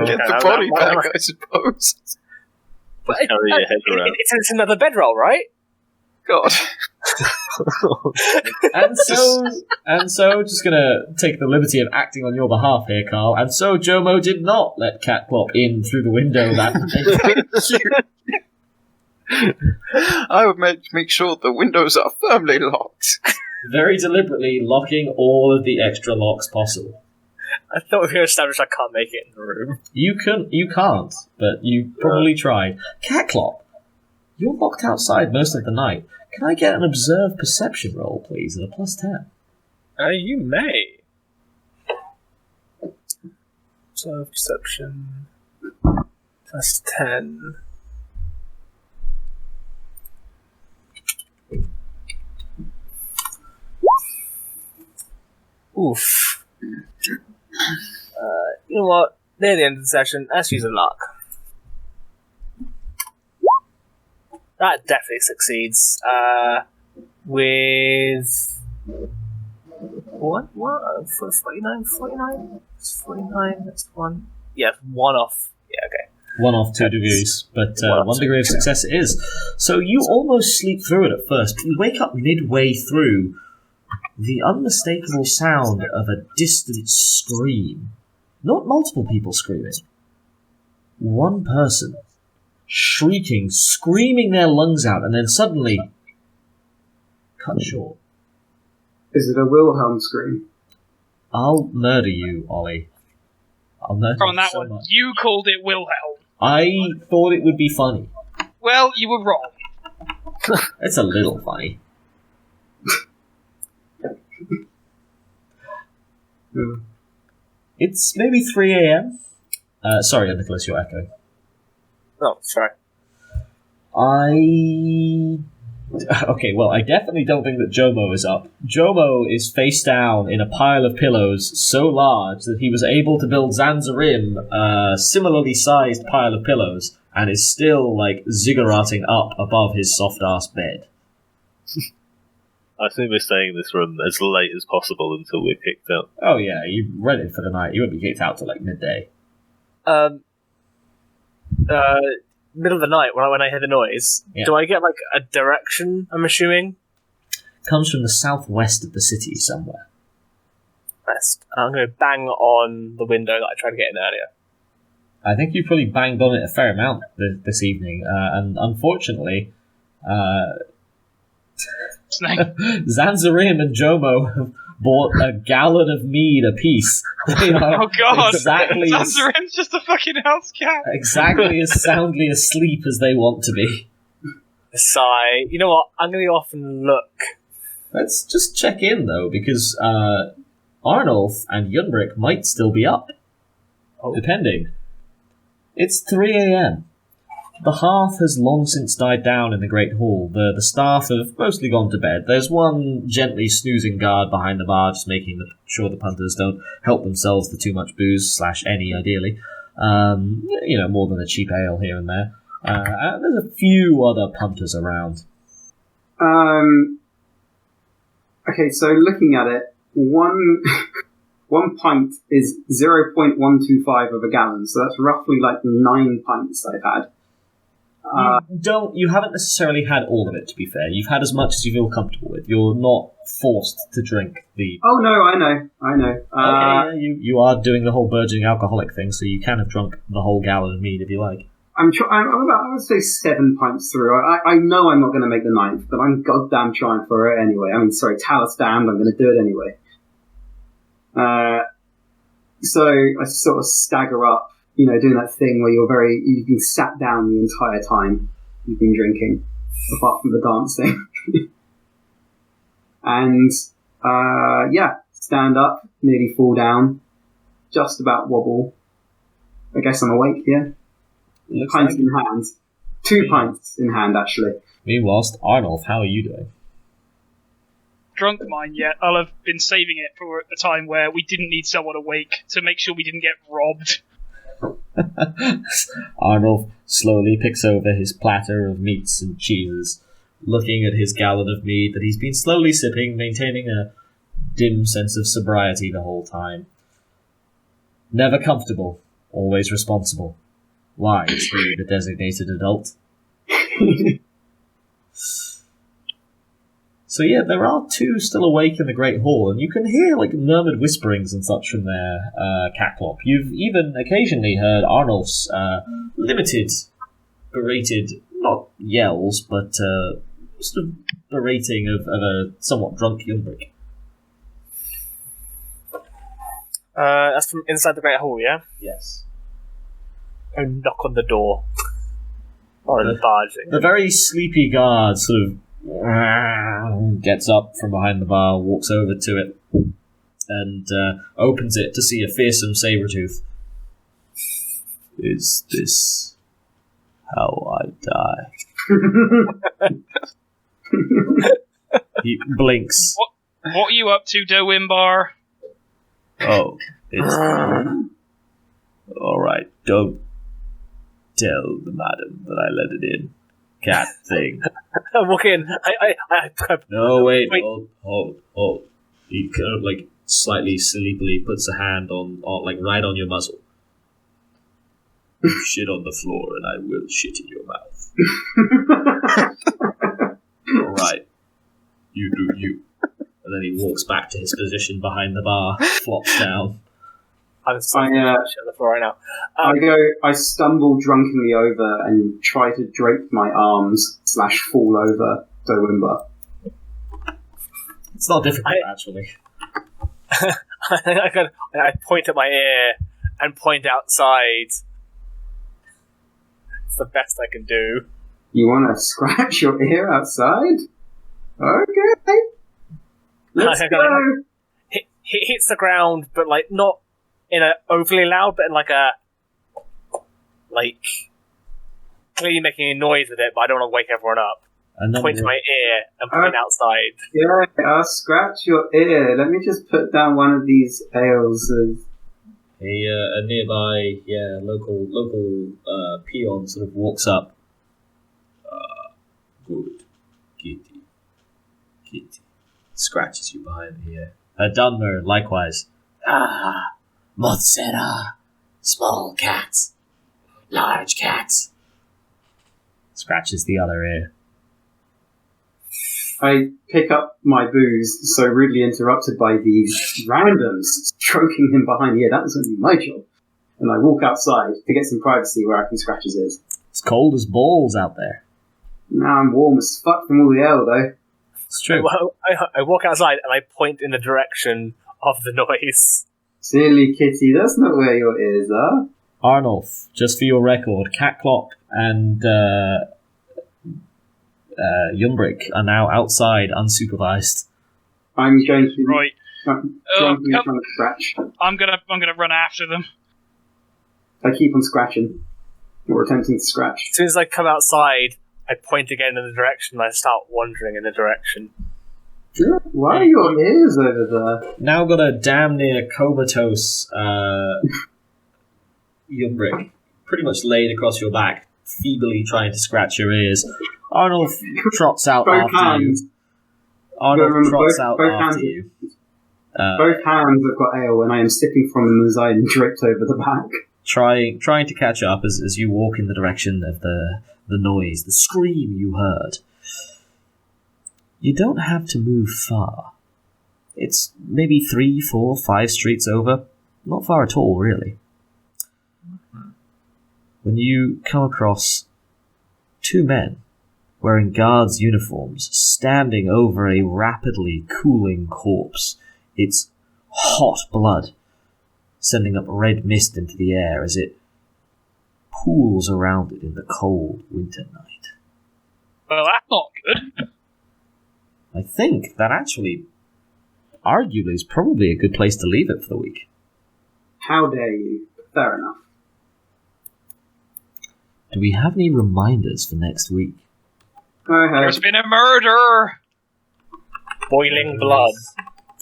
Get the body back, I suppose. But Carry your head around. it's another bedroll, right? God. And so, just gonna take the liberty of acting on your behalf here, Carl. And so, Jomo did not let Cat Plop in through the window that night. I would make sure the windows are firmly locked. Very deliberately locking all of the extra locks possible. I thought we were established I can't make it in the room. You can't, but you probably tried. Cat Clop, you're locked outside most of the night. Can I get an observe perception roll, please, at a +10? You may. So, perception. +10. Oof. You know what? Near the end of the session, let's use a luck. That definitely succeeds. With... What? 49? 49? It's 49, that's one. Yeah, one off. Yeah, okay. One off 2 degrees, but 1 degree of success it is. So you almost sleep through it at first. You wake up midway through the unmistakable sound of a distant scream. Not multiple people screaming. One person shrieking, screaming their lungs out, and then suddenly cut short. Is it a Willhelm scream? I'll murder you, Ollie. I'll murder From you that so one, much. you called it Willhelm. I thought it would be funny. Well, you were wrong. It's a little funny. It's maybe 3 a.m. Sorry, Nicholas, you're echoing. Oh, sorry. Okay, well, I definitely don't think that Jomo is up. Jomo is face down in a pile of pillows so large that he was able to build Zan'zharim a similarly sized pile of pillows and is still, like, ziggurating up above his soft-ass bed. I think we're staying in this room as late as possible until we're kicked out. Oh, yeah, you rented for the night. You won't be kicked out till, like, midday. Middle of the night when I hear the noise, Yeah. do I get like a direction? I'm assuming Comes from the southwest of the city somewhere. west. I'm going to bang on the window that I tried to get in earlier. I think you probably banged on it a fair amount this evening, and unfortunately, Snake. Zan'zharim and Jomo have bought a gallon of mead apiece. They are Oh god! exactly Zan'zharim's just a fucking house cat. exactly as soundly asleep as they want to be. Sigh. You know what? I'm going to go off and look. Let's just check in, though, because Arnaulf and Unbrick might still be up. Depending. It's 3 a.m. The hearth has long since died down in the Great Hall. The staff have mostly gone to bed. There's one gently snoozing guard behind the bar, just making sure the punters don't help themselves to too much booze, / any, ideally. More than a cheap ale here and there. And there's a few other punters around. Okay, so looking at it, one pint is 0.125 of a gallon, so that's roughly like 9 pints I've had. You haven't necessarily had all of it, to be fair. You've had as much as you feel comfortable with. You're not forced to drink the... Oh, no, I know. Okay, you are doing the whole burgeoning alcoholic thing, so you can have drunk the whole gallon of mead if you like. I'm about, I would say 7 pints through. I know I'm not going to make the 9th, but I'm goddamn trying for it anyway. I mean, sorry, Talus damned, I'm going to do it anyway. So I sort of stagger up, doing that thing where you've been sat down the entire time you've been drinking, apart from the dancing. And, stand up, nearly fall down, just about wobble. I guess I'm awake, yeah? Pints in hand. 2 pints in hand, actually. Meanwhile, Arnaulf, how are you doing? Drunk mine yet. I'll have been saving it for a time where we didn't need someone awake to make sure we didn't get robbed. Arnaulf slowly picks over his platter of meats and cheeses, looking at his gallon of mead that he's been slowly sipping, maintaining a dim sense of sobriety the whole time. Never comfortable, always responsible. Why is he the designated adult? So yeah, there are 2 still awake in the Great Hall, and you can hear murmured whisperings and such from their catclop. You've even occasionally heard Arnaulf's limited, berated, not yells, but sort of berating of a somewhat drunk Unbrick. That's from inside the Great Hall, yeah? Yes. Go knock on the door. Or barging. The very sleepy guard sort of gets up from behind the bar, walks over to it, and opens it to see a fearsome saber-tooth. Is this how I die? He blinks. What are you up to, Dowimbar? Oh, it's... Alright, don't tell the madam that I let it in. Cat thing. I walk in. No, wait. Hold. He kind of slightly sleepily puts a hand on right on your muzzle. You shit on the floor and I will shit in your mouth. Alright. You do you. And then he walks back to his position behind the bar, flops down. I'm shit on the floor right now. I stumble drunkenly over and try to drape my arms / fall over Dowimbar. It's not difficult, actually. I point at my ear and point outside. It's the best I can do. You want to scratch your ear outside? Okay. Let's go. It hits the ground, but not in a overly loud, but in clearly making a noise with it, but I don't want to wake everyone up. Point to my ear and point outside. Yeah, I'll scratch your ear. Let me just put down one of these ales. A nearby, local peon sort of walks up. Good. Kitty. Scratches you behind the ear. Dunmer, likewise. Mothsera. Small cats. Large cats. Scratches the other ear. I pick up my booze, so rudely interrupted by these randoms stroking him behind the ear. That was going to be my job. And I walk outside to get some privacy where I can scratch his ears. It's cold as balls out there. Now I'm warm as fuck from all the ale, though. It's true. I walk outside and I point in the direction of the noise. Silly kitty, that's not where your ears are. Arnaulf, just for your record, Catclop and Unbrick are now outside, unsupervised. I'm going to Right. trying to scratch. I'm gonna run after them. I keep on scratching, or attempting to scratch. As soon as I come outside, I point again in the direction and I start wandering in the direction. Why are your ears over there? Now got a damn near comatose Unbrick pretty much laid across your back, feebly trying to scratch your ears. Arnaulf trots out Both after hands. you. Arnaulf trots out both after hands. you. Both hands have got ale, and I am sipping from them as I am draped over the back. Trying to catch up as you walk in the direction of the noise, the scream you heard. You don't have to move far. It's maybe 3, 4, 5 streets over. Not far at all, really. When you come across 2 men wearing guards' uniforms standing over a rapidly cooling corpse. It's hot blood, sending up red mist into the air as it pools around it in the cold winter night. Well, that's not good. I think that actually, arguably, is probably a good place to leave it for the week. How dare you? Fair enough. Do we have any reminders for next week? There's been a murder! Boiling blood.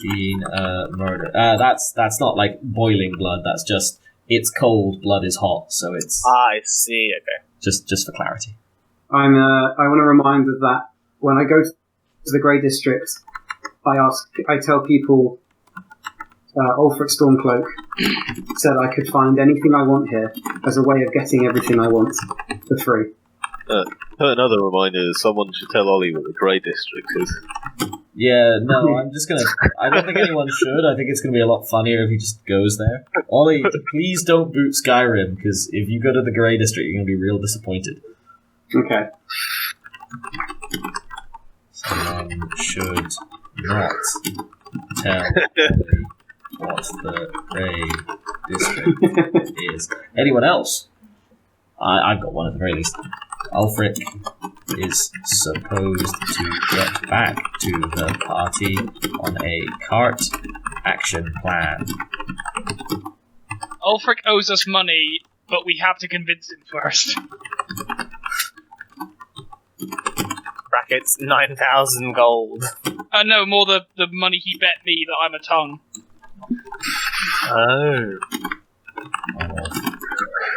Been a murder. That's not like boiling blood, that's just, it's cold, blood is hot, so it's... I see, okay. Just for clarity. I want to remind that when I go to the Grey District, I tell people Ulfric Stormcloak said I could find anything I want here as a way of getting everything I want for free. Another reminder is someone should tell Ollie what the Grey District is. Yeah, no, I'm just gonna... I don't think anyone should. I think it's gonna be a lot funnier if he just goes there. Ollie, please don't boot Skyrim, because if you go to the Grey District, you're gonna be real disappointed. Okay. Someone should not tell what the Grey District is. Anyone else? I've got one at the very least. Ulfric is supposed to get back to the party on a cart action plan. Ulfric owes us money, but we have to convince him first. Brackets, 9,000 gold. No, more the money he bet me that I'm a tongue. Oh.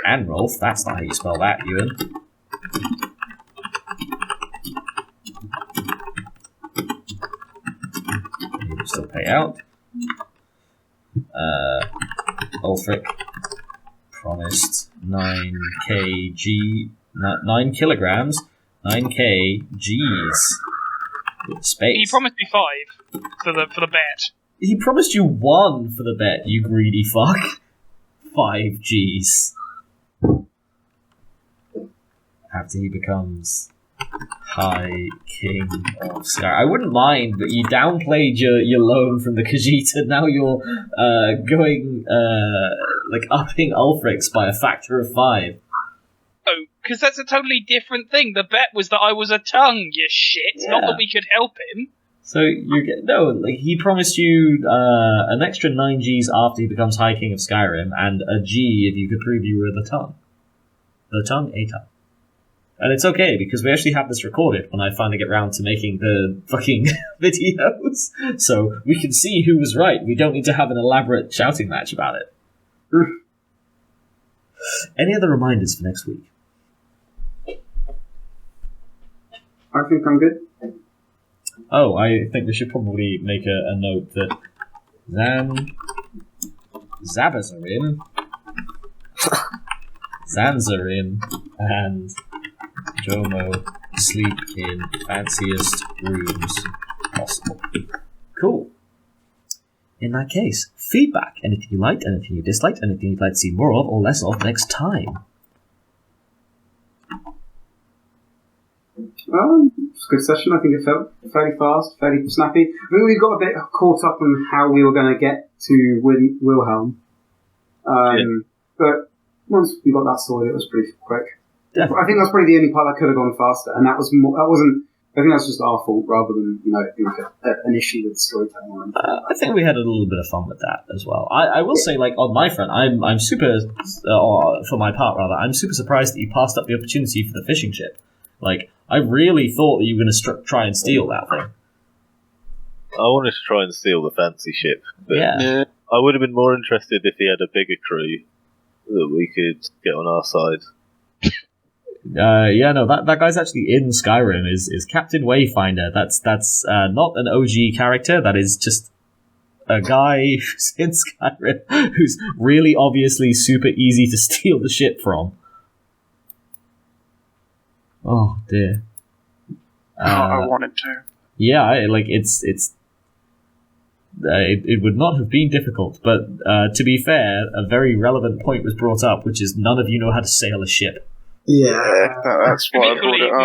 Anrolf, that's not how you spell that, Ewan. You will still pay out. Ulfric promised 9 kilograms, 9k G's. With space. He promised me 5 for the bet. He promised you 1 for the bet, you greedy fuck. 5 G's. After he becomes High King of Skyrim. I wouldn't mind, but you downplayed your loan from the Khajiit, and now you're going, upping Ulfric's by a factor of 5. Oh, because that's a totally different thing. The bet was that I was a tongue, you shit, Yeah. not that we could help him. So he promised you an extra 9 G's after he becomes High King of Skyrim, and a G if you could prove you were the tongue. The tongue, a tongue. And it's okay, because we actually have this recorded when I finally get round to making the fucking videos. So we can see who was right. We don't need to have an elaborate shouting match about it. Any other reminders for next week? I think I'm good. Oh, I think we should probably make a note that Zan'zharim and Jomo sleep in fanciest rooms possible. Cool. In that case, feedback. Anything you liked, anything you disliked, anything you'd like to see more of or less of next time. was a good session. I think it felt fairly fast, fairly snappy. I think we got a bit caught up on how we were going to get to Willhelm. But once we got that sorted, it was pretty quick. Definitely. I think that's probably the only part that could have gone faster, and that wasn't. I think that's just our fault rather than an issue with storytelling. I think we had a little bit of fun with that as well. I will say, like, on my front, I'm super, for my part rather, I'm super surprised that you passed up the opportunity for the fishing ship. Like, I really thought that you were going to try and steal that thing. I wanted to try and steal the fancy ship, but Yeah. I would have been more interested if he had a bigger crew that we could get on our side. That guy's actually in Skyrim. Is Captain Wayfinder. That's not an OG character. That is just a guy who's in Skyrim who's really obviously super easy to steal the ship from. Oh dear. I wanted to. Yeah, it would not have been difficult, but to be fair, a very relevant point was brought up, which is none of you know how to sail a ship. Yeah, that's why I brought Equally, it up.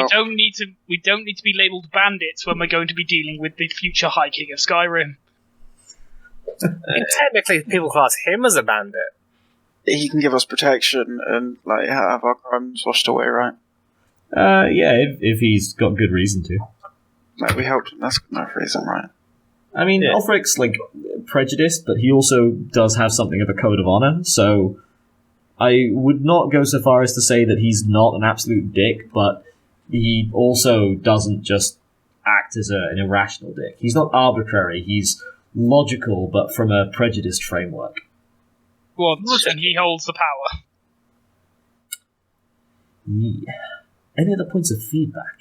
we don't need to be labelled bandits when we're going to be dealing with the future High King of Skyrim. Technically, people class him as a bandit. He can give us protection and have our crimes washed away, right? If he's got good reason to. Like, we helped him. That's enough reason, right? I mean, Ulfric's prejudiced, but he also does have something of a code of honor, so I would not go so far as to say that he's not an absolute dick, but he also doesn't just act as an irrational dick. He's not arbitrary, he's logical, but from a prejudiced framework. Well, and he holds the power. Yeah. Any other points of feedback?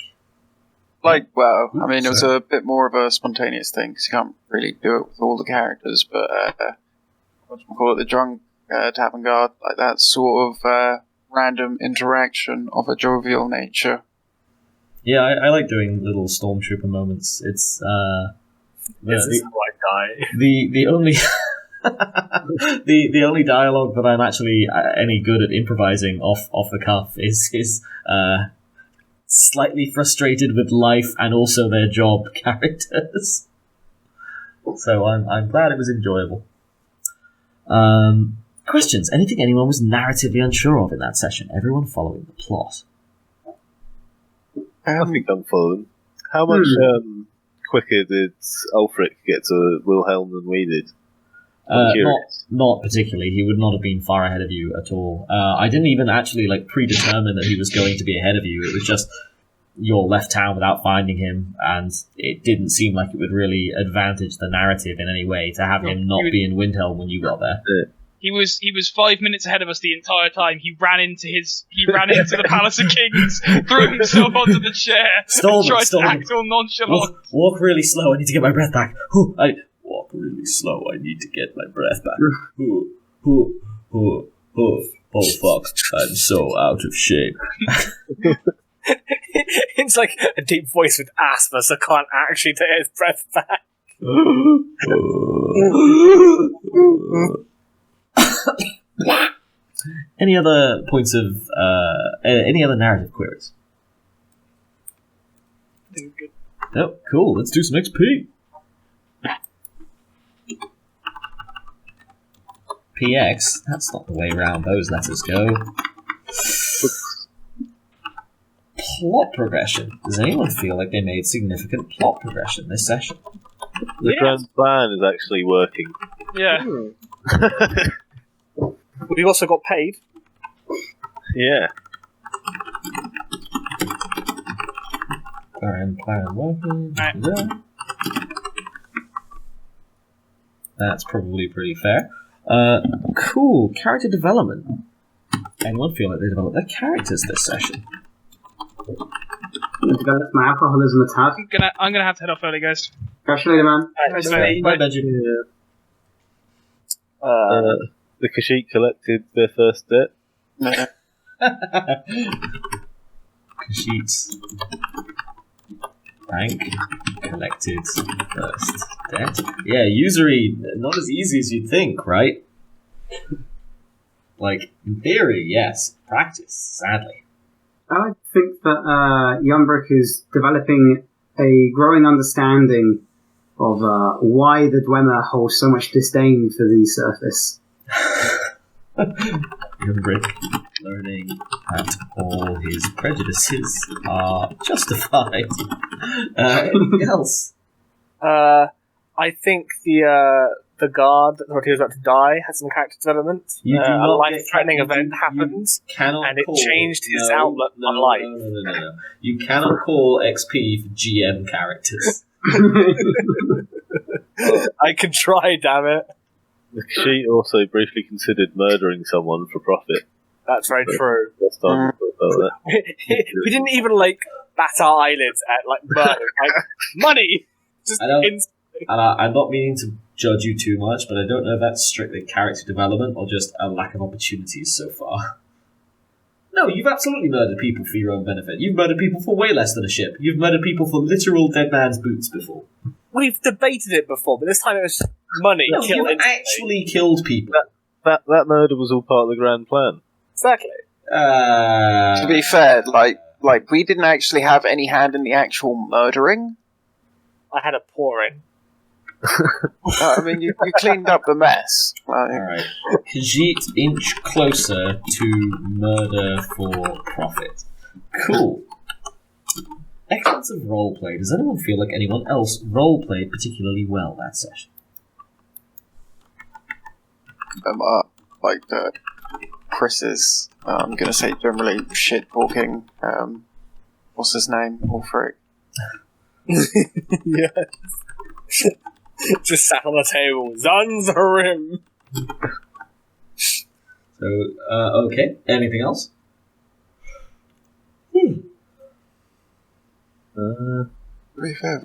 It was a bit more of a spontaneous thing, because you can't really do it with all the characters, but what do we call it, the drunk tavern guard, like that sort of random interaction of a jovial nature. Yeah, I like doing little stormtrooper moments. It's This is how I die. the only the only dialogue that I'm actually any good at improvising off the cuff is slightly frustrated with life and also their job characters. So I'm glad it was enjoyable. Questions? Anything anyone was narratively unsure of in that session? Everyone following the plot. I think I'm following. How much quicker did Ulfric get to Willhelm than we did? Not particularly. He would not have been far ahead of you at all. I didn't even actually predetermine that he was going to be ahead of you. It was just you left town without finding him, and it didn't seem like it would really advantage the narrative in any way to have him not be in Windhelm when you got there. He was 5 minutes ahead of us the entire time. He ran into the Palace of Kings, threw himself onto the chair, tried to act all nonchalant. Walk really slow. I need to get my breath back. Walk really slow. I need to get my breath back. Oh fuck! I'm so out of shape. It's like a deep voice with asthma, so can't actually take his breath back. Any other points of any other narrative queries? Good. Oh, cool. Let's do some XP. PX. That's not the way round those letters go. Plot progression. Does anyone feel like they made significant plot progression this session? The grand plan is actually working. Yeah. We also got paid. Yeah. Grand plan working. Yeah. That's probably pretty fair. Cool. Character development. Anyone feel like they developed their characters this session? Developed my alcoholism a tad. I'm gonna have to head off early, guys. Catch you later, man. Bye, Benji. The Khajiit collected their first debt. Khajiit's bank collected first debt. Yeah, usury, not as easy as you'd think, right? In theory, yes. Practice, sadly. I think that Unbrick is developing a growing understanding of why the Dwemer holds so much disdain for the surface. Unbrick learning that all his prejudices are justified. Anything else? I think the guard that thought he was about to die had some character development. You do a not life-threatening event happened, and it changed his outlook on life. No. You cannot call XP for GM characters. I can try, damn it. The Khajiit also briefly considered murdering someone for profit. That's very true. Last time we talked about that. We didn't even, bat our eyelids at, murder. Money! Just instantly. And I'm not meaning to judge you too much, but I don't know if that's strictly character development or just a lack of opportunities so far. No, you've absolutely murdered people for your own benefit. You've murdered people for way less than a ship. You've murdered people for literal dead man's boots before. We've debated it before, but this time it was just money. No, you've actually killed people. That murder was all part of the grand plan. Exactly. To be fair, we didn't actually have any hand in the actual murdering. I had a pouring. You cleaned up the mess. Alright. Khajiit inch closer to murder for profit. Cool. Excellence of roleplay. Does anyone feel like anyone else roleplayed particularly well that session? Chris's, I'm gonna say generally shit talking, what's his name? Ulfric. Yes. Just sat on the table. Zan'zharim. So, okay. Anything else? To be fair,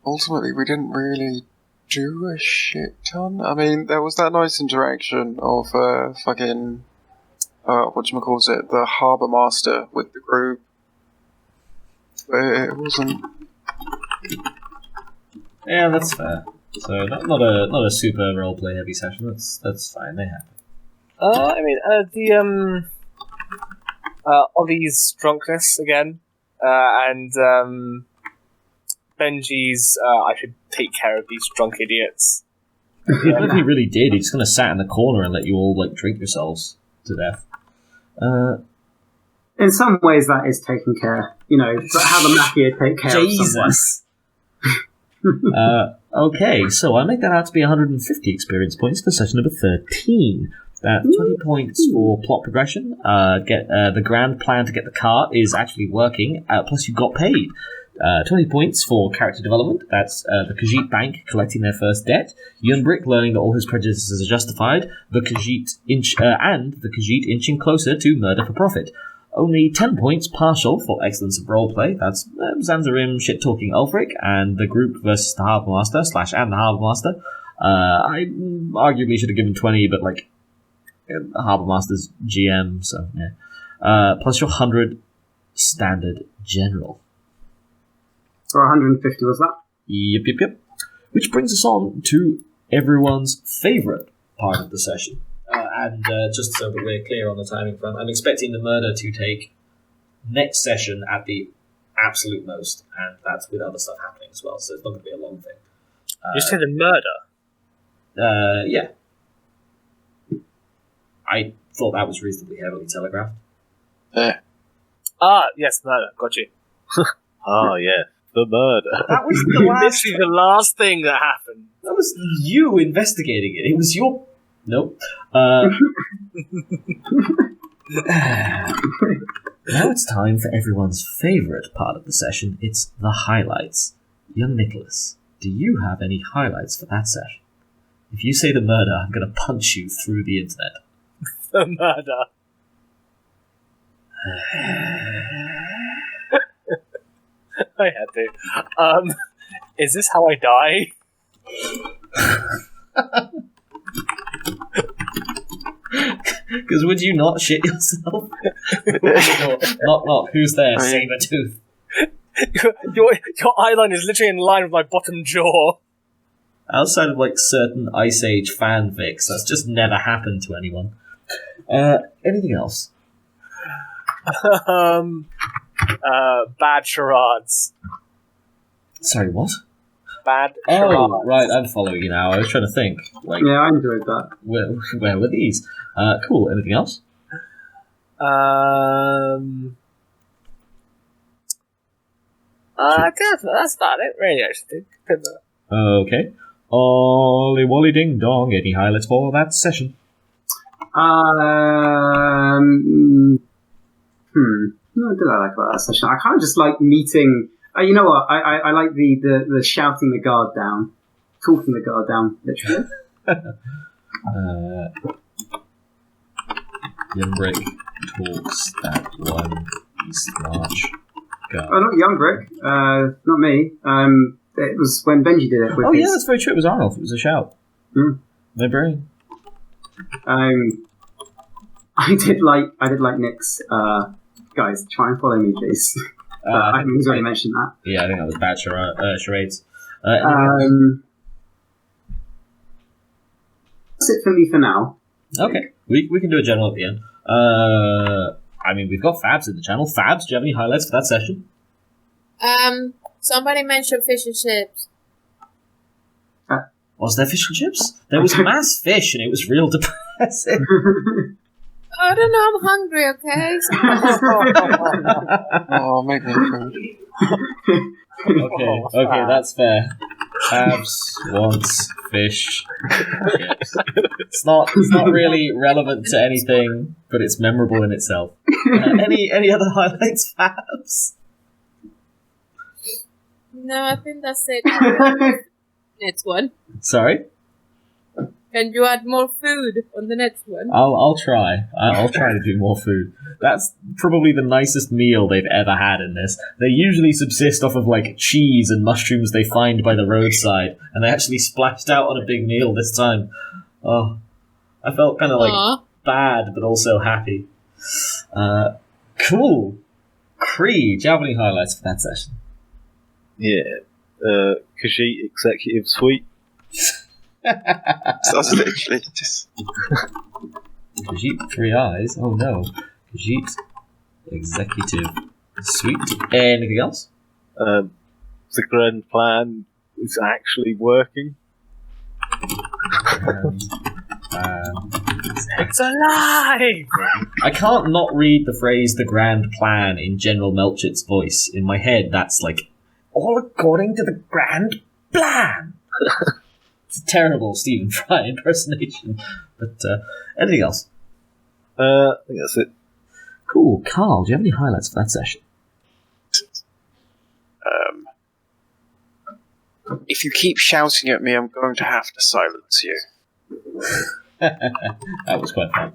ultimately we didn't really do a shit ton. I mean, there was that nice interaction of whatchamacallit, the Harbour Master with the group. It wasn't... Yeah, that's fair. So not a super roleplay heavy session. That's fine. They happen. Ollie's drunkenness again, and Benji's. I should take care of these drunk idiots. Even if he really did, he's just gonna sat in the corner and let you all drink yourselves to death. In some ways, that is taking care. But how the Mafia take care of someone. Okay, so I make that out to be 150 experience points for session number 13. 20 points for plot progression. Get the grand plan to get the car is actually working. Plus, you got paid. 20 points for character development. That's the Khajiit Bank collecting their first debt. Unbrick learning that all his prejudices are justified. The Khajiit inching closer to murder for profit. Only 10 points partial for excellence of roleplay. That's Zan'zharim shit-talking Ulfric, and the group versus the Harbour Master, and the Harbour Master. I arguably should have given 20, but the Harbour Master's GM, so yeah. Plus your 100 standard general. Or 150 was that? Yep. Which brings us on to everyone's favourite part of the session. And just so that we're clear on the timing front, I'm expecting the murder to take next session at the absolute most, and that's with other stuff happening as well, so it's not going to be a long thing. You said the murder? Yeah. I thought that was reasonably heavily telegraphed. Yeah. Yes, murder. Got you. Yeah. The murder. That was the last... Literally the last thing that happened. That was you investigating it. It was your... Nope. Now it's time for everyone's favourite part of the session. It's the highlights. Young Nicholas, do you have any highlights for that session? If you say the murder, I'm going to punch you through the internet. The murder. I had to. Is this how I die? Because would you not shit yourself? Knock. Who's there? Saber-tooth. Your eyeline is literally in line with my bottom jaw. Outside of certain Ice Age fanfics, that's just never happened to anyone. Anything else? Bad charades. Sorry, what? Bad charades. Oh, right, I'm following you now. I was trying to think. Like, Yeah, I enjoyed that. where were these? Cool. Anything else? I guess that's about it, really, actually. Okay. Ollie Wally Ding Dong. Any highlights for that session? What did I like about that session? I kind of just like meeting. You know what? I like the shouting the guard down, talking the guard down, literally. Yumbrick talks that one Eastmarch guard. Oh, not Youngbrick. Not me. It was when Benji did it. With Yeah, that's very true. It was Arnaulf. It was a shout. Mm. My brain. I did like Nick's. Guys, try and follow me, please. I think he's already mentioned that. Yeah, I think that was bad charades. That's it for me for now. Okay, we can do a general at the end. I mean, we've got Fabs in the channel. Fabs, do you have any highlights for that session? Somebody mentioned fish and chips. Was there fish and chips? There was mass fish, and it was real depressing. I don't know, I'm hungry, okay? Oh, make me food. Okay, that's fair. Fabs wants fish chips. It's not really relevant to anything, but it's memorable in itself. Any other highlights, Fabs? No, I think that's it. Next one. Sorry? Can you add more food on the next one? I'll try. I'll try to do more food. That's probably the nicest meal they've ever had in this. They usually subsist off of like cheese and mushrooms they find by the roadside, and they actually splashed out on a big meal this time. Oh, I felt kind of like bad, but also happy. Cool. Cree, do you have any highlights for that session? Yeah. Khajiit Executive Suite. So that's literally just. Khajiit 3 eyes? Oh no. Khajiit Executive Suite. Anything else? The grand plan is actually working. It's alive! I can't not read the phrase "the grand plan" in General Melchit's voice. In my head, that's like, all according to the grand plan. It's a terrible Stephen Fry impersonation. But anything else? I think that's it. Cool. Carl, do you have any highlights for that session? If you keep shouting at me, I'm going to have to silence you. That was quite fun.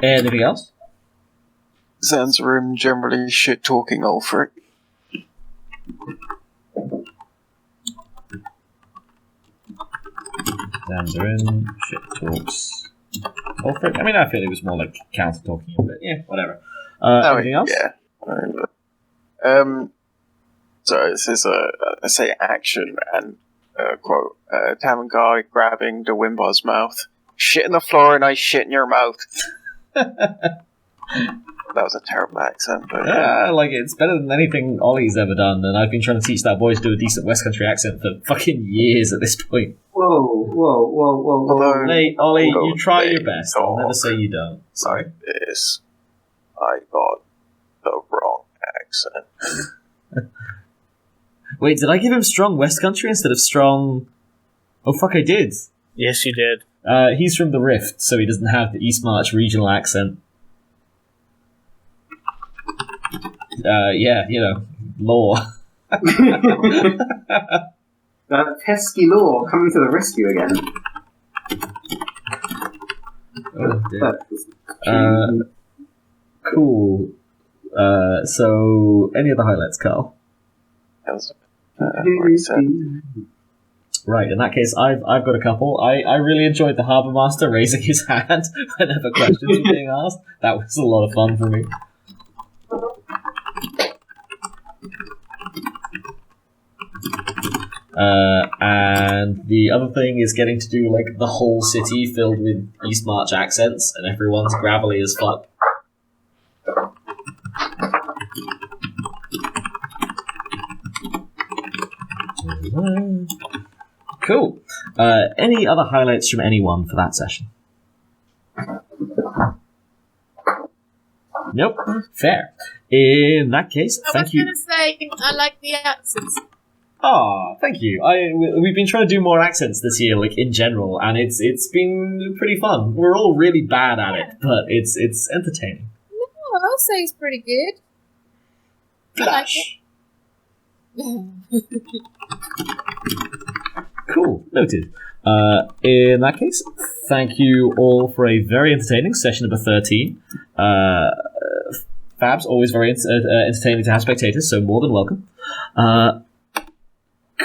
Anything else? Zan'zharim generally shit-talking Ulfric. Zan'zharim shit talks. Ulfric. I mean, I feel it was more like counter-talking, but yeah, whatever. Anything else? Yeah. So this is I say action and quote Tavangard grabbing the Wimbar's mouth. Shit in the floor and I shit in your mouth. That was a terrible accent, but like it's better than anything Ollie's ever done, and I've been trying to teach that boy to do a decent West Country accent for fucking years at this point. Whoa. Hey, Ollie, you try your best. I'll never say you don't. Sorry. This, I got the wrong accent. Wait, did I give him strong West Country instead of strong... Oh, fuck, I did. Yes, you did. He's from the Rift, so he doesn't have the Eastmarch regional accent. Yeah, you know, law. That pesky law coming to the rescue again. Oh, dear. Cool. So, any other highlights, Carl? That was Right, in that case, I've got a couple. I really enjoyed the Harbour Master raising his hand whenever questions were being asked. That was a lot of fun for me. And the other thing is getting to do like the whole city filled with Eastmarch accents, and everyone's gravelly as fuck. Cool. Any other highlights from anyone for that session? Nope. Fair. In that case, thank you. I was going to say, I like the accents. Ah, thank you. We've been trying to do more accents this year, like in general, and it's been pretty fun. We're all really bad at it, but it's entertaining. No, I'll say it's pretty good. Flash. Cool. Noted. In that case, thank you all for a very entertaining session number 13. Fabs, always very entertaining to have spectators, so more than welcome.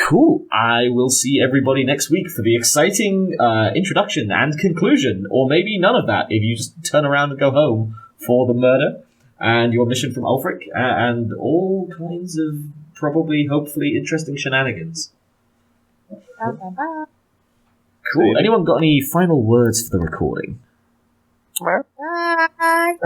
Cool. I will see everybody next week for the exciting introduction and conclusion, or maybe none of that if you just turn around and go home for the murder and your mission from Ulfric and all kinds of probably, hopefully, interesting shenanigans. Cool. Anyone got any final words for the recording? Bye.